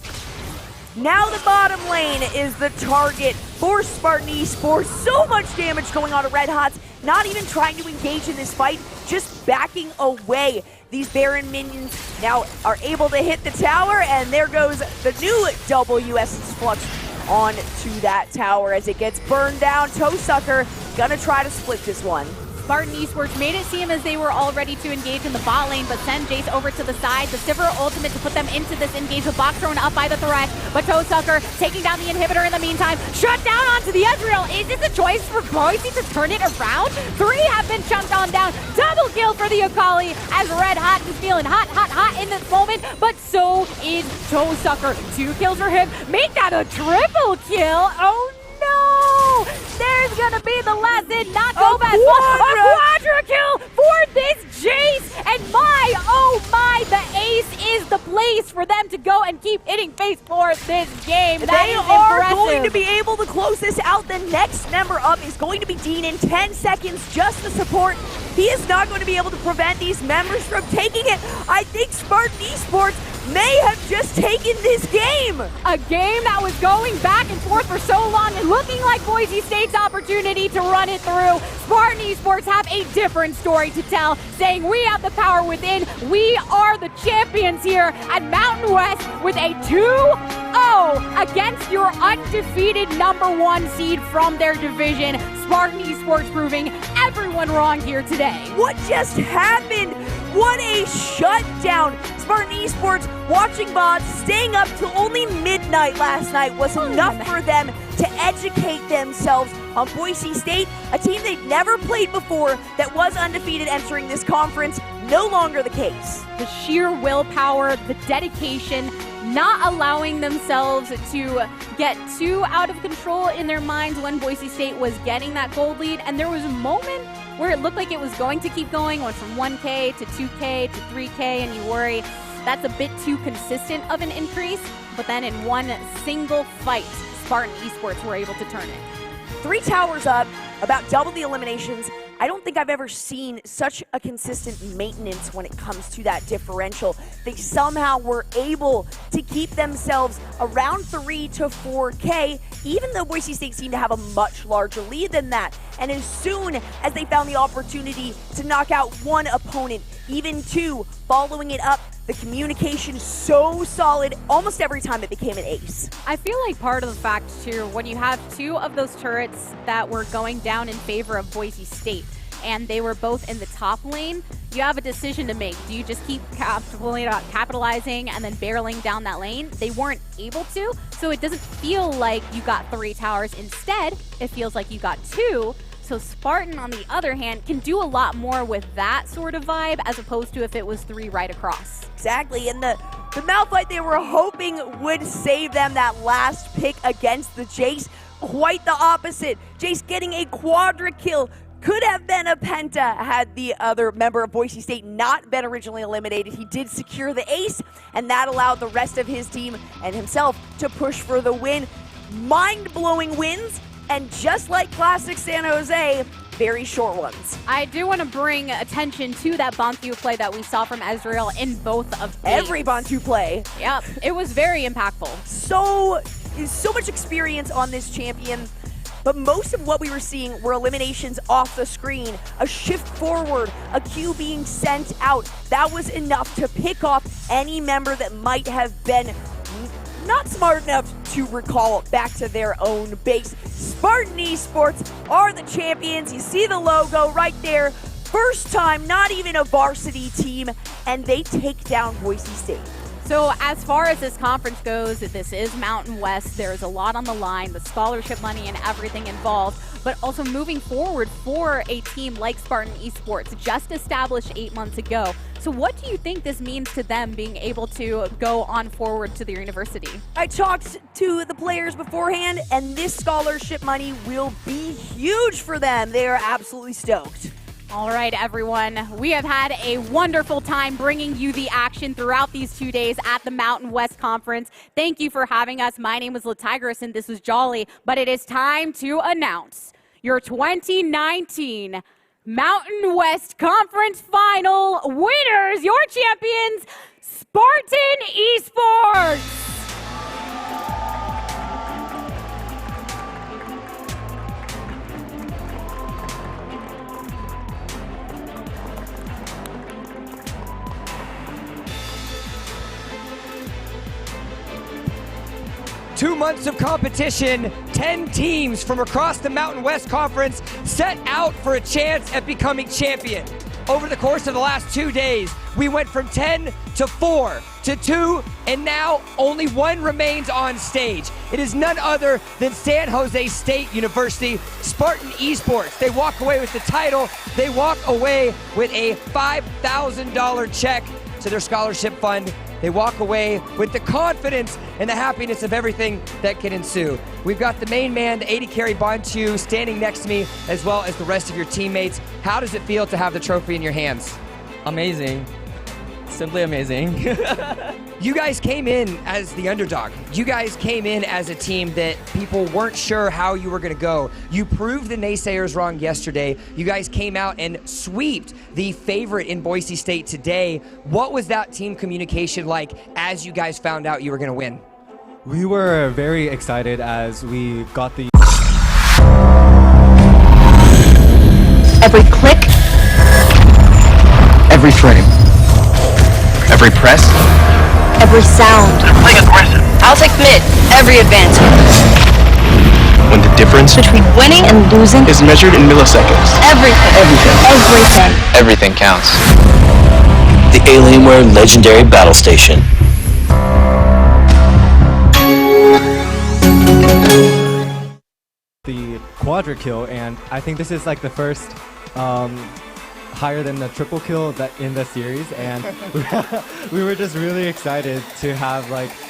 Now the bottom lane is the target for Spartan Esports. So much damage going on to Red Hots, not even trying to engage in this fight, just backing away. These Baron minions now are able to hit the tower, and there goes the new WS's Flux onto that tower as it gets burned down. Toesucker gonna try to split this one. Spartan Esports made it seem as they were all ready to engage in the bot lane, but send Jace over to the side. The Sivir ultimate to put them into this engage. The box thrown up by the threat, but Toesucker taking down the inhibitor in the meantime. Shut down onto the Ezreal. Is this a choice for Boise to turn it around? 3 have been chunked on down. Double kill for the Akali as Red Hot is feeling hot in this moment, but so is Toesucker. 2 kills for him. Make that a triple kill. Oh no! There's gonna be the last hit, not go back. A quadra kill for this Jace! And my, oh my, the ace is the place for them to go and keep hitting face for this game. That is impressive. Going to be able to close this out. The next member up is going to be Dean in 10 seconds, just the support. He is not going to be able to prevent these members from taking it. I think Spartan Esports may have just taken this game. A game that was going back and forth for so long and looking like Boise State's opportunity to run it through. Spartan Esports have a different story to tell, saying we have the power within. We are the champions here at Mountain West with a 2-0 against your undefeated #1 seed from their division. Spartan Esports proving everyone wrong here today. What just happened? What a shutdown. Spartan Esports watching bots, staying up till only midnight last night was enough for them to educate themselves on Boise State, a team they'd never played before that was undefeated entering this conference. No longer the case. The sheer willpower, the dedication, not allowing themselves to get too out of control in their minds when Boise State was getting that gold lead. And there was a moment where it looked like it was going to keep going, went from 1K to 2K to 3K, and you worry that's a bit too consistent of an increase. But then in one single fight, Spartan Esports were able to turn it. 3 towers up, about double the eliminations. I don't think I've ever seen such a consistent maintenance when it comes to that differential. They somehow were able to keep themselves around 3 to 4K, even though Boise State seemed to have a much larger lead than that. And as soon as they found the opportunity to knock out one opponent, even 2, following it up, the communication so solid almost every time it became an ace. I feel like part of the fact, too, when you have 2 of those turrets that were going down in favor of Boise State, and they were both in the top lane, you have a decision to make. Do you just keep capitalizing and then barreling down that lane? They weren't able to, so it doesn't feel like you got 3 towers. Instead, it feels like you got 2. So Spartan, on the other hand, can do a lot more with that sort of vibe as opposed to if it was 3 right across. Exactly, and the Malphite they were hoping would save them that last pick against the Jace. Quite the opposite. Jace getting a quadra kill. Could have been a penta had the other member of Boise State not been originally eliminated. He did secure the ace, and that allowed the rest of his team and himself to push for the win. Mind-blowing wins, and just like classic San Jose, very short ones. I do want to bring attention to that Bantu play that we saw from Ezreal in both of these. Every Bantu play. Yep, it was very impactful. So much experience on this champion, but most of what we were seeing were eliminations off the screen, a shift forward, a Q being sent out. That was enough to pick off any member that might have been not smart enough to recall back to their own base. Spartan Esports are the champions. You see the logo right there. First time, not even a varsity team, and they take down Boise State. So as far as this conference goes, this is Mountain West. There's a lot on the line, the scholarship money and everything involved, but also moving forward for a team like Spartan Esports, just established 8 months ago. So what do you think this means to them being able to go on forward to their university? I talked to the players beforehand, and this scholarship money will be huge for them. They are absolutely stoked. All right, everyone. We have had a wonderful time bringing you the action throughout these 2 days at the Mountain West Conference. Thank you for having us. My name is LaTigris, and this was Jolly. But it is time to announce your 2019 Mountain West Conference Final winners, your champions, Spartan Esports. 2 months of competition, 10 teams from across the Mountain West Conference set out for a chance at becoming champion. Over the course of the last 2 days, we went from 10 to 4 to 2, and now only 1 remains on stage. It is none other than San Jose State University, Spartan Esports. They walk away with the title. They walk away with a $5,000 check to their scholarship fund. They walk away with the confidence and the happiness of everything that can ensue. We've got the main man, the 80 carry Bontu, standing next to me, as well as the rest of your teammates. How does it feel to have the trophy in your hands? Amazing. Simply amazing. You guys came in as the underdog. You guys came in as a team that people weren't sure how you were going to go. You proved the naysayers wrong yesterday. You guys came out and sweeped the favorite in Boise State today. What was that team communication like as you guys found out you were going to win? We were very excited as we got the... Every click, every frame, every press, Every sound. They're playing aggressive. I'll take mid. Every advancement. When the difference Between winning and losing is measured in milliseconds. Everything. Everything counts. The Alienware Legendary Battle Station. The quadra kill, and I think this is like the first higher than the triple kill that in the series, and we were just really excited to have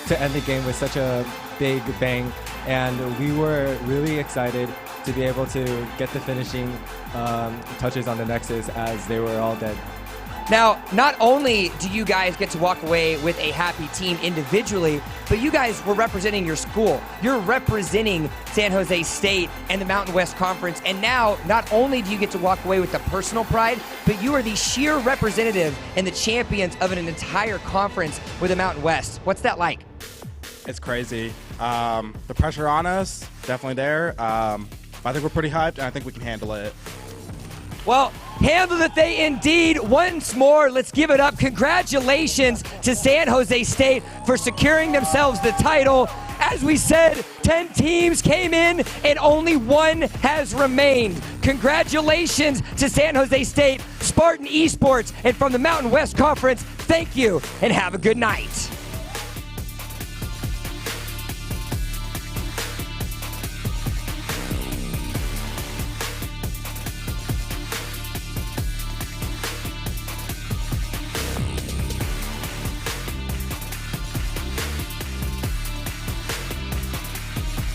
to end the game with such a big bang, and we were really excited to be able to get the finishing touches on the Nexus as they were all dead. Now, not only do you guys get to walk away with a happy team individually, but you guys were representing your school. You're representing San Jose State and the Mountain West Conference, and now not only do you get to walk away with the personal pride, but you are the sheer representative and the champions of an entire conference with the Mountain West. What's that like? It's crazy. The pressure on us, definitely there. I think we're pretty hyped, and I think we can handle it. Well, handle it they indeed. Once more, let's give it up. Congratulations to San Jose State for securing themselves the title. As we said, 10 teams came in and only 1 has remained. Congratulations to San Jose State, Spartan Esports, and from the Mountain West Conference, thank you and have a good night.